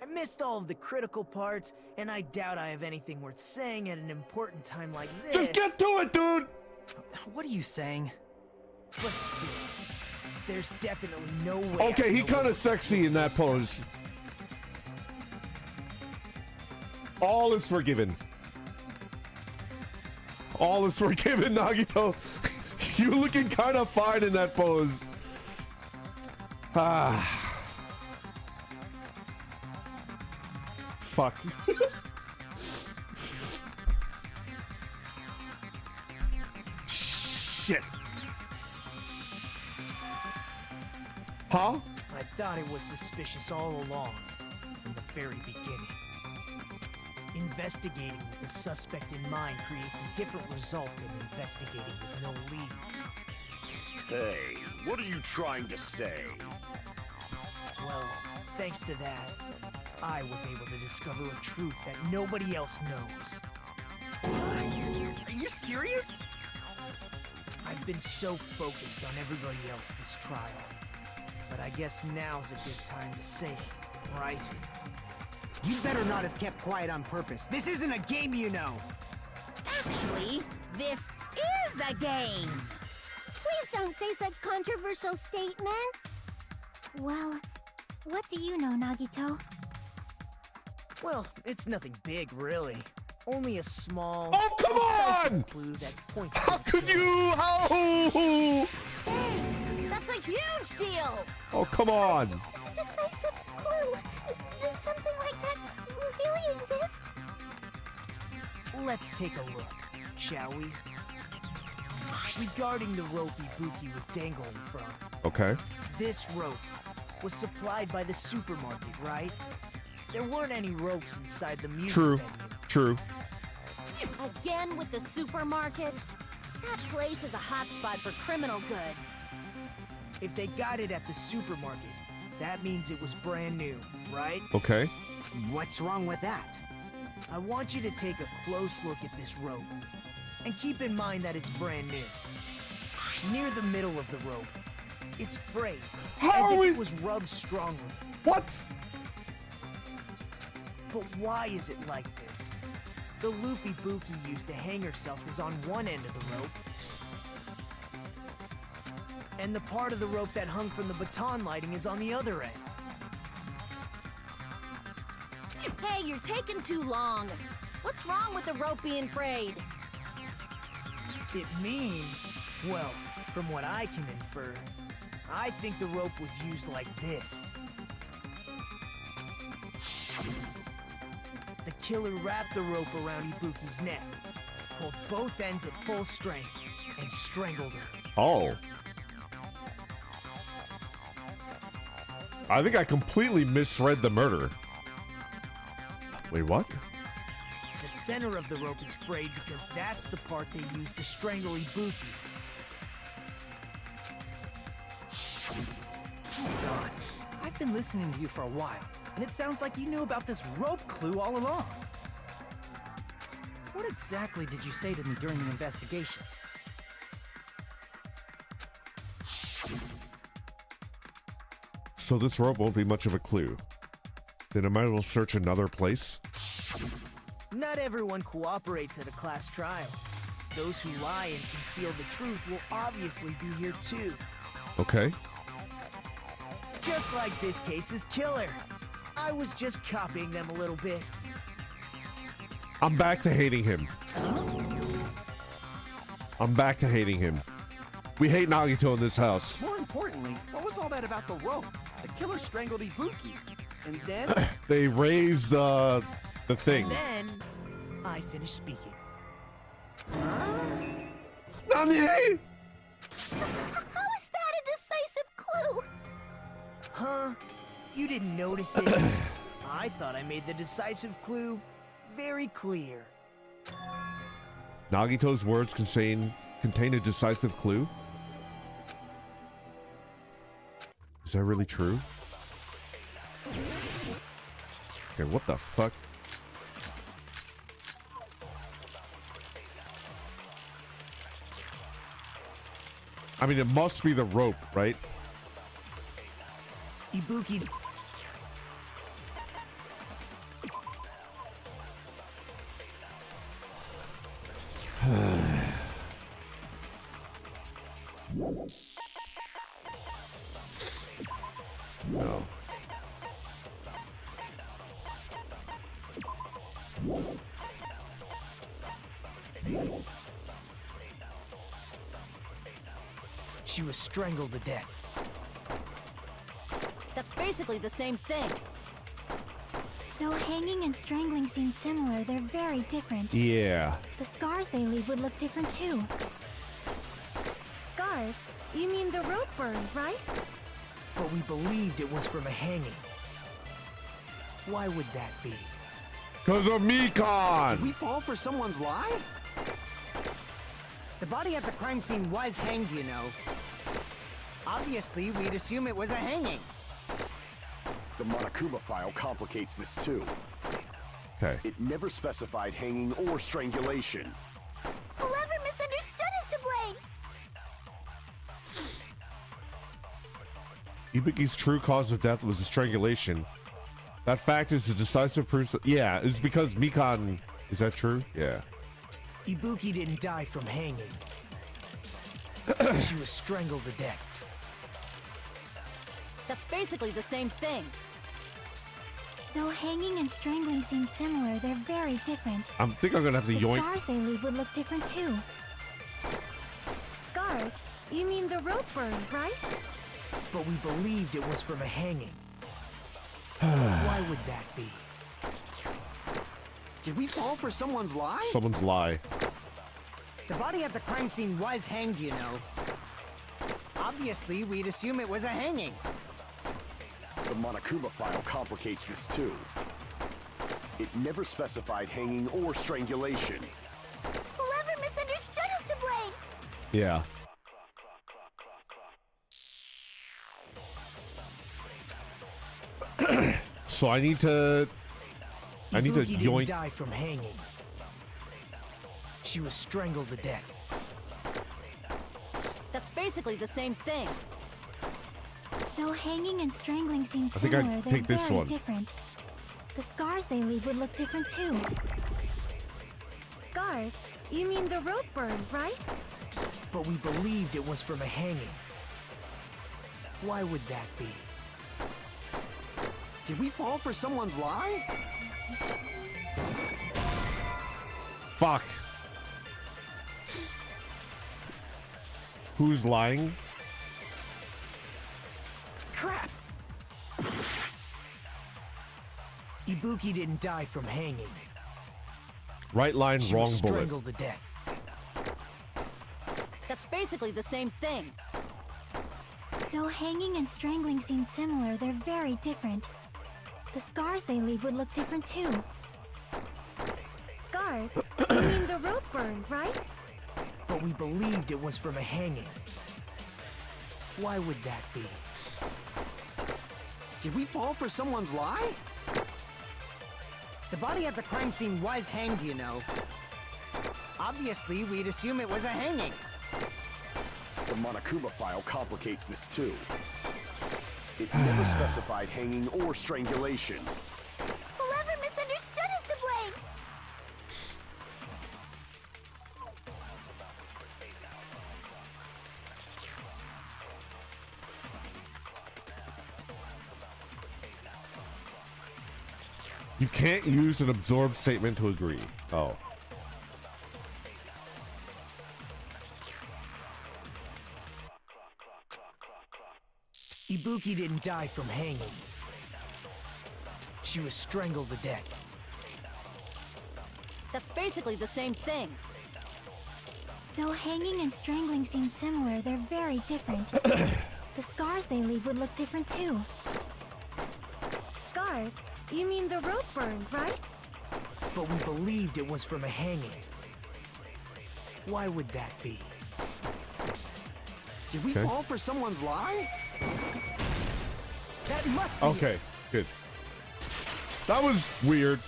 I missed all of the critical parts, and I doubt I have anything worth saying at an important time like this. Just get to it, dude! What are you saying? But still, there's definitely no way. Okay, he kind of sexy in that pose. All is forgiven. All is forgiven, Nagito. You looking kind of fine in that pose. Ah. Fuck. Shit. Huh? I thought it was suspicious all along, from the very beginning. Investigating with the suspect in mind creates a different result than investigating with no leads. Hey, what are you trying to say? Well, thanks to that, I was able to discover a truth that nobody else knows. Are you serious? I've been so focused on everybody else this trial. But I guess now's a good time to say it, right? You better not have kept quiet on purpose. This isn't a game, you know. Actually, this is a game. Please don't say such controversial statements. Well, what do you know, Nagito? Well, it's nothing big, really. Only a small, Oh, come decisive on! clue that points. How could you? How? Dang, that's a huge deal! Oh, come on. Decisive clue. Does something like that really exist? Let's take a look, shall we? Regarding the rope Ibuki was dangling from, Okay. this rope was supplied by the supermarket, right? There weren't any ropes inside the music True. venue. True. Again with the supermarket? That place is a hotspot for criminal goods. If they got it at the supermarket, that means it was brand new, right? Okay. What's wrong with that? I want you to take a close look at this rope. And keep in mind that it's brand new. Near the middle of the rope, it's frayed, How as are if we- it was rubbed strongly. What? But why is it like this? The loop Ibuki used to hang herself is on one end of the rope. And the part of the rope that hung from the baton lighting is on the other end. Hey, you're taking too long. What's wrong with the rope being frayed? It means, well, from what I can infer, I think the rope was used like this. The killer wrapped the rope around Ibuki's neck, pulled both ends at full strength, and strangled her. Oh. I think I completely misread the murder. Wait, what? The center of the rope is frayed because that's the part they used to strangle Ibuki. Don, I've been listening to you for a while, and it sounds like you knew about this rope clue all along. What exactly did you say to me during the investigation? So this rope won't be much of a clue. Then I might as well search another place. Not everyone cooperates at a class trial. Those who lie and conceal the truth will obviously be here too. Okay. Just like this case's killer. I was just copying them a little bit. I'm back to hating him. I'm back to hating him. We hate Nagito in this house. More importantly, what was all that about the rope? The killer strangled Ibuki. And then... They raised the thing. And then, I finished speaking. Nani? How is that a decisive clue? Huh? You didn't notice it? I thought I made the decisive clue very clear. Nagito's words contain a decisive clue? Is that really true? Okay, what the fuck? I mean, it must be the rope, right? Ibuki... She was strangled to death. That's basically the same thing. Though hanging and strangling seem similar, they're very different. Yeah. The scars they leave would look different too. Scars? You mean the rope burn, right? But we believed it was from a hanging. Why would that be? Because of Did Mekon! we fall for someone's lie? The body at the crime scene was hanged, you know. Obviously, we'd assume it was a hanging. The Monokuma file complicates this too. Okay. It never specified hanging or strangulation. Whoever misunderstood is to blame. Ibuki's true cause of death was a strangulation. That fact is a decisive proof. Yeah, it's because Mekon. Is that true? Yeah. Ibuki didn't die from hanging. She was strangled to death. That's basically the same thing. Though hanging and strangling seem similar, they're very different. I think I'm gonna have to The yoink. scars they leave would look different too. Scars? You mean the rope burn, right? But we believed it was from a hanging. Why would that be? Did we fall for someone's lie? Someone's lie. The body at the crime scene was hanged, you know. Obviously, we'd assume it was a hanging. The Monokuma file complicates this too. It never specified hanging or strangulation. Whoever misunderstood is to blame. Yeah. So I need to Ibuki didn't yoink. die from hanging. She was strangled to death. That's basically the same thing. Though hanging and strangling seem think I'd similar, they're take this very one. different. The scars they leave would look different too. Scars? You mean the rope burn, right? But we believed it was from a hanging. Why would that be? Did we fall for someone's lie? Fuck. Who's lying? Crap! Ibuki didn't die from hanging. Right line, She wrong was bullet. strangled to death. That's basically the same thing. Though hanging and strangling seem similar, they're very different. The scars they leave would look different too. Scars? You mean the rope burn, right? But we believed it was from a hanging. Why would that be? Did we fall for someone's lie? The body at the crime scene was hanged, you know. Obviously, we'd assume it was a hanging. The Monokuma file complicates this too. It never specified hanging or strangulation. Whoever misunderstood is to blame. You can't use an absorbed statement to agree. Oh. Ibuki didn't die from hanging. She was strangled to death. That's basically the same thing. Though hanging and strangling seem similar, they're very different. The scars they leave would look different too. Scars? You mean the rope burn, right? But we believed it was from a hanging. Why would that be? Did we Okay. fall for someone's lie? That must be Okay, good. That was weird.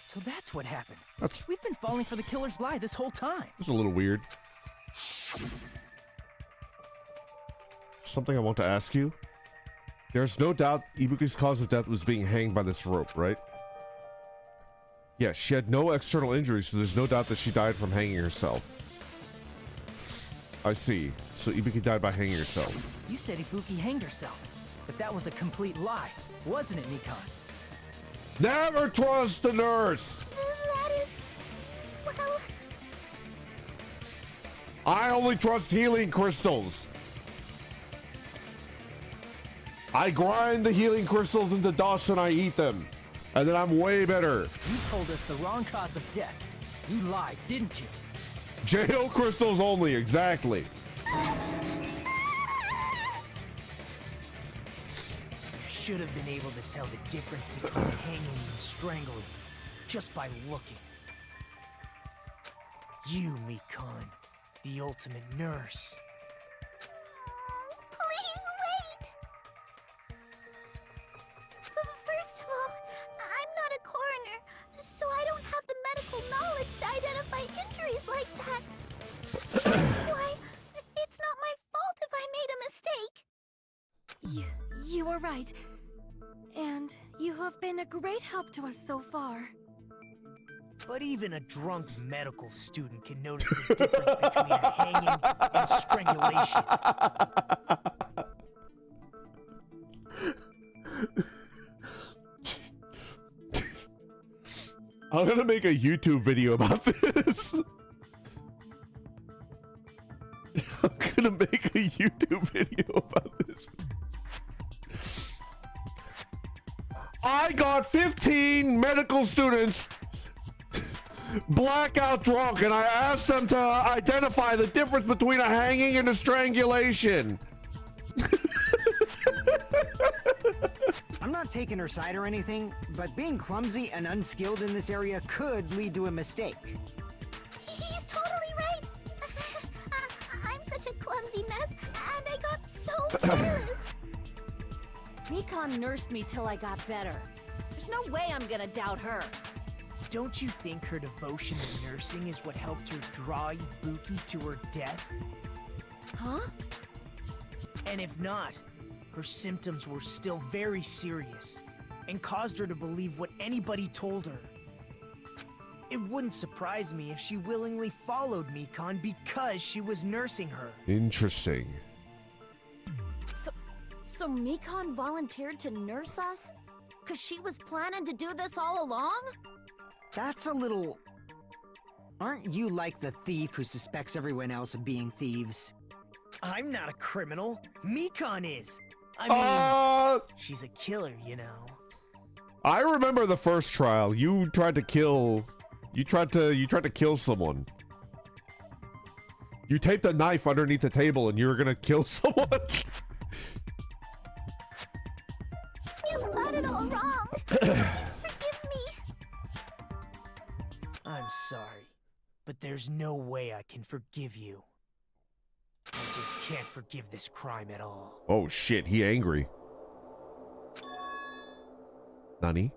So that's what happened. That's We've been falling for the killer's lie this whole time. a little weird. Something I want to ask you. There's no doubt Ibuki's cause of death was being hanged by this rope, right? Yes, she had no external injuries, so there's no doubt that she died from hanging herself. I see. So Ibuki died by hanging herself. You said Ibuki hanged herself, but that was a complete lie, wasn't it, Mekon? Never trust the nurse! That is... well... I only trust healing crystals. I grind the healing crystals into dust and I eat them. And then I'm way better. You told us the wrong cause of death. You lied, didn't you? Jail crystals only, exactly. You should have been able to tell the difference between hanging and strangling just by looking. You, Mikon, the ultimate nurse. Please wait! First of all, I'm not a coroner, so I don't have the medical knowledge to identify injuries like that. That's why it's not my fault if I made a mistake. You are right. And you have been a great help to us so far. But even a drunk medical student can notice the difference between a hanging and strangulation. I'm gonna make a YouTube video about this. I'm gonna make a YouTube video about this. I got 15 medical students blackout drunk, and I asked them to identify the difference between a hanging and a strangulation. I'm not taking her side or anything, but being clumsy and unskilled in this area could lead to a mistake. He's totally right. I'm such a clumsy mess, and I got so careless. Mikon nursed me till I got better. There's no way I'm gonna doubt her. Don't you think her devotion to nursing is what helped her draw Ibuki to her death? Huh? And if not, her symptoms were still very serious and caused her to believe what anybody told her. It wouldn't surprise me if she willingly followed Mikon because she was nursing her. Interesting. So Mikon volunteered to nurse us? Cause she was planning to do this all along? That's a little... Aren't you like the thief who suspects everyone else of being thieves? I'm not a criminal. Mikon is. I mean, she's a killer, you know. I remember the first trial. You tried to kill. You tried to kill someone. You taped a knife underneath the table, and you were gonna kill someone. You've got it all wrong. Please forgive me. I'm sorry, but there's no way I can forgive you. I just can't forgive this crime at all. Oh shit, he angry. Nani?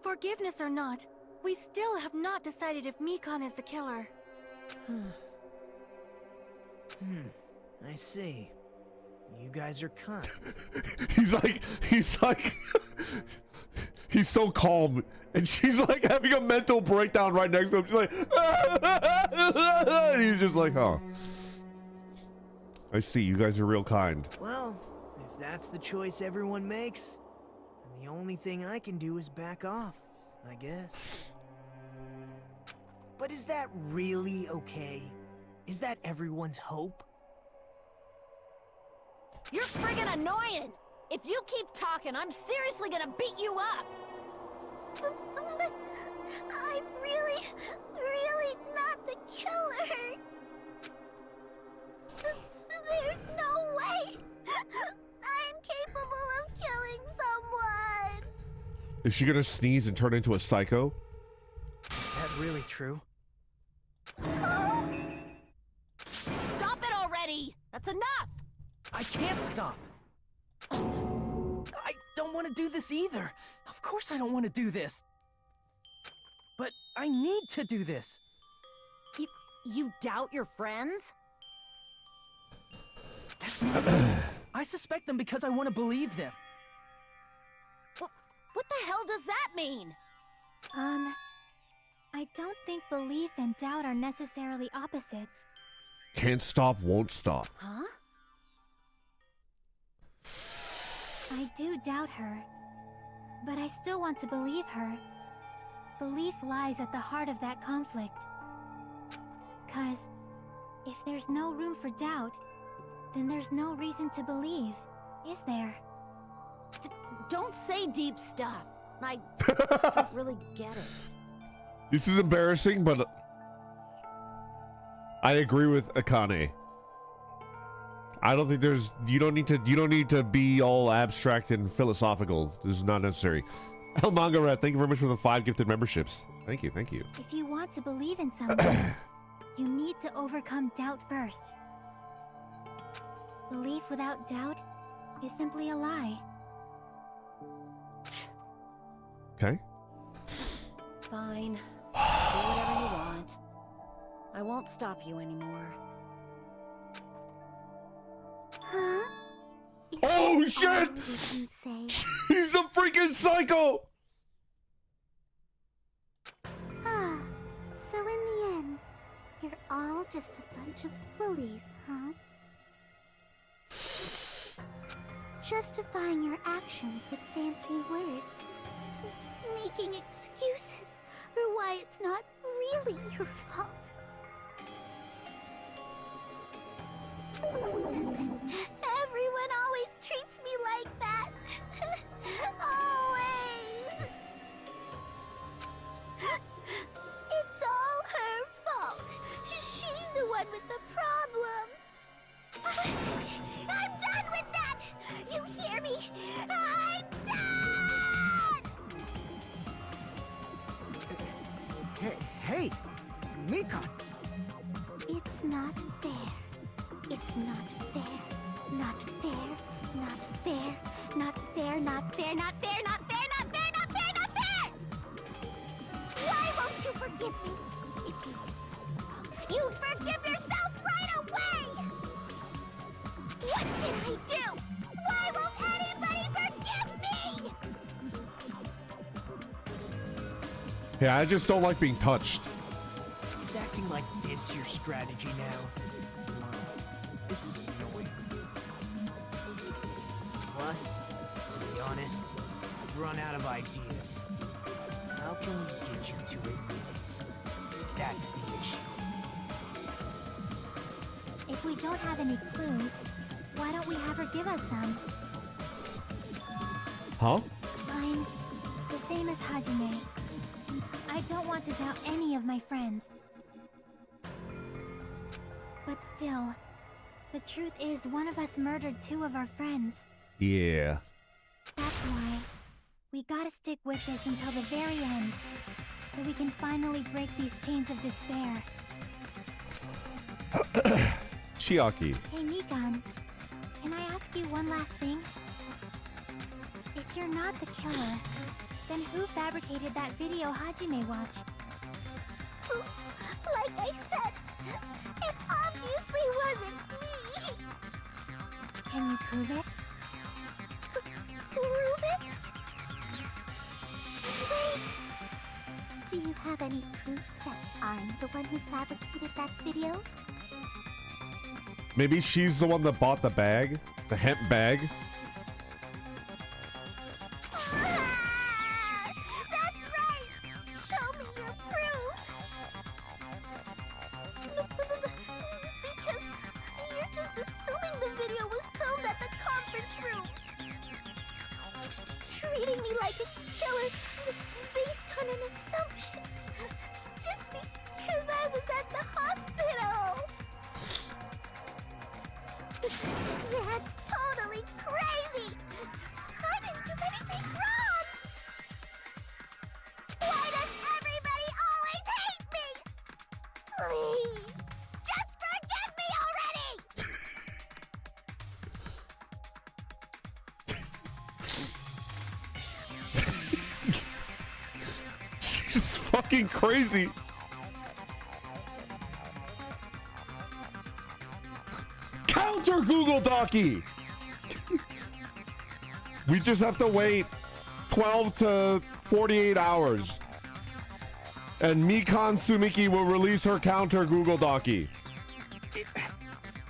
Forgiveness or not, we still have not decided if Mikon is the killer. I see. You guys are kind. he's like, he's so calm, and she's like having a mental breakdown right next to him. She's like, and he's just like, huh. I see, you guys are real kind. Well, if that's the choice everyone makes, then the only thing I can do is back off, I guess. But is that really okay? Is that everyone's hope? You're friggin' annoying! If you keep talking, I'm seriously gonna beat you up! But I'm really not the killer. There's no way I'm capable of killing someone. Is she gonna sneeze and turn into a psycho? Is that really true? Stop it already! That's enough! I can't stop. I don't want to do this either. Of course I don't want to do this. But I need to do this. You doubt your friends? That's not it. I suspect them because I want to believe them. What the hell does that mean? I don't think belief and doubt are necessarily opposites. Can't stop, won't stop. Huh? I do doubt her, but I still want to believe her. Belief lies at the heart of that conflict. 'Cause If there's no room for doubt, then there's no reason to believe, is there? Don't say deep stuff. I don't really get it. This is embarrassing, but I agree with Akane. I don't think there's you don't need to be all abstract and philosophical. This is not necessary. El Manga Rat, thank you very much for the 5 gifted memberships. Thank you, thank you. If you want to believe in someone, you need to overcome doubt first. Belief without doubt is simply a lie. Okay. Fine. Do whatever you want. I won't stop you anymore. Huh? Is Oh that shit! all you can say? He's a freaking psycho! Ah, so in the end, you're all just a bunch of bullies, huh? Justifying your actions with fancy words. Making excuses for why it's not really your fault. Everyone always treats me like that. Always. It's all her fault. She's the one with the problem. I'm done with that! You hear me? I'm done! Hey, Mikan. It's not fair. It's not fair. Not fair. Not fair. Not fair. Not fair. Not fair. Not fair. Not fair. Not fair. Not fair! Why won't you forgive me? If you did something wrong, you'd forgive yourself right away! What did I do? Why won't anybody forgive me? Yeah, I just don't like being touched. Is acting like this your strategy now? Wow, this is annoying. Plus, to be honest, I've run out of ideas. How can we get you to admit it? That's the issue. If we don't have any clues, why don't we have her give us some? Huh? I'm the same as Hajime. I don't want to doubt any of my friends. But still, the truth is one of us murdered 2 of our friends. Yeah. That's why we gotta stick with this until the very end, so we can finally break these chains of despair. Chiaki. Hey Mikan, can I ask you one last thing? If you're not the killer, then who fabricated that video Hajime watched? Like I said, it obviously wasn't me. Can you prove it? Prove it? Wait. Do you have any proof that I'm the one who fabricated that video? Maybe she's the one that bought the bag? The hemp bag? That's right! Show me your proof! Because you're just assuming the video was filmed at the conference room. Treating me like a killer based on an assumption. Just because I was at the hospital. That's totally crazy! I didn't do anything wrong! Why does everybody always hate me? Please, just forgive me already! She's fucking crazy. Counter Google Docky. We just have to wait 12 to 48 hours. And Mikan Sumiki will release her counter Google Docky.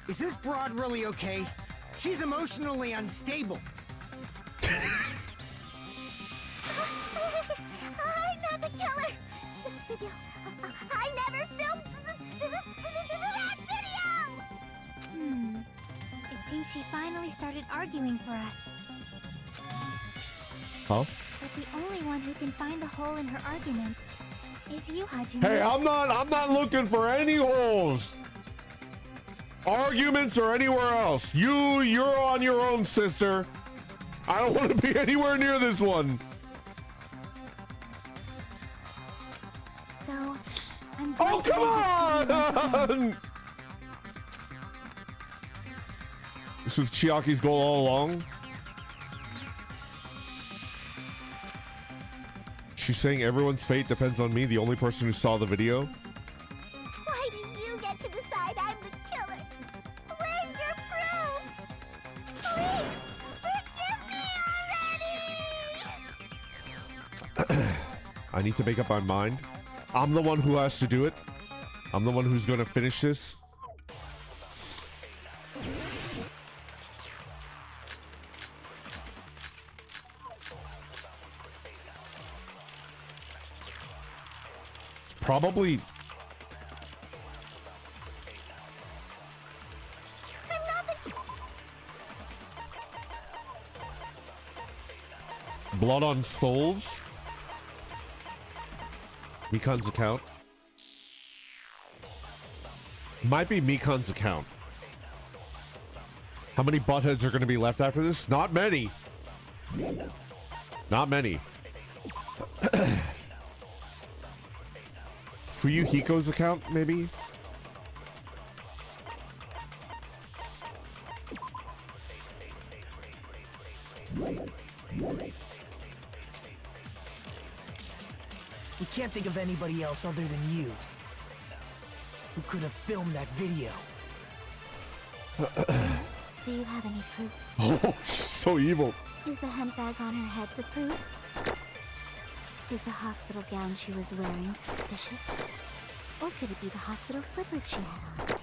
Is this broad really okay? She's emotionally unstable. I'm not the killer! The video... I never filmed that video! started arguing for us. Huh? But the only one who can find the hole in her argument is you, Hajime. Hey, I'm not looking for any holes. Arguments or anywhere else. You're on your own, sister. I don't want to be anywhere near this one. So, I'm Oh, come on! This was Chiaki's goal all along. She's saying everyone's fate depends on me, the only person who saw the video. Why do you get to decide I'm the killer? Where's your proof? Please, forgive me already! I need to make up my mind. I'm the one who has to do it. I'm the one who's going to finish this. Probably. Blood on Souls. Mikan's account. Might be Mikan's account. How many buttheads are going to be left after this? Not many. Not many. Fuyuhiko's account, maybe? We can't think of anybody else other than you who could have filmed that video. Do you have any proof? Oh, so evil. Is the handbag on her head the proof? Is the hospital gown she was wearing suspicious? Or could it be the hospital slippers she had on?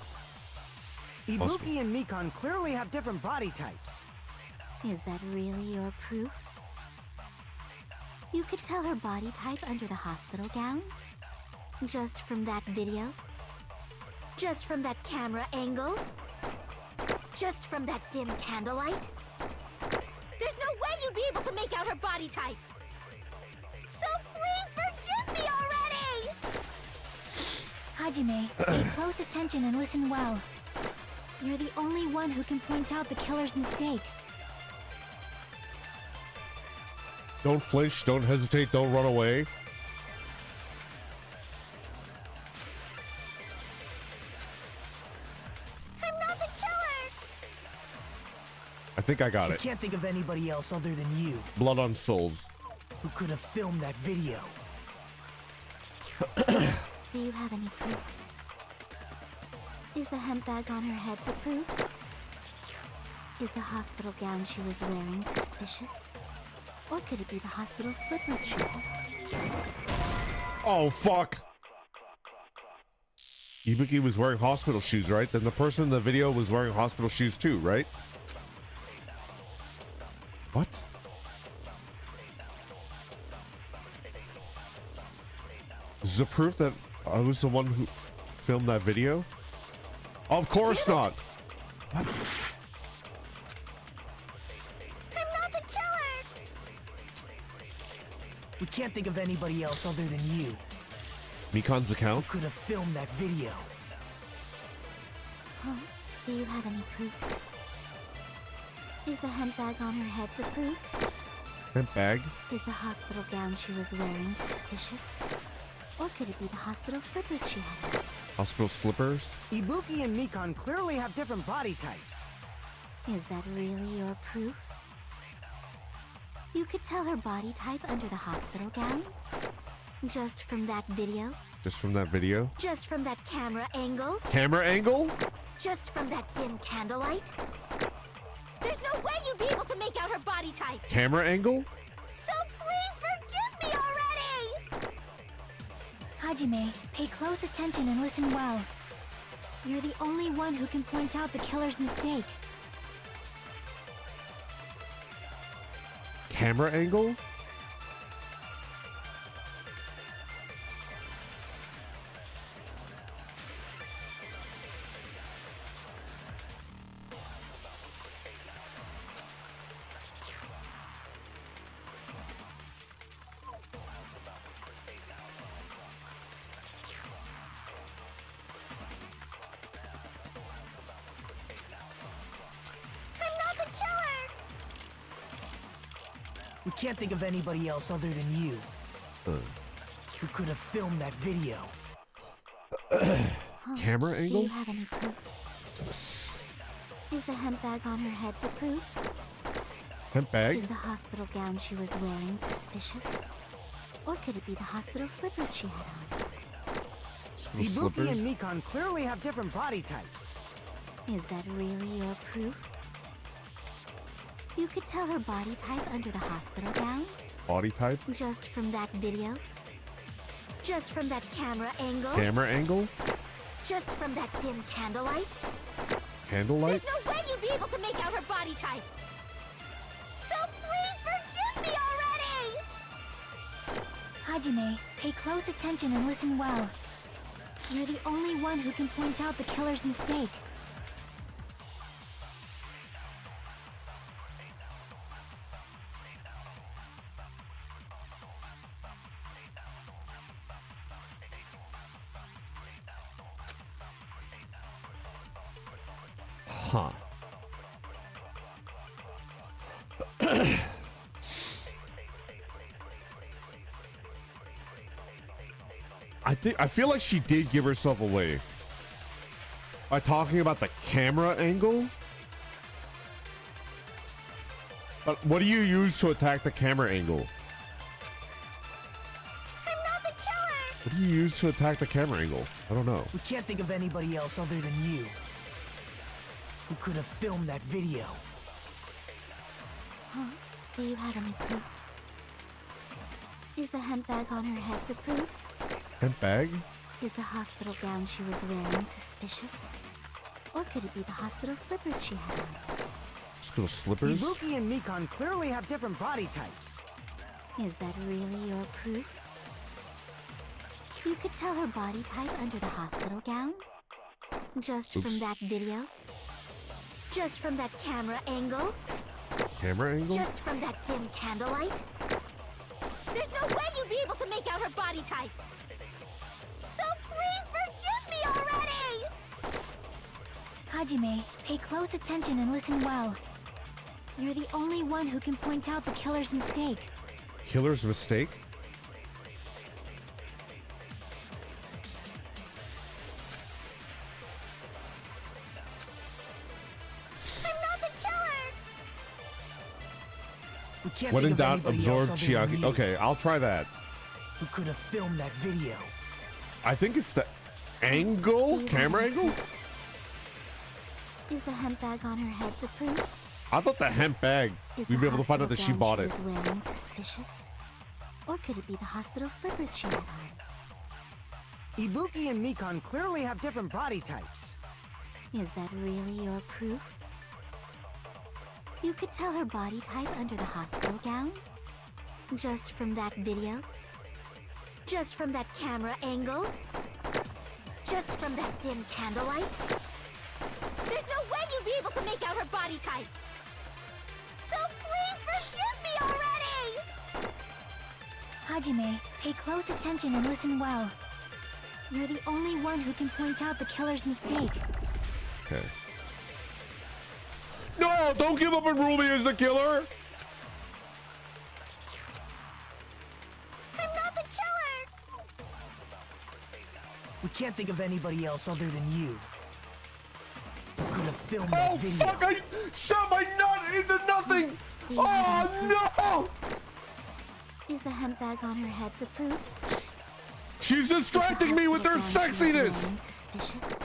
Ibuki and Mikan clearly have different body types. Is that really your proof? You could tell her body type under the hospital gown? Just from that video? Just from that camera angle? Just from that dim candlelight? There's no way you'd be able to make out her body type! So please forgive me already! Hajime, pay close attention and listen well. You're the only one who can point out the killer's mistake. Don't flinch, don't hesitate, don't run away. I'm not the killer! I think I got We it. can't think of anybody else other than you Blood on Souls. who could have filmed that video. Do you have any proof? Is the handbag on her head the proof? Is the hospital gown she was wearing suspicious? Or could it be the hospital slippers she had? Oh, fuck. Ibuki was wearing hospital shoes, right? Then the person in the video was wearing hospital shoes too, right? What? Is the proof that I was the one who filmed that video? Of course not. What? I'm not the killer! We can't think of anybody else other than you Mikan's who account? could have filmed that video. Huh? Do you have any proof? Is the handbag on her head the proof? That bag? Is the hospital gown she was wearing suspicious? Or could it be the hospital slippers she had? Hospital slippers? Ibuki and Mikan clearly have different body types. Is that really your proof? You could tell her body type under the hospital gown? Just from that video? Just from that video? Just from that camera angle? Camera angle? Just from that dim candlelight? There's no way you'd be able to make out her body type! Camera angle? So please forgive me already! Hajime, pay close attention and listen well. You're the only one who can point out the killer's mistake. Camera angle? We can't think of anybody else other than you who could have filmed that video. Camera Do angle? you have any proof? Is the hemp bag on her head the proof? Hemp bag? Is the hospital gown she was wearing suspicious? Or could it be the hospital slippers she had on? Hospital Ibuki slippers? and Mikan clearly have different body types. Is that really your proof? You could tell her body type under the hospital gown? Body type? Just from that video? Just from that camera angle? Camera angle? Just from that dim candlelight? Candlelight? There's no way you'd be able to make out her body type! So please forgive me already! Hajime, pay close attention and listen well. You're the only one who can point out the killer's mistake. Huh. I feel like she did give herself away by talking about the camera angle. But what do you use to attack the camera angle? I'm not the killer! What do you use to attack the camera angle? I don't know. We can't think of anybody else other than you who could have filmed that video. Huh? Do you have any proof? Is the hemp bag on her head the proof? Hemp bag? Is the hospital gown she was wearing suspicious? Or could it be the hospital slippers she had on? Hospital slippers? Ibuki and Mikan clearly have different body types. Is that really your proof? You could tell her body type under the hospital gown? Just from that video? Just from that camera angle? Camera angle? Just from that dim candlelight? There's no way you'd be able to make out her body type! So please forgive me already! Hajime, pay close attention and listen well. You're the only one who can point out the killer's mistake. Killer's mistake? I'm not the killer! We can't When think in of doubt, anybody absorb else other than Chiaki. you Okay, I'll try that. who could have filmed that video. I think it's the angle? Camera angle? Is the hemp bag on her head the proof? I thought the hemp bag, Is we'd the be able to find out that hospital she gown bought it. was wearing suspicious? Or could it be the hospital slippers she had on? Ibuki and Mikan clearly have different body types. Is that really your proof? You could tell her body type under the hospital gown? Just from that video? Just from that camera angle? Just from that dim candlelight? There's no way you'd be able to make out her body type! So please forgive me already! Hajime, pay close attention and listen well. You're the only one who can point out the killer's mistake. Okay. No! Don't give up on Ruby as the killer! I'm not the killer! We can't think of anybody else other than you who could have filmed that Oh video. fuck! I shot my nut into nothing! Do you have Oh any proof? no! Is the hemp bag on her head the proof? She's distracting me with her sexiness! Suspicious?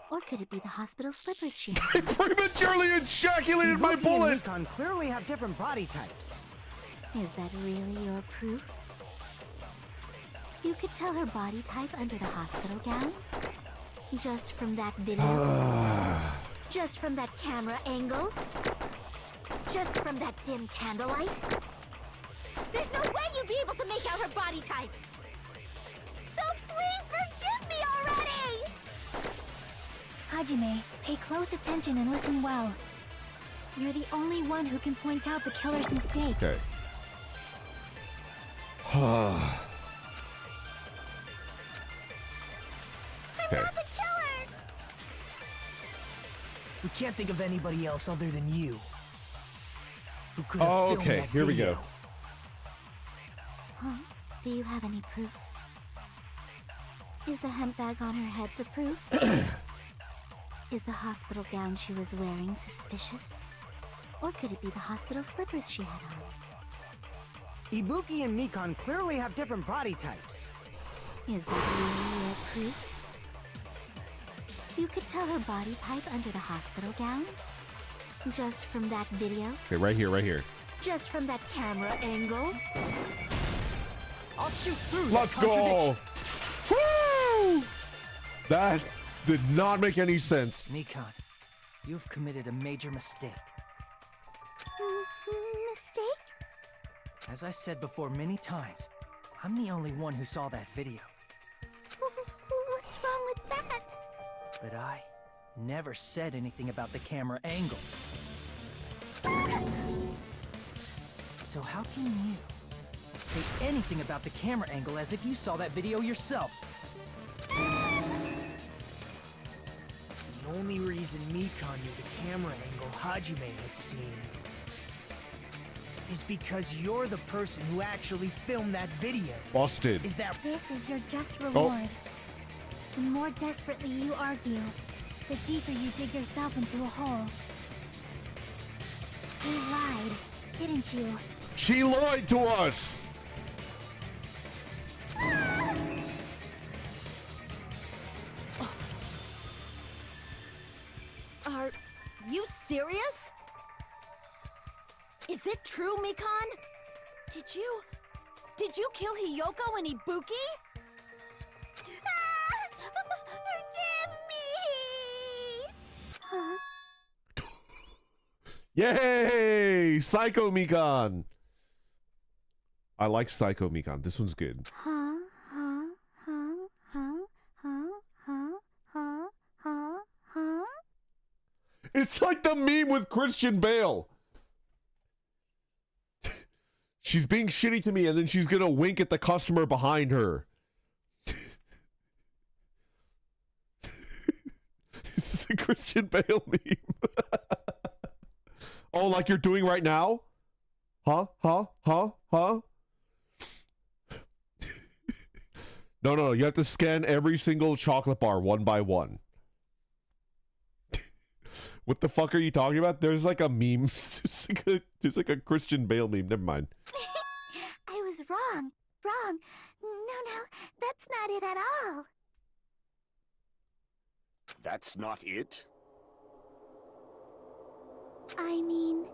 Or could it be the hospital slippers she had? I prematurely ejaculated my Ibuki bullet! and Mikan clearly have different body types. Is that really your proof? You could tell her body type under the hospital gown? Just from that video? Just from that camera angle? Just from that dim candlelight? There's no way you'd be able to make out her body type! So please forgive me already! Hajime, pay close attention and listen well. You're the only one who can point out the killer's mistake. Okay. I'm Okay. not the killer! We can't think of anybody else other than you who could have Oh, filmed okay. that Here we video. go. Huh? Do you have any proof? Is the hemp bag on her head the proof? Is the hospital gown she was wearing suspicious? Or could it be the hospital slippers she had on? Ibuki and Mikan clearly have different body types. Is that really your proof? You could tell her body type under the hospital gown? Just from that video? Okay, right here, right here. Just from that camera angle? I'll shoot through Let's that go! contradiction. Woo! That did not make any sense. Mikan, you've committed a major mistake. Mistake? As I said before many times, I'm the only one who saw that video. What's wrong with that? But I never said anything about the camera angle. So how can you say anything about the camera angle as if you saw that video yourself? The only reason Mikan knew the camera angle Hajime had seen is because you're the person who actually filmed that video. Busted. Is that... This is your just reward. The more desperately you argue, the deeper you dig yourself into a hole. You lied, didn't you? She lied to us! Are you serious? Is it true, Mikan? Did you kill Hiyoko and Ibuki? Forgive me! Huh? Yay! Psycho Mikan! I like Psycho Mikan. This one's good. Huh? Huh? Huh? Huh? Huh? Huh? Huh? Huh? Huh? It's like the meme with Christian Bale. She's being shitty to me, and then she's gonna wink at the customer behind her. This is a Christian Bale meme. Oh, like you're doing right now? Huh? Huh? Huh? Huh? No. You have to scan every single chocolate bar one by one. What the fuck are you talking about? There's like a meme. There's like a Christian Bale meme. Never mind. I was wrong. Wrong. No, that's not it at all. That's not it? I mean,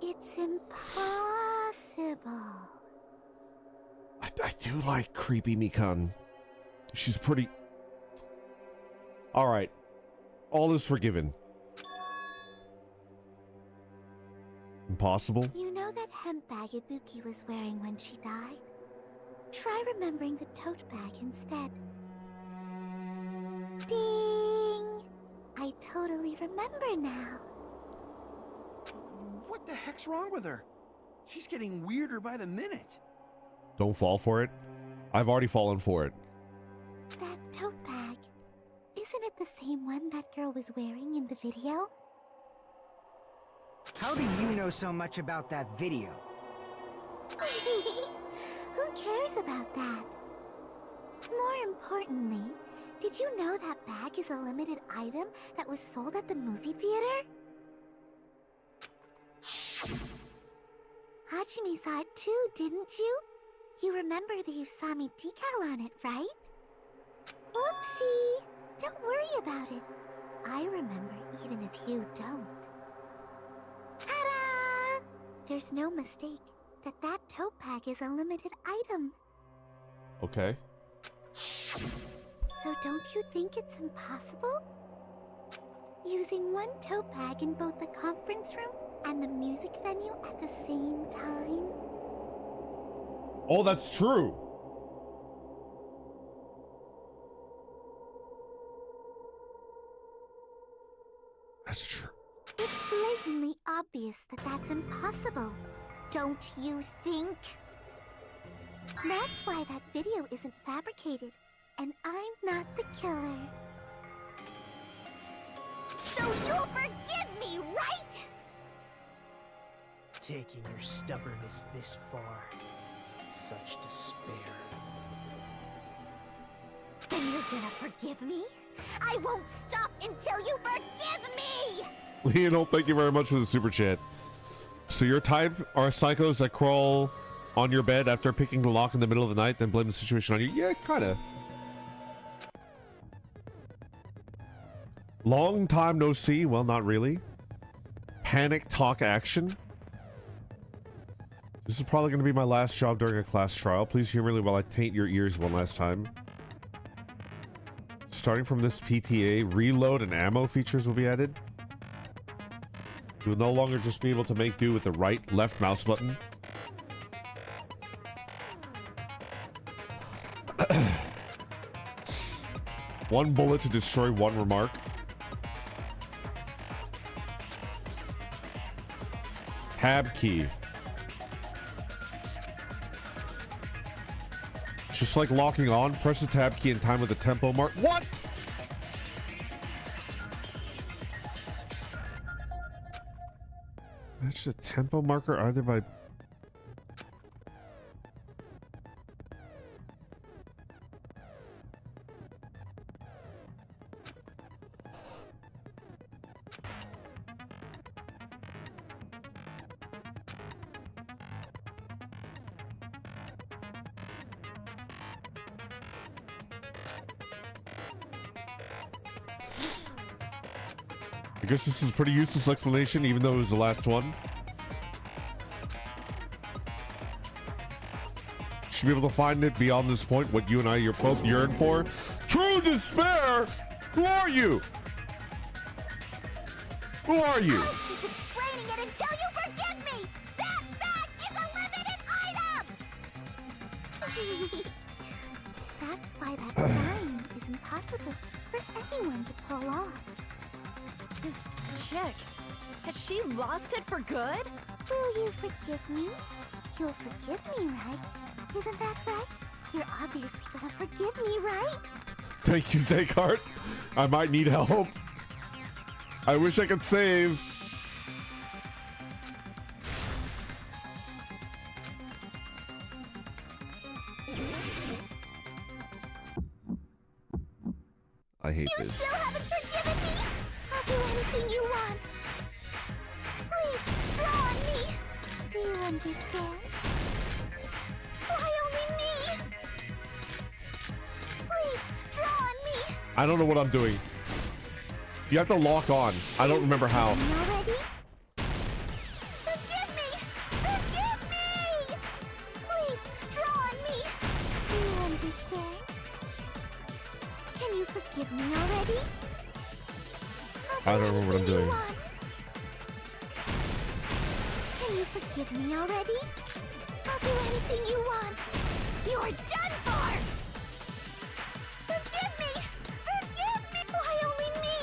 it's impossible. I do like creepy Mikan. She's pretty... Alright. All is forgiven. Impossible? You know that hemp bag Ibuki was wearing when she died? Try remembering the tote bag instead. Ding! I totally remember now. What the heck's wrong with her? She's getting weirder by the minute. Don't fall for it. I've already fallen for it. That tote bag, isn't it the same one that girl was wearing in the video? How do you know so much about that video? Who cares about that? More importantly, did you know that bag is a limited item that was sold at the movie theater? Hajime saw it too, didn't you? You remember the Usami decal on it, right? Whoopsie! Don't worry about it. I remember even if you don't. Ta-da! There's no mistake that tote bag is a limited item. Okay. So don't you think it's impossible? Using one tote bag in both the conference room and the music venue at the same time? Oh, that's true. That's true. It's blatantly obvious that that's impossible, don't you think? That's why that video isn't fabricated, and I'm not the killer. So you'll forgive me, right? Taking your stubbornness this far such despair. Then you're gonna forgive me? I won't stop until you forgive me! Lionel, thank you very much for the super chat. So your type are psychos that crawl on your bed after picking the lock in the middle of the night, then blame the situation on you? Yeah, kinda. Long time no see? Well, not really. Panic talk action? This is probably going to be my last job during a class trial. Please hear me while I taint your ears one last time. Starting from this PTA, reload and ammo features will be added. You will no longer just be able to make do with the right, left mouse button. One bullet to destroy one remark. Tab key. Just like locking on, press the tab key in time with the tempo mark. What? That's a tempo marker either by... I guess this is a pretty useless explanation, even though it was the last one. Should be able to find it beyond this point, what you and I both yearn for. True despair! Who are you? Who are you? I'll keep explaining it until you forgive me! That bag is a limited item! That's why that sign is impossible for anyone to pull off. This chick, has she lost it for good? Will you forgive me? You'll forgive me, right? Isn't that right? You're obviously gonna forgive me, right? Thank you, Zakart. I might need help. I wish I could save. I hate You this. still haven't forgiven me? I'll do anything you want. Please, draw on me. Do you understand? Why only me? Please, draw on me. I don't know what I'm doing. You have to lock on. I don't remember how. You ready? Forgive me! Forgive me! Please, draw on me. Do you understand? Can you forgive me already? I don't remember what I'm doing. Can you forgive me already? I'll do anything you want. You're done for! Forgive me! Forgive me! Why only me?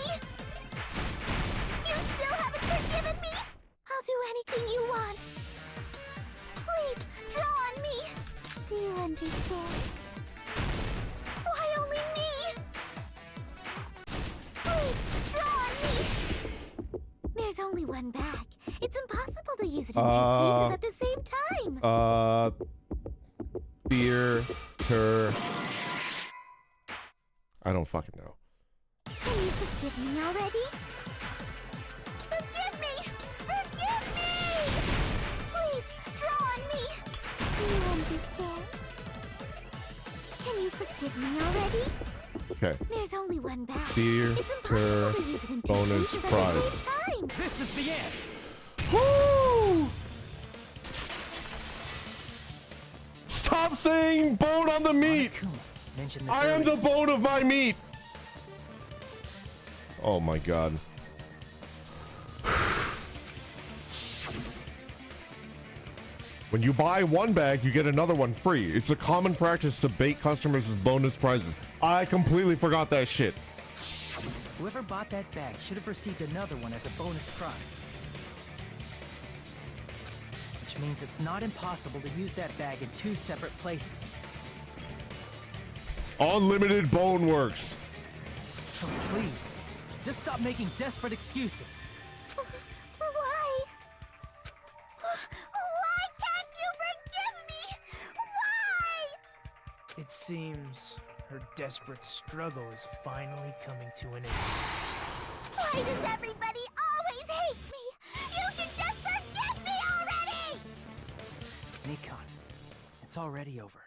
You still haven't forgiven me? I'll do anything you want. Please, draw on me. Do you understand? Why only me? Please, draw on me. There's only one bag. It's impossible to use it in two places at the same time. Theater. I don't fucking know. Can you forgive me already? Forgive me! Forgive me! Please, draw on me. Do you understand? Can you forgive me already? Okay. There's only one bag. Theater It's impossible to use it in two bonus places prize. at the same time. This is the end! Woo! Stop saying bone on the meat! Mentioned this I am earlier. the bone of my meat! Oh my god. When you buy one bag, you get another one free. It's a common practice to bait customers with bonus prizes. I completely forgot that shit. Whoever bought that bag should have received another one as a bonus prize. Which means it's not impossible to use that bag in two separate places. Unlimited bone works. So please, just stop making desperate excuses. Why? Why can't you forgive me? Why? It seems her desperate struggle is finally coming to an end. Why does everybody always hate me? You should just forgive me already! Nikon, it's already over.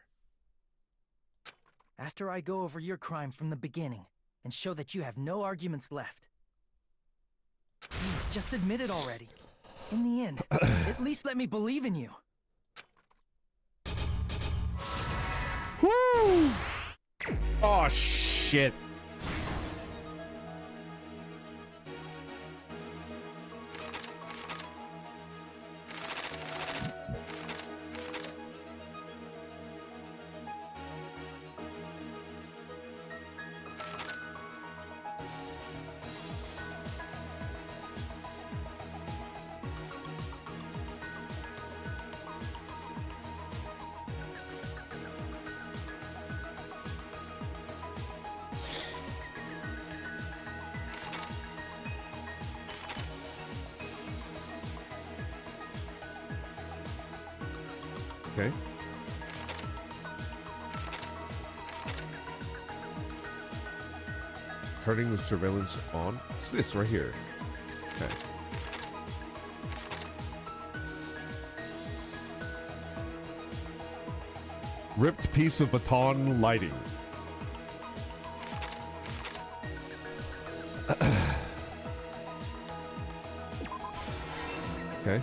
After I go over your crime from the beginning and show that you have no arguments left. Please, just admit it already. In the end, at least let me believe in you. Woo! Oh, shit. Okay. Turning the surveillance on. What's this right here? Okay. Ripped piece of baton lighting. Okay.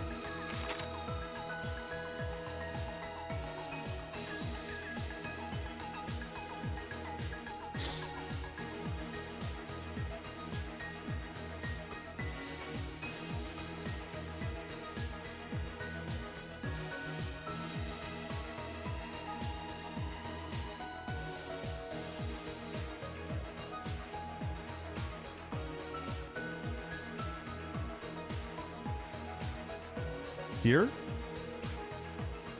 Here?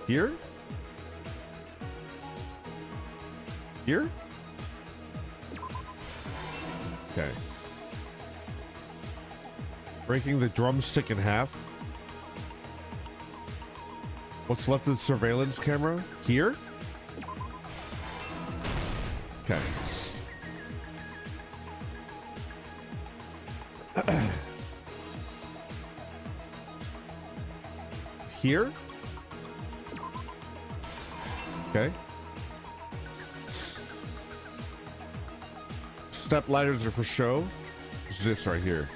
Here? Here? Okay. Breaking the drumstick in half. What's left of the surveillance camera? Here? Okay. Here? Okay. Step ladders are for show. What's this right here?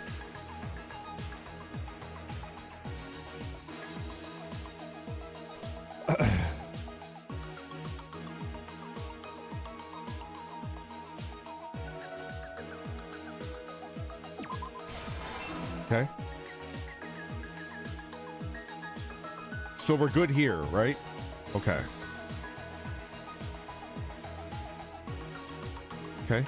Okay. So we're good here, right? Okay. Okay.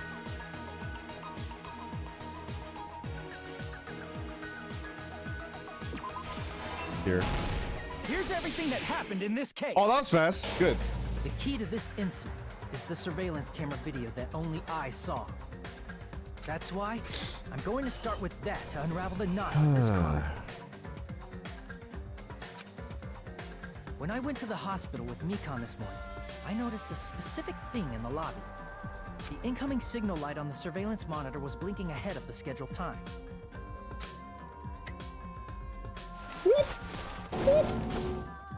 Here. Here's everything that happened in this case. Oh, that's fast. Good. The key to this incident is the surveillance camera video that only I saw. That's why I'm going to start with that to unravel the knots of this crime. When I went to the hospital with Nikon this morning, I noticed a specific thing in the lobby. The incoming signal light on the surveillance monitor was blinking ahead of the scheduled time.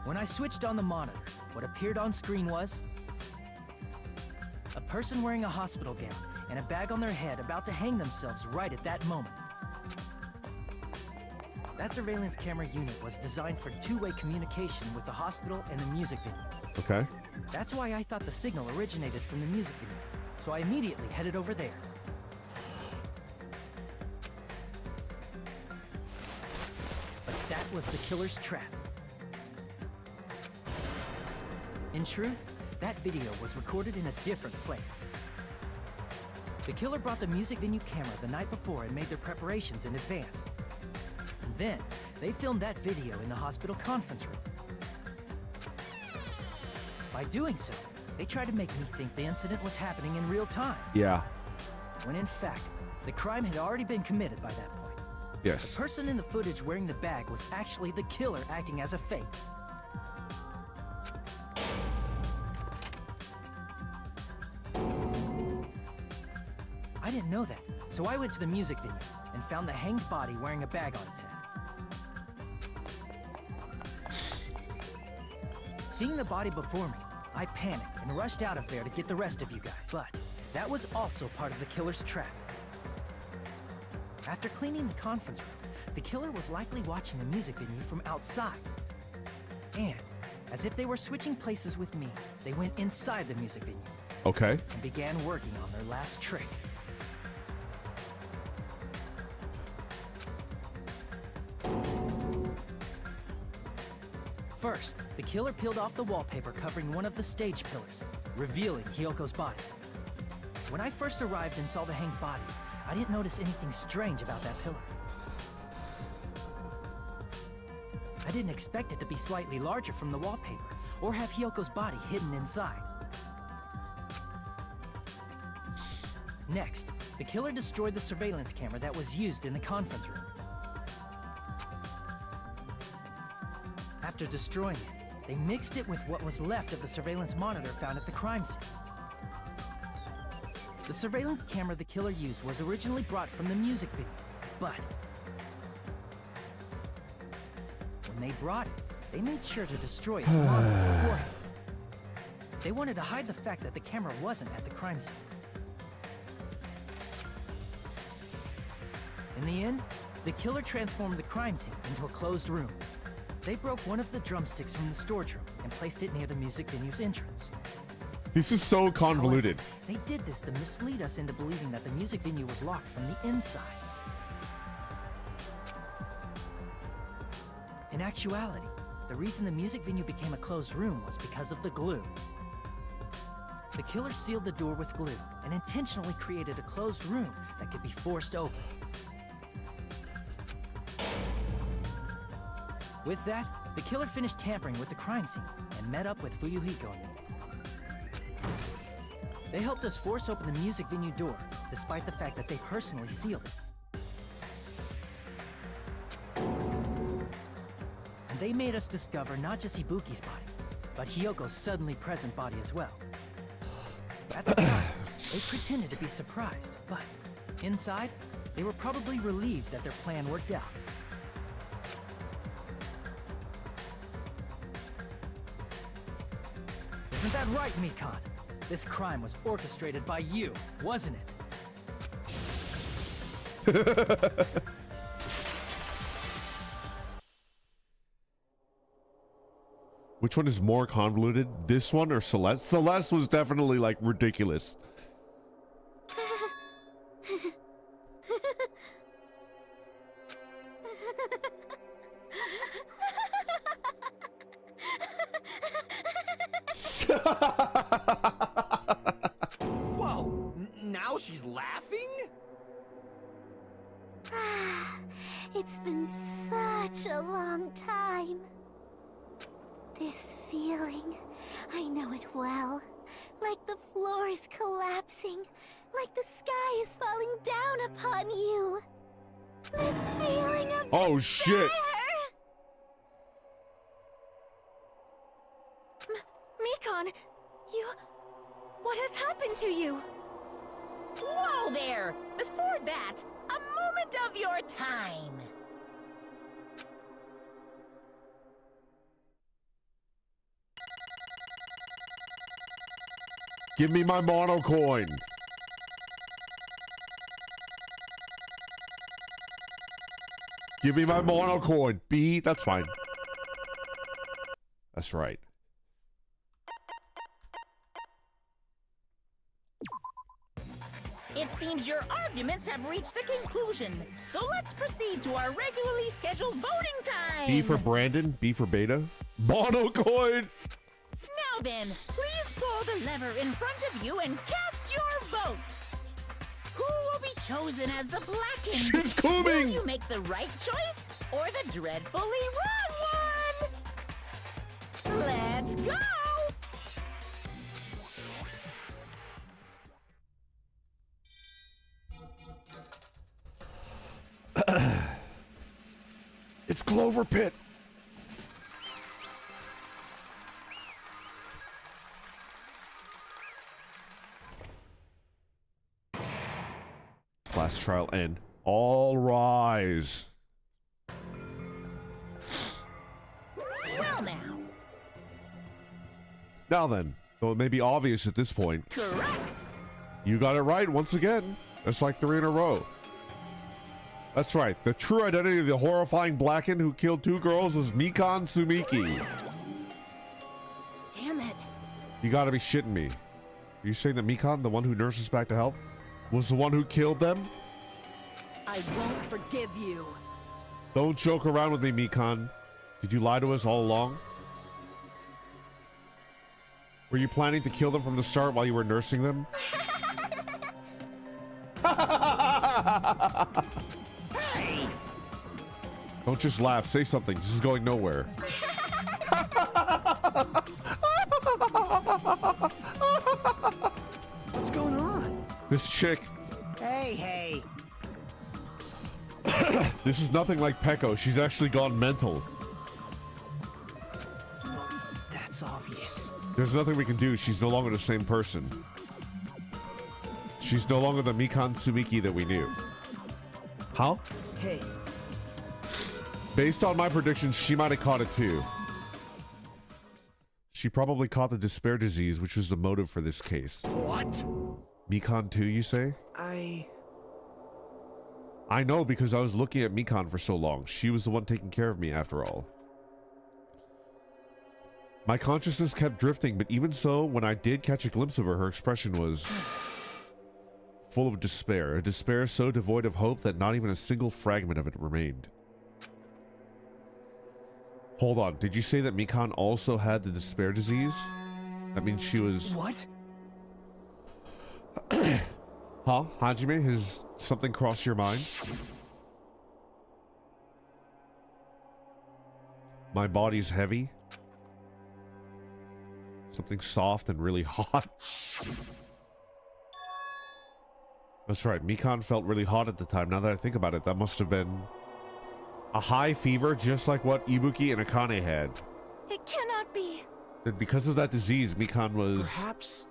When I switched on the monitor, what appeared on screen was a person wearing a hospital gown and a bag on their head about to hang themselves right at that moment. That surveillance camera unit was designed for two-way communication with the hospital and the music venue. Okay. That's why I thought the signal originated from the music venue, so I immediately headed over there. But that was the killer's trap. In truth, that video was recorded in a different place. The killer brought the music venue camera the night before and made their preparations in advance. And then, they filmed that video in the hospital conference room. By doing so, they tried to make me think the incident was happening in real time. Yeah. When in fact, the crime had already been committed by that point. Yes. The person in the footage wearing the bag was actually the killer acting as a fake. I didn't know that, so I went to the music venue and found the hanged body wearing a bag on its head. Seeing the body before me, I panicked and rushed out of there to get the rest of you guys. But that was also part of the killer's trap. After cleaning the conference room, the killer was likely watching the music venue from outside. And, as if they were switching places with me, they went inside the music venue. Okay. And began working on their last trick. First, the killer peeled off the wallpaper covering one of the stage pillars, revealing Hiyoko's body. When I first arrived and saw the hanged body, I didn't notice anything strange about that pillar. I didn't expect it to be slightly larger from the wallpaper, or have Hiyoko's body hidden inside. Next, the killer destroyed the surveillance camera that was used in the conference room. After destroying it, they mixed it with what was left of the surveillance monitor found at the crime scene. The surveillance camera the killer used was originally brought from the music video, but when they brought it, they made sure to destroy its monitor beforehand. They wanted to hide the fact that the camera wasn't at the crime scene. In the end, the killer transformed the crime scene into a closed room. They broke one of the drumsticks from the storage room and placed it near the music venue's entrance. This is so convoluted. However, they did this to mislead us into believing that the music venue was locked from the inside. In actuality, the reason the music venue became a closed room was because of the glue. The killer sealed the door with glue and intentionally created a closed room that could be forced open. With that, the killer finished tampering with the crime scene and met up with Fuyuhiko and me. They helped us force open the music venue door, despite the fact that they personally sealed it. And they made us discover not just Ibuki's body, but Hiyoko's suddenly present body as well. At the time, they pretended to be surprised, but inside, they were probably relieved that their plan worked out. Isn't that right, Mikan? This crime was orchestrated by you, wasn't it? Which one is more convoluted? This one or Celeste? Celeste was definitely like ridiculous. Whoa! Now she's laughing? It's been such a long time. This feeling, I know it well. Like the floor is collapsing, like the sky is falling down upon you. This feeling of Oh despair. shit! Mikan, what has happened to you? Whoa there! Before that, a moment of your time. Give me my mono coin. Give me my mono coin. B, that's fine. That's right. It seems your arguments have reached a conclusion, so let's proceed to our regularly scheduled voting time. B for Brandon, B for Beta. Mono coin! Now then, please pull the lever in front of you and cast your vote. Who will be chosen as the blackened? She's coming! Will you make the right choice or the dreadfully wrong one? Let's go! It's Clover Pit. Class trial end. All rise. Well now. Now then, though it may be obvious at this point, Correct. you got it right once again. That's like 3 in a row. That's right. The true identity of the horrifying Blackened who killed 2 girls was Mikan Tsumiki. Damn it. You gotta be shitting me. Are you saying that Mikan, the one who nursed us back to health, was the one who killed them? I won't forgive you. Don't joke around with me, Mikan. Did you lie to us all along? Were you planning to kill them from the start while you were nursing them? Hey! Don't just laugh. Say something. This is going nowhere. What's going on? This chick. Hey, hey. This is nothing like Peko. She's actually gone mental. That's obvious. There's nothing we can do. She's no longer the same person. She's no longer the Mikan Tsumiki that we knew. How? Hey. Based on my predictions, she might have caught it too. She probably caught the despair disease, which was the motive for this case. What? Mikan too, you say? I know because I was looking at Mikan for so long. She was the one taking care of me after all. My consciousness kept drifting, but even so, when I did catch a glimpse of her, her expression was full of despair. A despair so devoid of hope that not even a single fragment of it remained. Hold on, did you say that Mikan also had the despair disease? That means she was... What? Huh? Hajime, has something crossed your mind? My body's heavy. Something soft and really hot. That's right, Mikan felt really hot at the time. Now that I think about it, that must have been a high fever, just like what Ibuki and Akane had. It cannot be. That because of that disease, Mikan was... Perhaps.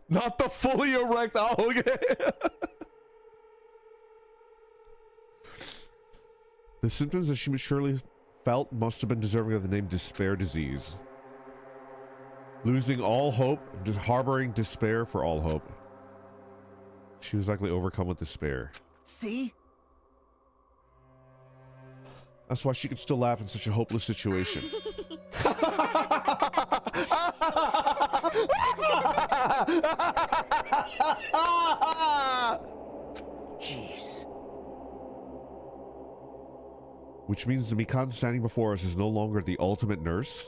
Not the fully erect Aoge! The symptoms that she surely felt must have been deserving of the name despair disease. Losing all hope, just harboring despair for all hope. She was likely overcome with despair. See? That's why she could still laugh in such a hopeless situation. Jeez. Which means the Mikan standing before us is no longer the ultimate nurse.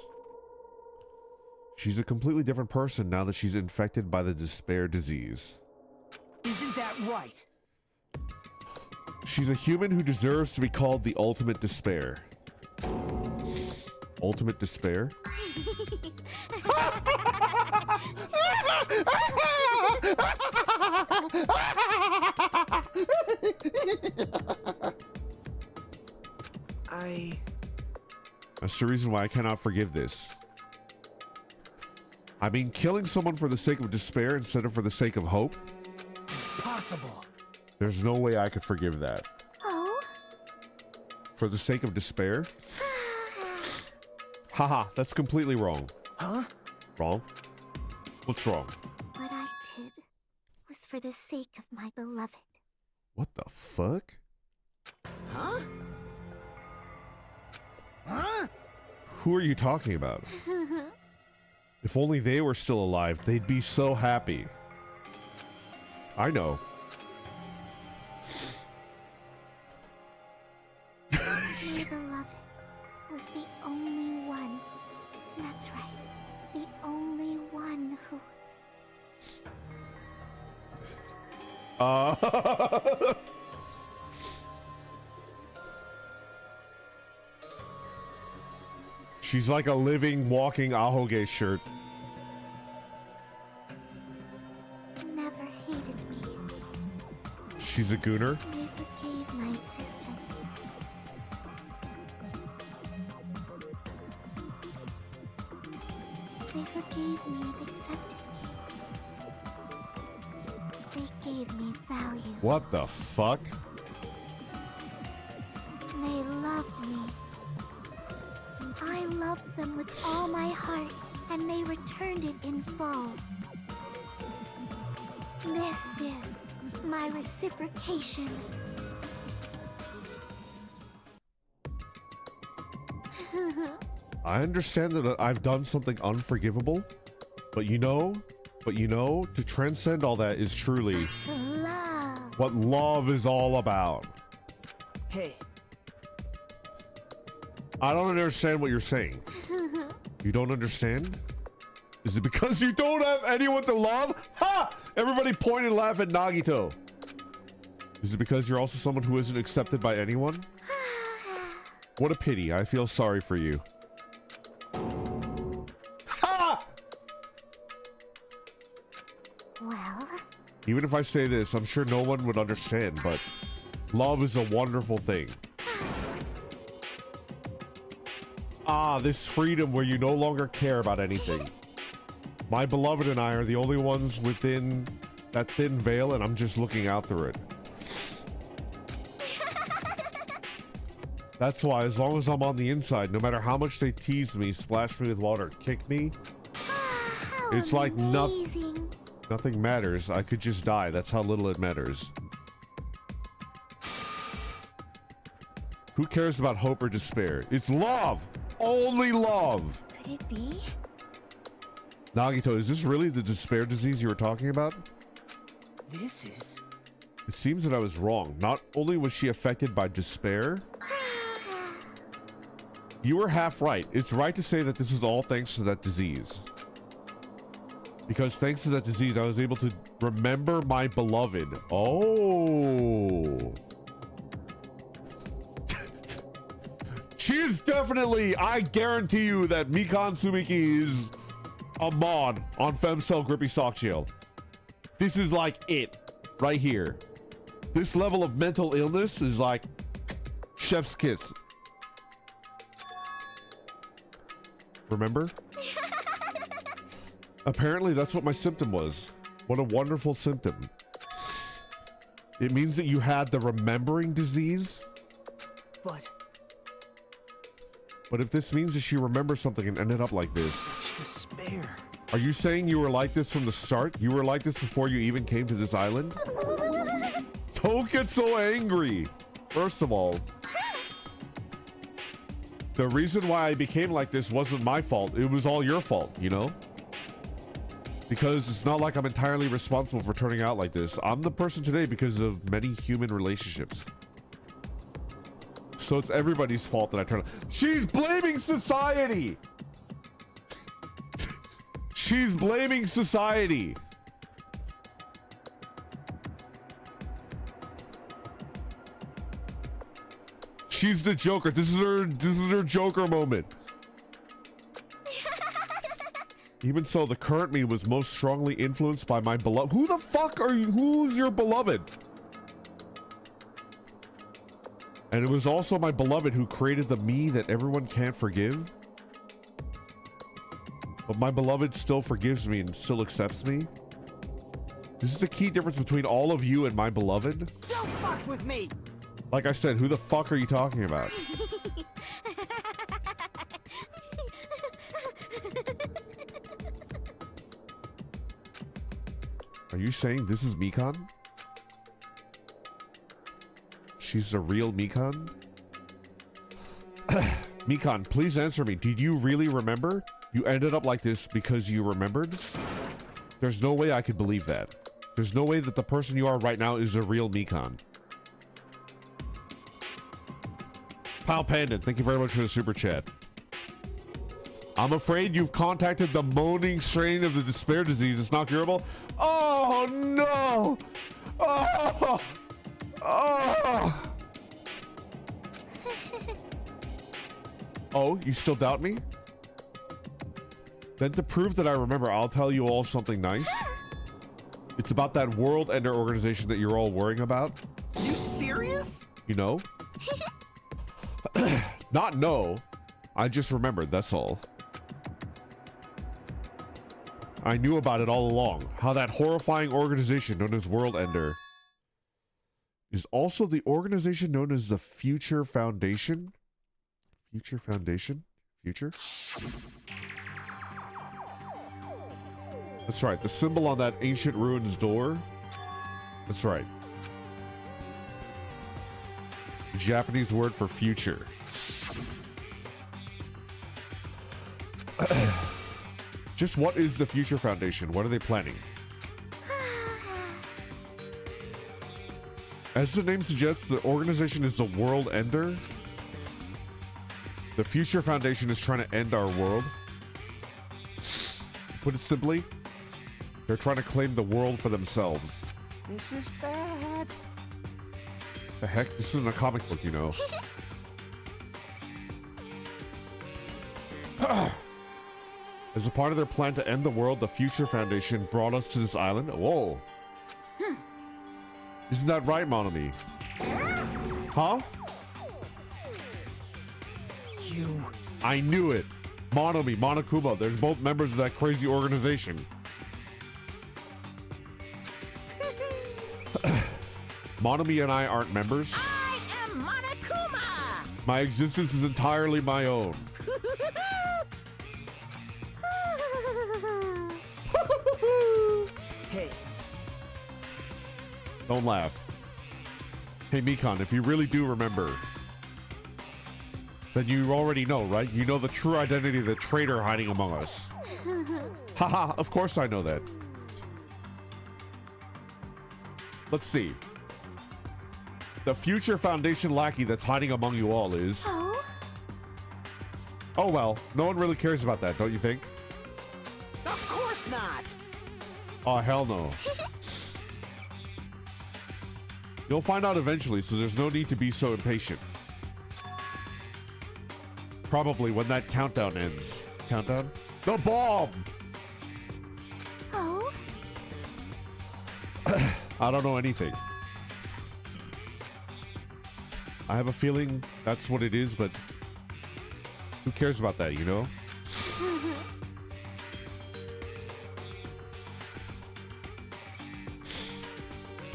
She's a completely different person now that she's infected by the despair disease. Isn't that right? She's a human who deserves to be called the ultimate despair. Ultimate despair? That's the reason why I cannot forgive this. I mean, killing someone for the sake of despair instead of for the sake of hope? Possible. There's no way I could forgive that. Oh? For the sake of despair? Haha, that's completely wrong. Huh? Wrong? What's wrong? What I did was for the sake of my beloved. What the fuck? Huh? Huh? Who are you talking about? If only they were still alive, they'd be so happy. I know. My beloved was the only one. That's right. The only one who... She's like a living, walking Ahoge shirt. never hated me. She's a gooner? They forgave my existence. They forgave me and accepted me. They gave me value. What the fuck? They loved me. I loved them with all my heart, and they returned it in full. This is my reciprocation. I understand that I've done something unforgivable, but you know, to transcend all that is truly It's love. what love is all about. Hey, I don't understand what you're saying. You don't understand? Is it because you don't have anyone to love? Ha! Everybody point and laugh at Nagito. Is it because you're also someone who isn't accepted by anyone? What a pity. I feel sorry for you. Ha! Well, Even if I say this, I'm sure no one would understand, but love is a wonderful thing. Ah, this freedom where you no longer care about anything. My beloved and I are the only ones within that thin veil, and I'm just looking out through it. That's why, as long as I'm on the inside, no matter how much they tease me, splash me with water, kick me, how it's like amazing. nothing matters. I could just die. That's how little it matters. Who cares about hope or despair? It's love! Only love! Could it be? Nagito, is this really the despair disease you were talking about? this is... It seems that I was wrong. Not only was she affected by despair, you were half right. It's right to say that this is all thanks to that disease. Because thanks to that disease, I was able to remember my beloved. Oh. She is definitely, I guarantee you that Mikan Sumiki is a mod on Femcell Grippy Sock Jail. This is like it, right here. This level of mental illness is like chef's kiss. Remember? Apparently that's what my symptom was. What a wonderful symptom. It means that you had the remembering disease. But if this means that she remembers something and ended up like this. Such despair. Are you saying you were like this from the start? You were like this before you even came to this island? Don't get so angry. First of all, the reason why I became like this wasn't my fault. It was all your fault, you know? Because it's not like I'm entirely responsible for turning out like this. I'm the person today because of many human relationships. So it's everybody's fault that I turn out. She's blaming society! She's blaming society. She's the Joker. This is her Joker moment. Even so, the current me was most strongly influenced by my beloved. Who the fuck are you? Who's your beloved? And it was also my beloved who created the me that everyone can't forgive. But my beloved still forgives me and still accepts me. This is the key difference between all of you and my beloved. Don't fuck with me! Like I said, who the fuck are you talking about? Are you saying this is Mikan? She's the real Mikan? Mikan, please answer me. Did you really remember? You ended up like this because you remembered? There's no way I could believe that. There's no way that the person you are right now is the real Mikan. Pal Pandit, thank you very much for the super chat. I'm afraid you've contacted the moaning strain of the despair disease. It's not curable. Oh no! Oh! Oh! Oh, you still doubt me? Then to prove that I remember, I'll tell you all something nice. It's about that World Ender organization that you're all worrying about. You serious? You know? Not no. I just remembered, that's all. I knew about it all along. How that horrifying organization known as World Ender is also the organization known as the Future Foundation. Future Foundation? Future? That's right. The symbol on that ancient ruins door. That's right. The Japanese word for future. Just what is the Future Foundation? What are they planning? As the name suggests, the organization is the World Ender. The Future Foundation is trying to end our world. Put it simply, they're trying to claim the world for themselves. This is bad. The heck? This isn't a comic book, you know. As a part of their plan to end the world, the Future Foundation brought us to this island. Whoa. Isn't that right, Monomi? Huh? You... I knew it. Monomi, Monokuma, there's both members of that crazy organization. Monomi and I aren't members. I am Monokuma! My existence is entirely my own. Hey, Don't laugh. Hey, Mikan, if you really do remember, then you already know, right? You know the true identity of the traitor hiding among us. Haha, of course I know that. Let's see. The Future Foundation lackey that's hiding among you all is... Oh well, no one really cares about that, don't you think? of course not! Oh, hell no. You'll find out eventually, so there's no need to be so impatient. Probably when that countdown ends. Countdown? The bomb! Oh? I don't know anything. I have a feeling that's what it is, but who cares about that, you know?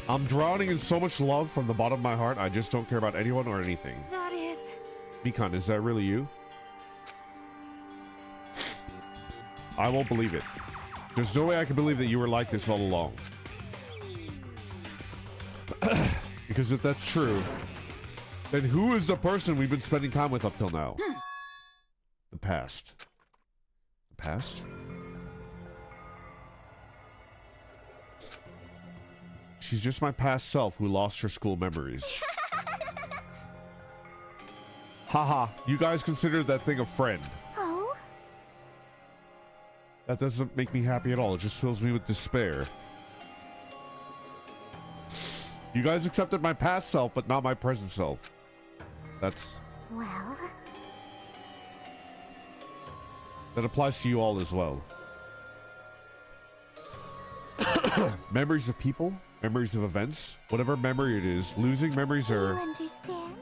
I'm drowning in so much love from the bottom of my heart, I just don't care about anyone or anything. That is... Mikan, is that really you? I won't believe it. There's no way I can believe that you were like this all along. Because if that's true, then who is the person we've been spending time with up till now? The past. The past? She's just my past self who lost her school memories. Haha, you guys consider that thing a friend. Oh? That doesn't make me happy at all. It just fills me with despair. You guys accepted my past self, but not my present self. That's... Well... That applies to you all as well. Memories of people, memories of events, whatever memory it is, losing memories You are understand?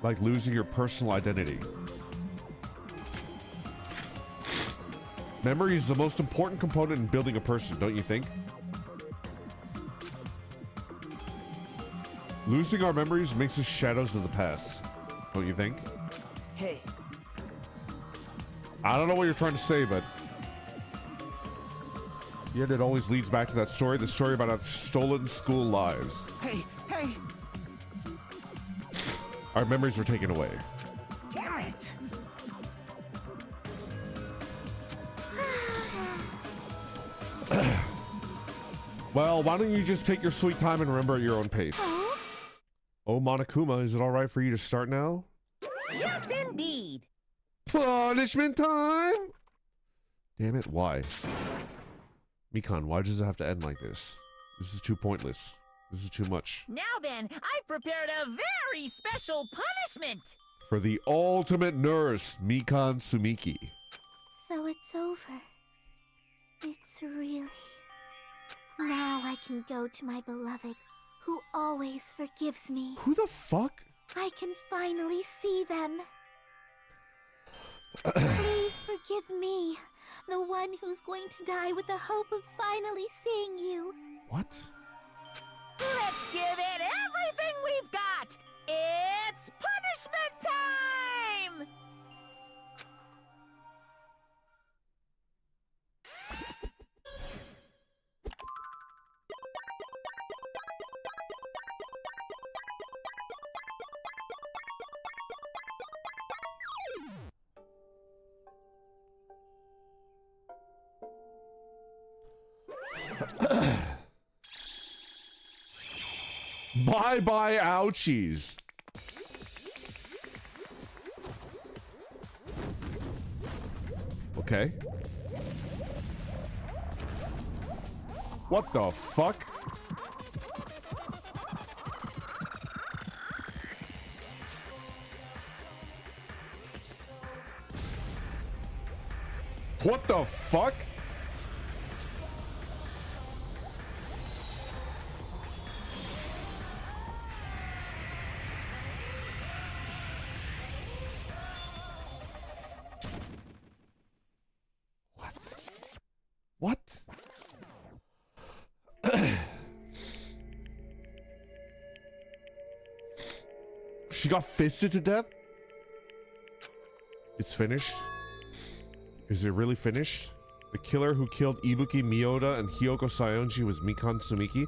like losing your personal identity. Memory is the most important component in building a person, don't you think? Losing our memories makes us shadows of the past, don't you think? Hey, I don't know what you're trying to say, but yet it always leads back to that story, the story about our stolen school lives. hey, hey! Our memories were taken away. Damn it! Well, why don't you just take your sweet time and remember at your own pace? Oh, Monokuma, is it all right for you to start now? Yes, indeed. Punishment time! Damn it, why? Mikan, why does it have to end like this? This is too pointless. This is too much. Now then, I've prepared a very special punishment. For the ultimate nurse, Mikan Sumiki. So it's over. It's really... Now I can go to my beloved, who always forgives me. Who the fuck? I can finally see them. Please Forgive me, the one who's going to die with the hope of finally seeing you. What? Let's give it everything we've got! It's punishment time! Bye-bye ouchies. Okay. What the fuck? What the fuck? What? She got fisted to death? It's finished? Is it really finished? The killer who killed Ibuki Miyoda and Hiyoko Sayonji was Mikan Sumiki?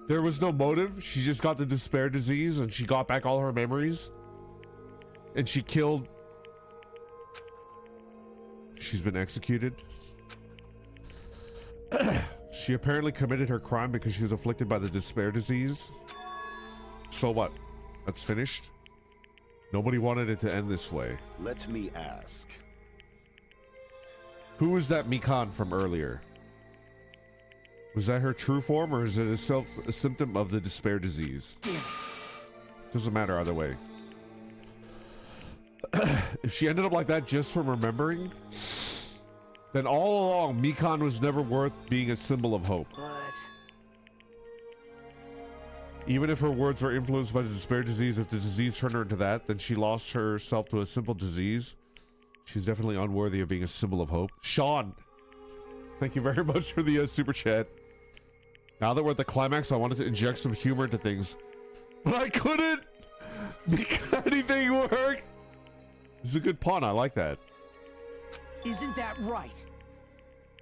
There was no motive. She just got the despair disease and she got back all her memories. And she killed... She's been executed. She apparently committed her crime because she was afflicted by the despair disease. So what? That's finished? Nobody wanted it to end this way. Let me ask. Who was that Mikan from earlier? Was that her true form, or is it a symptom of the despair disease? Damn it. Doesn't matter either way. If she ended up like that just from remembering, then all along Mikan was never worth being a symbol of hope. But Even if her words were influenced by the despair disease, if the disease turned her into that, then she lost herself to a simple disease. She's definitely unworthy of being a symbol of hope. Sean, thank you very much for the super chat. Now that we're at the climax, I wanted to inject some humor into things, but I couldn't make anything work. This is a good pun. I like that. isn't that right?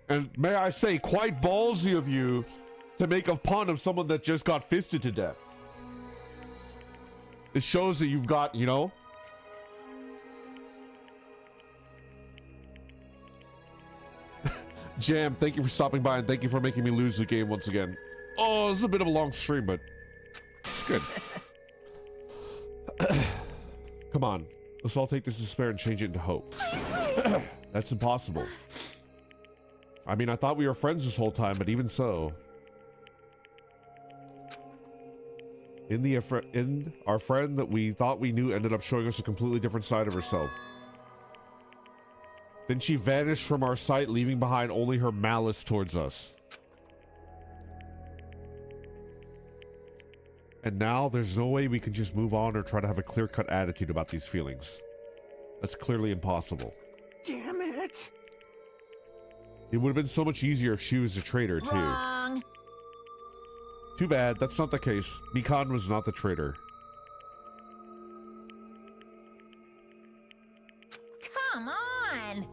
And may I say, quite ballsy of you to make a pun of someone that just got fisted to death. It shows that you've got, you know. Jam, thank you for stopping by and thank you for making me lose the game once again. Oh, this is a bit of a long stream, but it's good. Come on. Let's all take this despair and change it into hope. That's impossible. I mean, I thought we were friends this whole time, but even so. Our friend that we thought we knew ended up showing us a completely different side of herself. Then she vanished from our sight, leaving behind only her malice towards us. And now there's no way we can just move on or try to have a clear-cut attitude about these feelings. That's clearly impossible. Damn it! It would have been so much easier if she was a traitor, too. Wrong. Too bad, that's not the case. Mikan was not the traitor. Come on.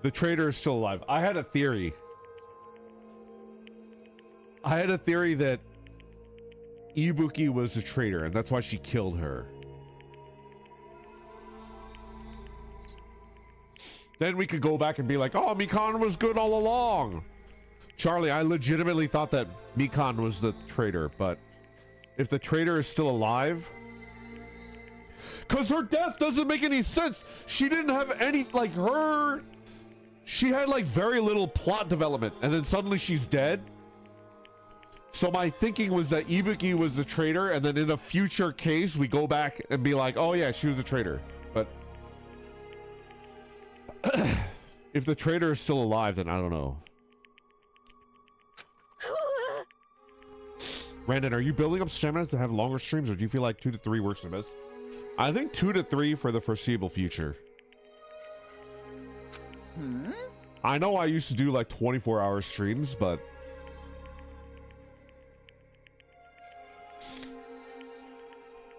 The traitor is still alive. I had a theory. I had a theory that Ibuki was a traitor, and that's why she killed her. Then we could go back and be like, oh, Mikan was good all along. Charlie, I legitimately thought that Mikan was the traitor, but if the traitor is still alive... Because her death doesn't make any sense. She didn't have any, like, her... She had, like, very little plot development, and then suddenly she's dead. So my thinking was that Ibuki was the traitor, and then in a future case, we go back and be like, oh yeah, she was a traitor. But... if the traitor is still alive, then I don't know. Brandon, are you building up stamina to have longer streams, or do you feel like 2 to 3 works the best? I think 2 to 3 for the foreseeable future. I know I used to do like 24-hour streams, but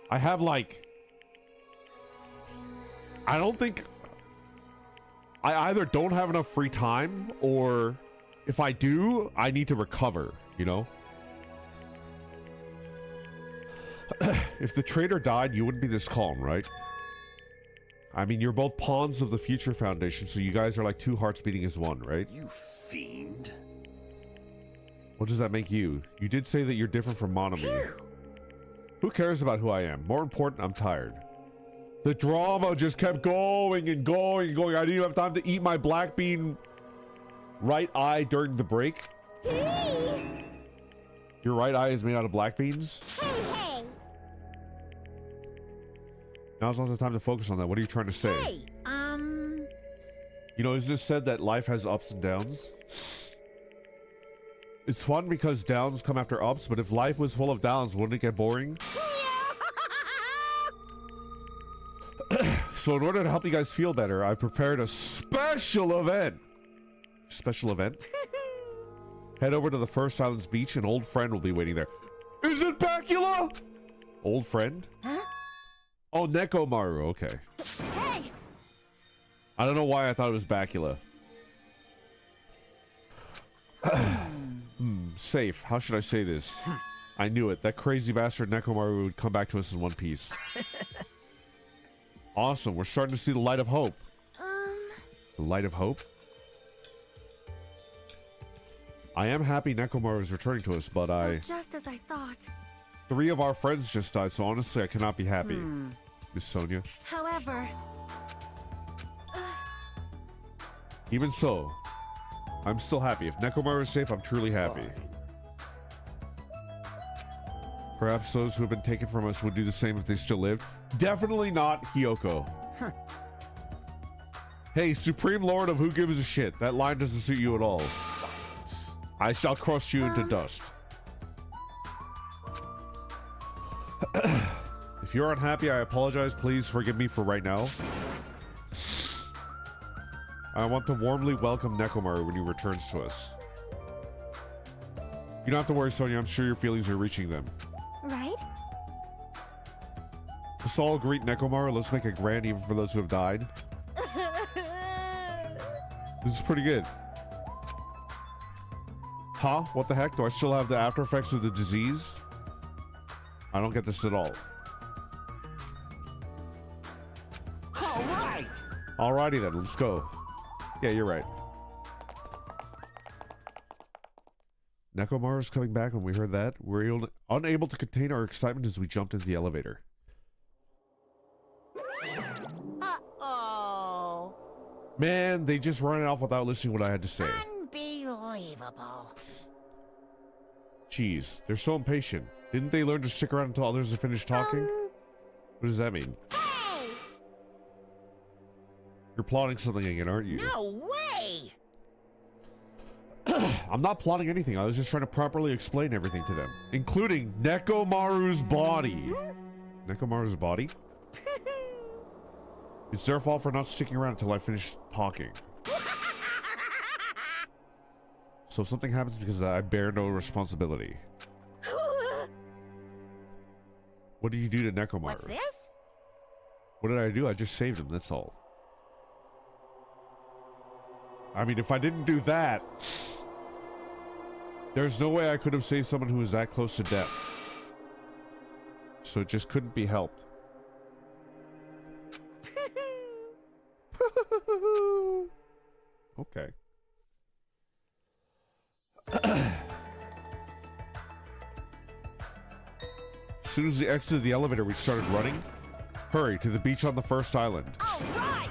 I have like, I don't think, I either don't have enough free time, or if I do, I need to recover, you know? If the traitor died, you wouldn't be this calm, right? I mean, you're both pawns of the Future Foundation, so you guys are like two hearts beating as one, right? You fiend. What does that make you? You did say that you're different from Monomi. Who cares about who I am? More important, I'm tired. The drama just kept going and going and going. I didn't even have time to eat my black bean right eye during the break. Hey! Your right eye is made out of black beans? Hey! Now's not the time to focus on that. What are you trying to say? Hey, You know, is this said that life has ups and downs? It's fun because downs come after ups, but if life was full of downs, wouldn't it get boring? So in order to help you guys feel better, I've prepared a special event. Special event? Head over to the First Islands beach. An old friend will be waiting there. Is it Bacula? Old friend? Huh? Oh, Nekomaru. Okay. Hey! I don't know why I thought it was Bacula. Safe. How should I say this? I knew it. That crazy bastard Nekomaru would come back to us in one piece. Awesome. We're starting to see the light of hope. The light of hope? I am happy Nekomaru is returning to us, but just as I thought. 3 of our friends just died, so honestly I cannot be happy. Miss Sonia. However... Even so, I'm still happy. If Nekomaru is safe, I'm truly happy. Perhaps those who have been taken from us would do the same if they still lived. Definitely not Hiyoko. Hey, Supreme Lord of Who Gives a Shit. That line doesn't suit you at all. I shall crush you into dust. If you're unhappy, I apologize. Please forgive me for right now. I want to warmly welcome Nekomaru when he returns to us. You don't have to worry, Sonia. I'm sure your feelings are reaching them. Right? Let's all greet Nekomaru. Let's make it grand even for those who have died. This is pretty good. Huh? What the heck? Do I still have the after effects of the disease? I don't get this at all. All right. Alrighty then, let's go. Yeah, you're right. Nekomaru's coming back. When we heard that, we were unable to contain our excitement as we jumped into the elevator. Uh-oh. Man, they just ran it off without listening to what I had to say. Unbelievable. Jeez, they're so impatient. Didn't they learn to stick around until others have finished talking? What does that mean? Hey! You're plotting something again, aren't you? No way! I'm not plotting anything. I was just trying to properly explain everything to them, including Nekomaru's body. Nekomaru's body? It's their fault for not sticking around until I finish talking. So if something happens because I bear no responsibility. What did you do to Nekomaru? What's this? What did I do? I just saved him, that's all. I mean, if I didn't do that, there's no way I could have saved someone who was that close to death. So it just couldn't be helped. Okay. As soon as we exited the elevator, we started running. Hurry to the beach on the first island. All right!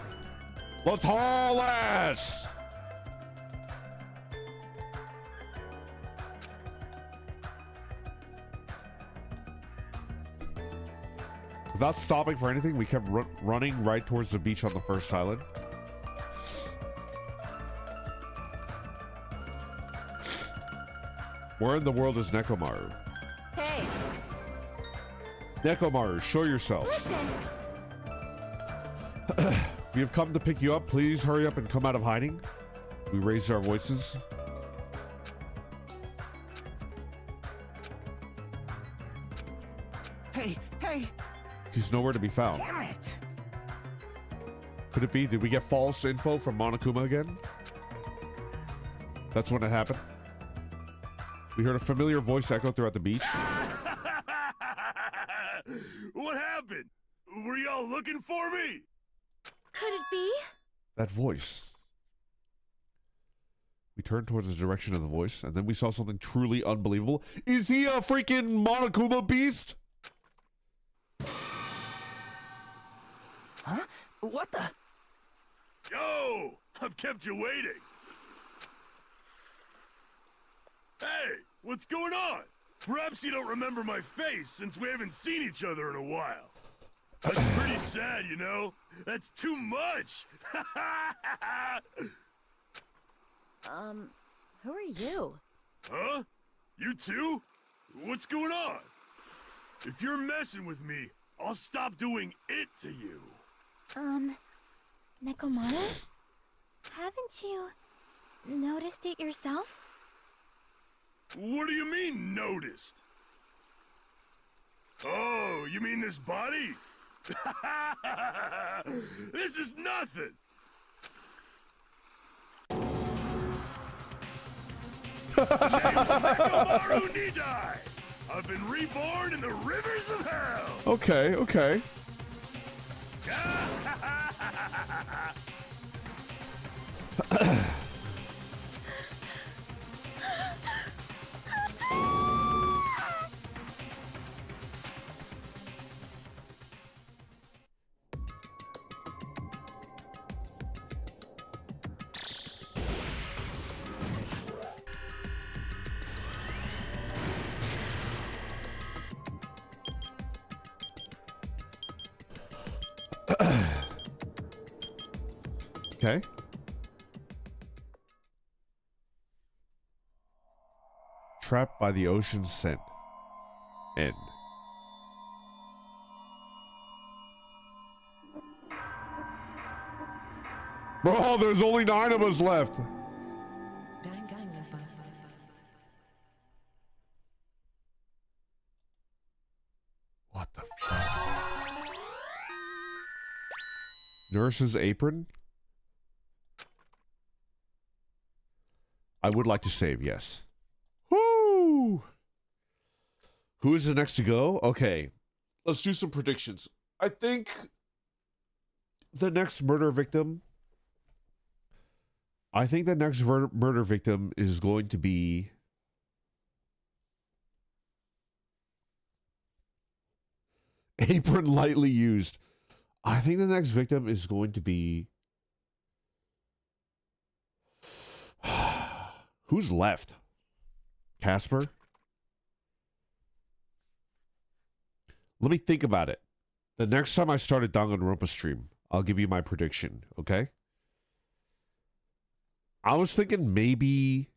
Let's haul ass! Without stopping for anything, we kept running right towards the beach on the first island. Where in the world is Nekomaru? Hey! Nekomaru, show yourself. Listen! We have come to pick you up. Please hurry up and come out of hiding. We raised our voices. Hey, hey! He's nowhere to be found. Damn it! Could it be? Did we get false info from Monokuma again? That's when it happened. We heard a familiar voice echo throughout the beach. What happened? Were y'all looking for me? Could it be? That voice. We turned towards the direction of the voice, and then we saw something truly unbelievable. Is he a freaking Monokuma beast? Huh? What the? Yo! I've kept you waiting. Hey, what's going on? Perhaps you don't remember my face since we haven't seen each other in a while. That's pretty sad, you know? That's too much! Who are you? Huh? You too? What's going on? If you're messing with me, I'll stop doing it to you. Nekomaru? Haven't you noticed it yourself? What do you mean, noticed? Oh, you mean this body? This is nothing! Name's Nekomaru Nidai! I've been reborn in the rivers of hell! Okay, okay. Okay. Trapped by the ocean's scent. End. Bro, there's only 9 of us left. What the fuck? Nurse's apron? I would like to save, yes. Woo! Who is the next to go? Okay, let's do some predictions. I think the next murder victim... I think the next murder victim is going to be... Apron lightly used. I think the next victim is going to be... Who's left? Casper? Let me think about it. The next time I start a Danganronpa stream, I'll give you my prediction, okay? I was thinking maybe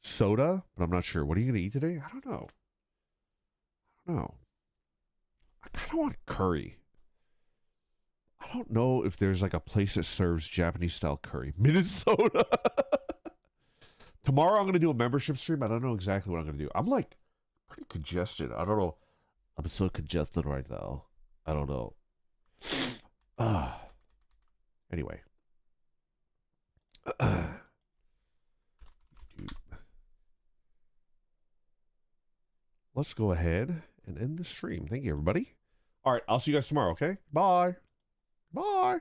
soda, but I'm not sure. What are you going to eat today? I don't know. I kind of want curry. I don't know if there's like a place that serves Japanese style curry. Minnesota. Tomorrow I'm going to do a membership stream. I don't know exactly what I'm going to do. I'm like pretty congested. I don't know. I'm so congested right now. I don't know. Anyway. Let's go ahead and end the stream. Thank you, everybody. All right, I'll see you guys tomorrow, okay? Bye. Bye.